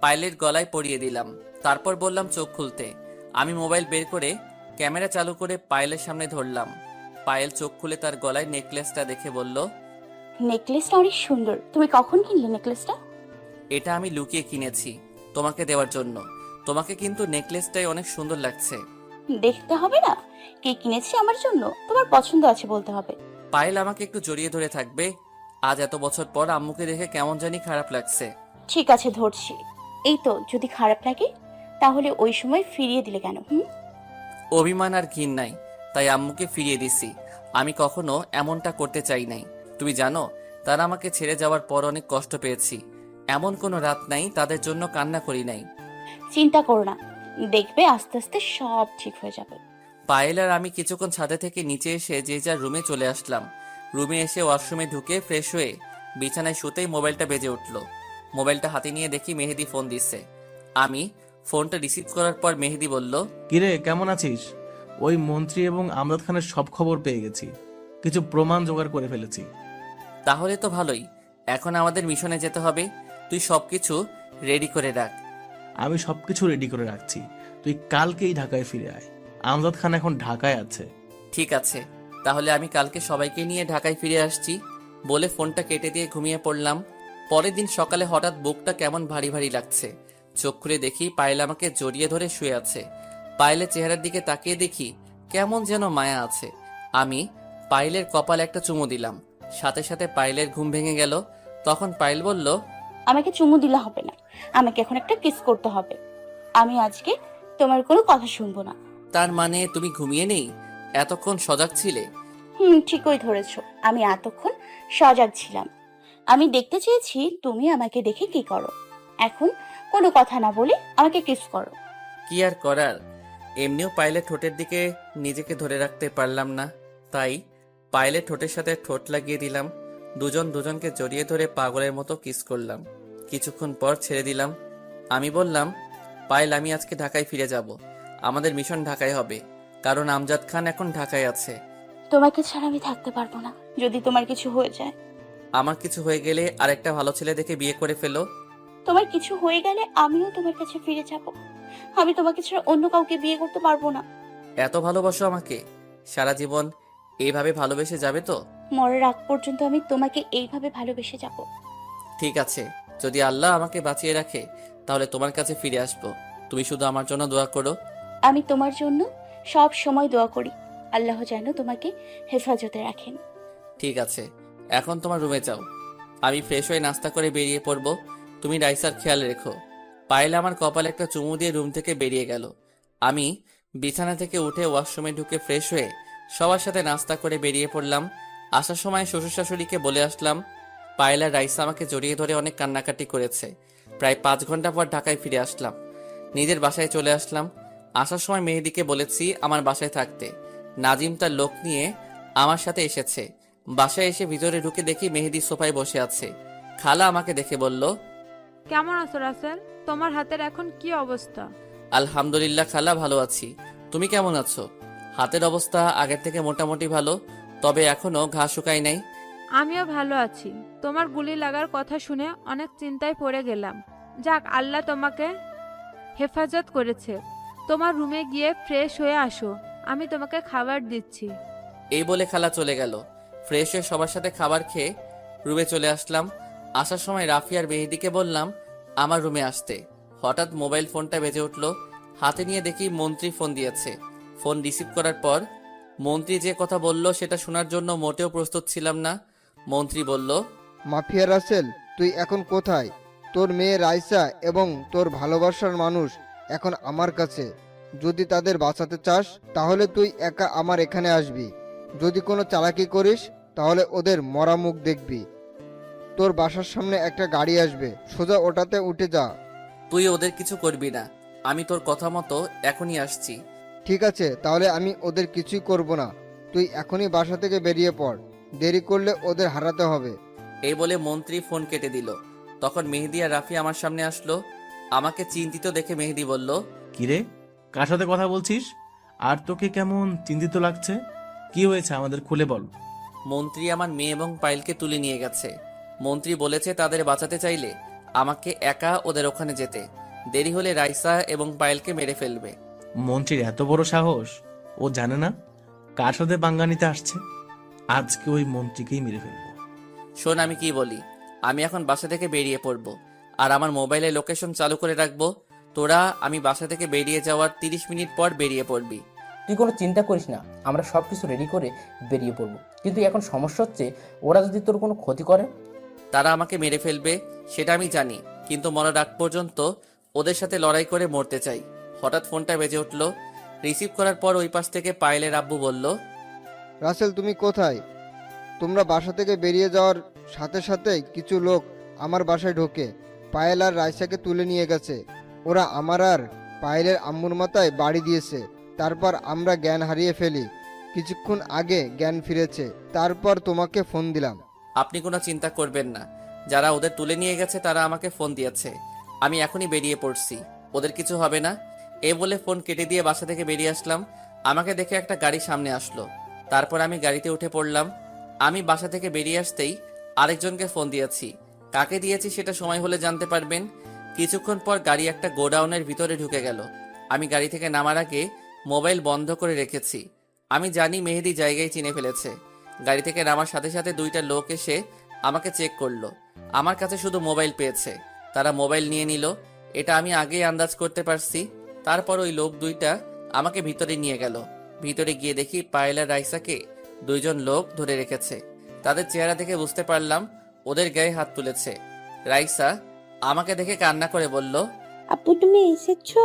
পায়েলের গলায় পরিয়ে দিলাম। তারপর বললাম চোখ খুলতে। আমি মোবাইল বের করে ক্যামেরা চালু করে পায়েলের সামনে ধরলাম। পায়েল চোখ খুলে তার গলায় নেকলেসটা দেখে বলল, নেকলেসটা অনেক সুন্দর। তুমি কখন কিনলে নেকলেসটা? এটা আমি লুকিয়ে কিনেছি তোমাকে দেওয়ার জন্য। তোমাকে কিন্তু নেকলেসটাই অনেক সুন্দর লাগছে। দেখতে হবে না কে কিনেছে আমার জন্য? তোমার পছন্দ আছে বলতে হবে। পায়েল আমাকে একটু জড়িয়ে ধরে থাকবে? আজ এত বছর পর আম্মুকে দেখে কেমন জানি খারাপ লাগছে। ঠিক আছে, ধরছি। এই তো, যদি খারাপ লাগে তাহলে ওই সময় ফিরিয়ে দিলে কেন? অভিমান আর ঘিন নাই, তাই আম্মুকে ফিরিয়ে দিছি। আমি কখনো এমনটা করতে চাই নাই। তুমি জানো, তারা আমাকে ছেড়ে যাওয়ার পর অনেক কষ্ট পেয়েছি। এমন কোনো রাত নাই তাদের জন্য কান্না করি নাই। চিন্তা করো না, দেখবে আস্তে আস্তে সব ঠিক হয়ে যাবে। পায়েল আর আমি কিছুক্ষণ ছাদে থেকে নিচে এসে যে যার রুমে চলে আসলাম। রুমে এসে ওয়াশরুমে ঢুকে ফ্রেশ হয়ে বিছানায় শুতেই মোবাইলটা বেজে উঠল। মোবাইলটা হাতে নিয়ে দেখি মেহেদি ফোন দিচ্ছে। আমি ফোনটা রিসিভ করার পর মেহেদি বলল, কিরে কেমন আছিস? ওই মন্ত্রী এবং আমজাদ খানের সব খবর পেয়ে গেছি, কিছু প্রমাণ জোগাড় করে ফেলেছি। তাহলে তো ভালোই। এখন আমাদের মিশনে যেতে হবে। তুই সবকিছু রেডি করে রাখ। আমি সবকিছু রেডি করে রাখছি, তুই কালকেই ঢাকায় ফিরে আয়। আমজাদ খান এখন ঢাকায় আছে। ঠিক আছে, তাহলে আমি কালকে সবাইকে নিয়ে ঢাকায় ফিরে আসছি বলে ফোনটা কেটে দিয়ে ঘুমিয়ে পড়লাম। পরের দিন সকালে হঠাৎ বুকটা কেমন ভারী ভারী লাগছে। চোখ খুলে দেখি পায়েল আমাকে জড়িয়ে ধরে শুয়ে আছে। পায়েলের চেহারার দিকে তাকিয়ে দেখি কেমন যেন মায়া আছে। আমি পায়েলের কপালে একটা চুমু দিলাম, সাথে সাথে পায়েলের ঘুম ভেঙে গেল। তখন পায়েল বলল, আমাকে চুমু দিলে হবে না, আমাকে এখন একটা কিস করতে হবে। আমি আজকে তোমার কোনো কথা শুনবো না। তার মানে তুমি ঘুমিয়ে নেই? এতক্ষণ সজাগ ছিলে? ঠিকই ধরেছো, আমি এতক্ষণ সজাগ ছিলাম। আমি দেখতে চেয়েছি তুমি আমাকে দেখে কি করো। এখন কোনো কথা না বলে আমাকে কিস করো। কি আর করার, এমনিও পায়েলের ঠোঁটের দিকে নিজেকে ধরে রাখতে পারলাম না, তাই পায়েলের ঠোঁটের সাথে ঠোঁট লাগিয়ে দিলাম। দুজন দুজনকে জড়িয়ে ধরে পাগলের মতো কিস করলাম। কিছুক্ষণ পর ছেড়ে দিলাম। আমি বললাম, পায়েল আমি আজকে ঢাকায় ফিরে যাব। আমাদের মিশন ঢাকায় হবে, কারণ আমজাদ খান এখন ঢাকায় আছে। তোমাকে ছাড়া আমি থাকতে পারবো না, যদি তোমার কিছু হয়ে যায়। আমার কিছু হয়ে গেলে আরেকটা ভালো ছেলে দেখে বিয়ে করে ফেলো। তোমার কিছু হয়ে গেলে আমিও তোমার কাছে ফিরে যাব। আমি তোমাকে ছাড়া অন্য কাউকে বিয়ে করতে পারবো না। এত ভালোবাসো আমাকে, সারা জীবন এইভাবে ভালোবেসে যাবে তো? মরার আগ পর্যন্ত আমি তোমাকে এইভাবে ভালোবেসে যাব। ঠিক আছে, যদি আল্লাহ আমাকে বাঁচিয়ে রাখে তাহলে তোমার কাছে ফিরে আসবো। তুমি শুধু আমার জন্য দোয়া করো। আমি তোমার জন্য সব সময় দোয়া করি, আল্লাহ যেন তোমাকে হেফাজতে রাখেন। ঠিক আছে, এখন তোমার রুমে যাও। আমি ফ্রেশ হয়ে নাস্তা করে বেরিয়ে পড়বো। তুমি রাইসার খেয়াল রেখো। পায়েল আমার কপালে একটা চুমু দিয়ে রুম থেকে বেরিয়ে গেল। আমি বিছানা থেকে উঠে ওয়াশরুমে ঢুকে ফ্রেশ হয়ে সবার সাথে নাস্তা করে বেরিয়ে পড়লাম। আসার সময় শ্বশুর শাশুড়িকে বলে আসলাম পায়েল আর রাইসা আমাকে জড়িয়ে ধরে অনেক কান্নাকাটি করেছে। প্রায় 5 ঘন্টা পর ঢাকায় ফিরে আসলাম। নিজের বাসায় চলে আসলাম। আসার সময় মেহেদিকে বলেছি আমার বাসায় থাকতে। নাজিম তার লোক নিয়ে আমার সাথে এসেছে। বাসায় এসে ভিতরে ঢুকে দেখি মেহেদি সোফায় বসে আছে। খালা আমাকে দেখে বলল, কেমন আছো রাসেল? তোমার হাতের এখন কি অবস্থা? আলহামদুলিল্লাহ খালা, ভালো আছি। তুমি কেমন আছো? হাতের অবস্থা আগের থেকে মোটামুটি ভালো, তবে এখনো ঘা শুকায় নাই। আমিও ভালো আছি। তোমার গুলি লাগার কথা শুনে অনেক চিন্তায় পড়ে গেলাম। যাক, আল্লাহ তোমাকে হেফাজত করেছে। তোমার রুমে গিয়ে ফ্রেশ হয়ে আসো, আমি তোমাকে খাবার দিচ্ছি। এই বলে খালা চলে গেল। ফ্রেশ হয়ে সবার সাথে খাবার খেয়ে রুমে চলে আসলাম। আসার সময় রাফি আর মেহেদিকে বললাম আমার রুমে আসতে। হঠাৎ মোবাইল ফোনটা বেজে উঠল। হাতে নিয়ে দেখি মন্ত্রী ফোন দিয়েছে। ফোন রিসিভ করার পর মন্ত্রী যে কথা বলল সেটা শোনার জন্য মোটেও প্রস্তুত ছিলাম না। মন্ত্রী বলল, মাফিয়া রাসেল, তুই এখন কোথায়? তোর মেয়ে রাইসা এবং তোর ভালোবাসার মানুষ এখন আমার কাছে। যদি তাদের বাঁচাতে চাস তাহলে তুই একা আমার এখানে আসবি। যদি কোনো চালাকি করিস তাহলে ওদের মরা মুখ দেখবি। তোর বাসার সামনে একটা গাড়ি আসবে, সোজা ওটাতে উঠে যা। তুই ওদের কিছু করবি না, আমি তোর কথা মতো এখনই আসছি। ঠিক আছে, তাহলে আমি ওদের কিছুই করব না। তুই এখনই বাসা থেকে বেরিয়ে পড়, দেরি করলে ওদের হারাতে হবে। এই বলে মন্ত্রী ফোন কেটে দিল। তখন মেহেদি আর রাফি আমার সামনে আসলো। আমাকে চিন্তিত দেখে মেহেদি বলল, কিরে, কার সাথে কথা বলছিস? আর তোকে কেমন চিন্তিত লাগছে? কি হয়েছে আমাদের খুলে বল। মন্ত্রী আমার মেয়ে এবং পায়েলকে তুলে নিয়ে গেছে। মন্ত্রী বলেছে তাদের বাঁচাতে চাইলে আমাকে একা ওদের ওখানে যেতে, দেরি হলে রাইসা এবং পায়েলকে মেরে ফেলবে। মন্ত্রীর এত বড় সাহস! ও জানে না কার সাথে পাঙ্গা নিতে আসছে। আজকে ওই মন্ত্রীকেই মেরে ফেলবো। শোন আমি কি বলি, আমি এখন বাসা থেকে বেরিয়ে পড়বো আর আমার মোবাইলে লোকেশন চালু করে রাখবো। তোরা আমি বাসা থেকে বেরিয়ে যাওয়ার 30 মিনিট পর বেরিয়ে পড়বি। তুই কোনো চিন্তা করিস না, আমরা সব কিছু রেডি করে বেরিয়ে পড়বো। কিন্তু এখন সমস্যা হচ্ছে ওরা যদি তোর কোনো ক্ষতি করে। তারা আমাকে মেরে ফেলবে সেটা আমি জানি, কিন্তু মরার আগ পর্যন্ত ওদের সাথে লড়াই করে মরতে চাই। হঠাৎ ফোনটা বেজে উঠল। রিসিভ করার পর ওই পাশ থেকে পায়েলের আব্বু বলল, রাসেল তুমি কোথায়? তোমরা বাসা থেকে বেরিয়ে যাওয়ার সাথে সাথে কিছু লোক আমার বাসায় ঢোকে পায়েল আর রাইসাকে তুলে নিয়ে গেছে। ওরা আমার আর পায়েলের আম্মুর মাথায় বাড়ি দিয়েছে। তারপর আমরা জ্ঞান হারিয়ে ফেলি। কিছুক্ষণ আগে জ্ঞান ফিরেছে, তারপর তোমাকে ফোন দিলাম। আপনি কোনো চিন্তা করবেন না, যারা ওদের তুলে নিয়ে গেছে তারা আমাকে ফোন দিয়েছে। আমি এখনই বেরিয়ে পড়ছি, ওদের কিছু হবে না। এ বলে ফোন কেটে দিয়ে বাসা থেকে বেরিয়ে আসলাম। আমাকে দেখে একটা গাড়ি সামনে আসলো, তারপর আমি গাড়িতে উঠে পড়লাম। আমি বাসা থেকে বেরিয়ে আসতেই আরেকজনকে ফোন দিয়েছি। কাকে দিয়েছি সেটা সময় হলে জানতে পারবেন। কিছুক্ষণ পর গাড়ি একটা গোডাউনের ভিতরে ঢুকে গেল। আমি গাড়ি থেকে নামার আগে মোবাইল বন্ধ করে রেখেছি। আমি জানি মেহেদি জায়গায় চিনে ফেলেছে। গাড়ি থেকে নামার সাথে সাথে দুইটা লোক এসে আমাকে চেক করলো। আমার কাছে শুধু মোবাইল পেয়েছে, তারা মোবাইল নিয়ে নিল। এটা আমি আগেই আন্দাজ করতে পারছি। তারপর ওই লোক দুইটা আমাকে ভিতরে নিয়ে গেল। ভিতরে গিয়ে দেখি পায়েল আর রাইসাকে দুইজন লোক ধরে রেখেছে। তাদের চেহারা দেখে বুঝতে পারলাম ওদের গায়ে হাত তুলেছে। রাইসা আমাকে দেখে কান্না করে বলল, আপু তুমি এসেছো?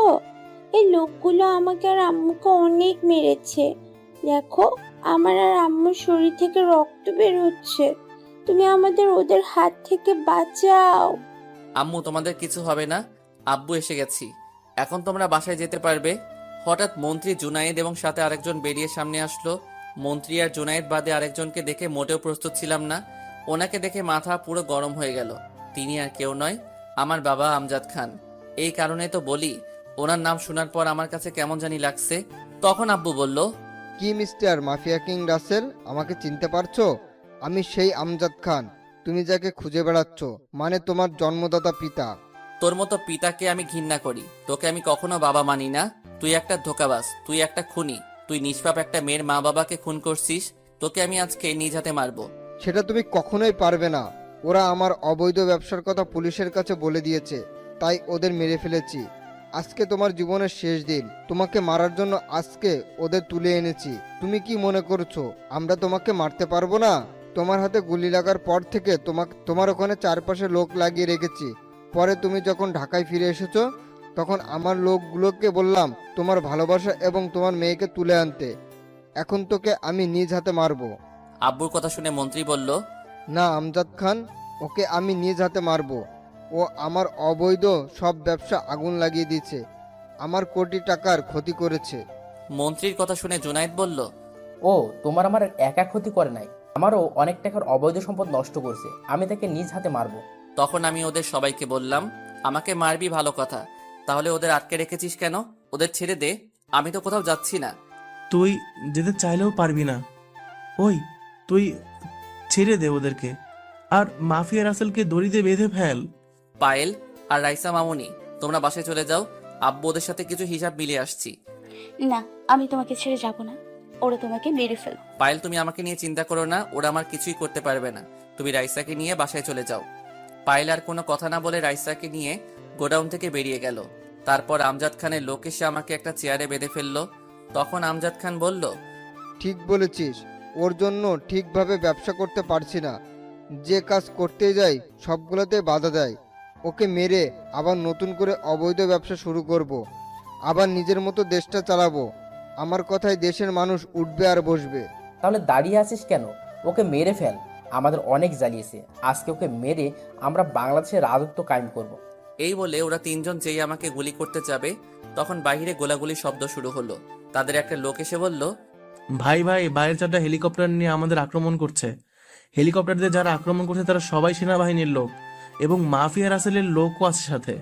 এই লোকগুলো আমাকে আর আম্মুকে অনেক মেরেছে। দেখো আমার আর আম্মুর শরীর থেকে রক্ত বের হচ্ছে। তুমি আমাদের ওদের হাত থেকে বাঁচাও। আম্মু তোমাদের কিছু হবে না, আব্বু এসে গেছি, এখন তোমরা বাসায় যেতে পারবে। হঠাৎ মন্ত্রী জুনায়েদ এবং সাথে আরেকজন বেরিয়ে সামনে আসলো। মন্ত্রী আর জুনায়েদ বাদে আরেকজনকে দেখে মোটেও প্রস্তুত ছিলাম না। ওনাকে দেখে মাথা পুরো গরম হয়ে গেল। তিনি আর কেউ নয়, আমার বাবা আমজাদ খান। এই কারণে তো বলি ওনার নাম শোনার পর আমার কাছে কেমন জানি লাগছে। তখন আব্বু বলল, কি মিস্টার মাফিয়া কিং রাসেল, আমাকে চিনতে পারছো? আমি সেই আমজাদ খান, তুমি যাকে খুঁজে বেড়াচ্ছ, মানে তোমার জন্মদাতা পিতা। তোর মতো পিতাকে আমি ঘৃণা করি, তোকে আমি কখনো বাবা মানি না। তুই একটা ধোঁকাবাজ, তুই একটা খুনি, তুই নিষ্পাপ একটা মেয়ের মা বাবাকে খুন করছিস। তোকে আমি আজকে নিজ হাতে মারবো। সেটা তুমি কখনোই পারবে না। ওরা আমার অবৈধ ব্যবসার কথা পুলিশের কাছে বলে দিয়েছে, তাই ওদের মেরে ফেলেছি। আজকে তোমার জীবনের শেষ দিন, তোমাকে মারার জন্য আজকে ওদের তুলে এনেছি। তুমি কি মনে করছো আমরা তোমাকে মারতে পারবো না? তোমার হাতে গুলি লাগার পর থেকে তোমার ওখানে চারপাশে লোক লাগিয়ে রেখেছি। পরে তুমি যখন ঢাকায় ফিরে এসেছো, তখন আমার লোকগুলোকে বললাম তোমার ভালোবাসা এবং তোমার মেয়েকে তুলে আনতে। এখন তোকে আমি নিজ হাতে মারবো। আব্বুর কথা শুনে মন্ত্রী বলল, না আমজাদ খান, ওকে আমি নিজ হাতে মারবো। ও আমার অবৈধ সব ব্যবসা আগুন লাগিয়ে দিয়েছে, আমার কোটি টাকার ক্ষতি করেছে। মন্ত্রীর কথা শুনে জুনায়েদ বলল, ও তোমার আমার একা ক্ষতি করে নাই, আমারও অনেক টাকার অবৈধ সম্পদ নষ্ট করছে। আমি তাকে নিজ হাতে মারবো। তখন আমি ওদের সবাইকে বললাম, আমাকে মারবি ভালো কথা, তাহলে ওদের আটকে রেখেছিস কেন? ওদের ছেড়ে দে, আমি তো কোথাও যাচ্ছি না। তুই যেতে চাইলেও পারবি না। ওই তুই ছেড়ে দে ওদেরকে, আর মাফিয়া রাসেলকে দড়িতে বেঁধে ফেল। পায়েল আর রাইসা মামুনি, তোমরা বাসায় চলে যাও, আব্বু ওদের সাথে কিছু হিসাব মিলিয়ে আসছি। না, আমি তোমাকে ছেড়ে যাব না, ওরা তোমাকে মেরে ফেল। পায়েল তুমি আমাকে নিয়ে চিন্তা করো না, ওরা আমার কিছুই করতে পারবে না। তুমি রাইসাকে নিয়ে বাসায় চলে যাও। পায়েল আর কোনো কথা না বলে রাইসাকে নিয়ে গোডাউন থেকে বেরিয়ে গেল। তারপর আমজাদ খানের লোক এসে আমাকে একটা চেয়ারে বেঁধে ফেললো। তখন আমজাদ খান বলল, ঠিক বলেছিস, ওর জন্য ঠিকভাবে ব্যবসা করতে পারছি না। যে কাজ করতে যাই সবগুলোতে বাধা দেয়। ওকে মেরে আবার নতুন করে অবৈধ ব্যবসা শুরু করব, আবার নিজের মতো দেশটা চালাবো। আমার কথায় দেশের মানুষ উঠবে আর বসবে। তাহলে দাঁড়িয়ে আছিস কেন? ওকে মেরে ফেল, আমাদের অনেক জ্বালিয়েছে। আজকে ওকে মেরে আমরা বাংলাদেশের রাজত্ব কায়েম করব। এই বলে ওরা তিনজন যেই আমাকে গুলি করতে যাবে, তখন বাইরে গোলাগুলির শব্দ শুরু হলো। তাদের একটা লোক এসে বলল, ভাই ভাই, বাইরের চারটা হেলিকপ্টার নিয়ে আমাদের আক্রমণ করছে। হেলিকপ্টার দিয়ে যারা আক্রমণ করছে তারা সবাই সেনাবাহিনীর লোক, এবং মাফিয়া রাসেলের লোকও আছে সাথে।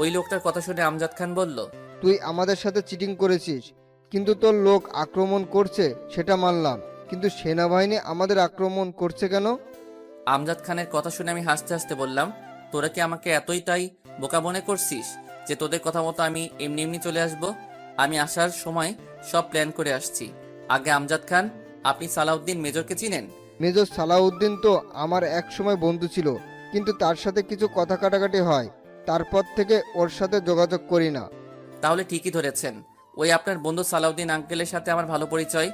ওই লোকটার কথা শুনে আমজাদ খান বলল, তুই আমাদের সাথে চিটিং করেছিস, কিন্তু তোর লোক আক্রমণ করছে সেটা মানলাম, কিন্তু সেনাবাহিনী আমাদের আক্রমণ করছে কেন? আমজাদ খানের কথা শুনে আমি হাসতে হাসতে বললাম, তোরা কি আমাকে এতই তাই বোকা মনে করছিস যে তোদের কথা মতো আমি এমনি এমনি চলে আসব? আমি আসার সময় সব প্ল্যান করে আসছি। আগে আমজাদ খান, আপনি সালাউদ্দিন মেজরকে চিনেন? মেজর সালাউদ্দিন তো আমার এক সময় বন্ধু ছিল, কিন্তু তার সাথে কিছু কথা কাটাকাটি হয়, তারপর থেকে ওর সাথে যোগাযোগ করি না। তাহলে ঠিকই ধরেছেন, ওই আপনার বন্ধু সালাউদ্দিন আঙ্কেলের সাথে আমার ভালো পরিচয়।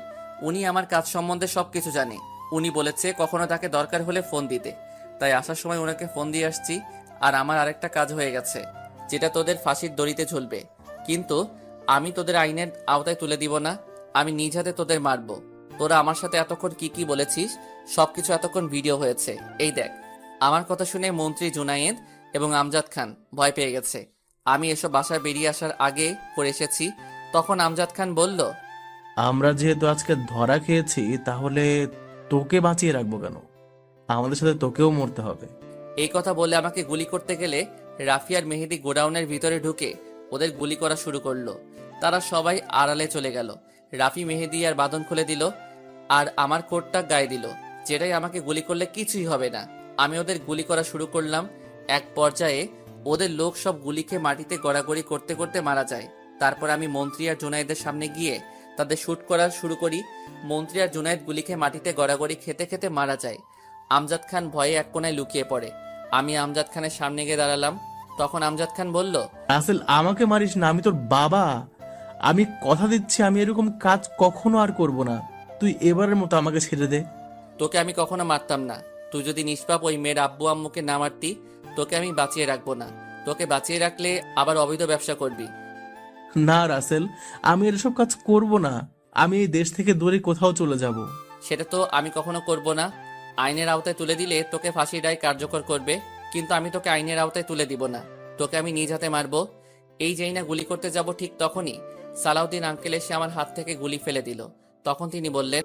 উনি আমার কাজ সম্বন্ধে সবকিছু জানে। উনি বলেছে কখনো তাকে দরকার হলে ফোন দিতে, তাই আসার সময় ওনাকে ফোন দিয়ে আসছি। আর আমার আরেকটা কাজ হয়ে গেছে, যেটা তোদের ফাঁসির দড়িতে ঝুলবে। কিন্তু আমি তোদের আইনের আওতায় তুলে দিব না, আমি নিজ হাতে তোদের মারবো। তোরা আমার সাথে এতক্ষণ কি কি বলেছিস সবকিছু এতক্ষণ ভিডিও হয়েছে, এই দেখ। আমার কথা শুনে মন্ত্রী জুনায়েদ এবং আমজাদ খান ভয় পেয়ে গেছে। আমি এসব বাসায় বেরিয়ে আসার আগে করে এসেছি। তখন আমজাদ খান বলল, আমরা যেহেতু আজকে ধরা খেয়েছি, তাহলে তোকে বাঁচিয়ে রাখবো কেন? আমাদের সাথে তোকেও মরতে হবে। এই কথা বলে আমাকে গুলি করতে গেলে রাফি আর মেহেদি গোডাউনের ভিতরে ঢুকে ওদের গুলি করা শুরু করলো। তারা সবাই আড়ালে চলে গেল। রাফি মেহেদি আর বাঁধন খুলে দিল আর আমার কোটটা গায়ে দিল, যেটাই আমাকে গুলি করলে কিছুই হবে না। আমি ওদের গুলি করা শুরু করলাম। এক পর্যায়ে ওদের লোক সব গুলিকে মাটিতে গড়াগড়ি করতে করতে মারা যায়। তারপর আমি মন্ত্রী আর জুনায়েদের সামনে গিয়ে তাদের শুট করা শুরু করি। মন্ত্রী আর জুনায়েদ গুলিকে মাটিতে গড়াগড়ি খেতে খেতে মারা যায়। আমজাদ খান ভয়ে এক কোনায় লুকিয়ে পড়ে। আমি আমজাদ খানের সামনে গিয়ে দাঁড়ালাম। তখন আমজাদ খান বলল, রাসেল, আমাকে মারিস না, আমি তোর বাবা। আমি কথা দিচ্ছি আমি এরকম কাজ কখনো আর করব না। তুই এবারের মতো আমাকে ছেড়ে দে। তোকে আমি কখনো মারতাম না। তুই যদি নিষ্পাপ ওই মেয়ের আব্বু আম্মুকে না মারতি, তোকে আমি বাঁচিয়ে রাখবো না। তোকে বাঁচিয়ে রাখলে আবার অবৈধ ব্যবসা করবি। না রাসেল, আমি এসব কাজ করব না। আমি এই দেশ থেকে দূরে কোথাও চলে যাব। সেটা তো আমি কখনো করব না। আইনের আওতায় তুলে দিলে তোকে ফাঁসির রায় কার্যকর করবে, কিন্তু আমি তোকে আইনের আওতায় তুলে দিব না। তোকে আমি নিজ হাতে মারবো। এই যেই না গুলি করতে যাব, ঠিক তখনই সালাউদ্দিন আঙ্কেল এসে আমার হাত থেকে গুলি ফেলে দিল। তখন তিনি বললেন,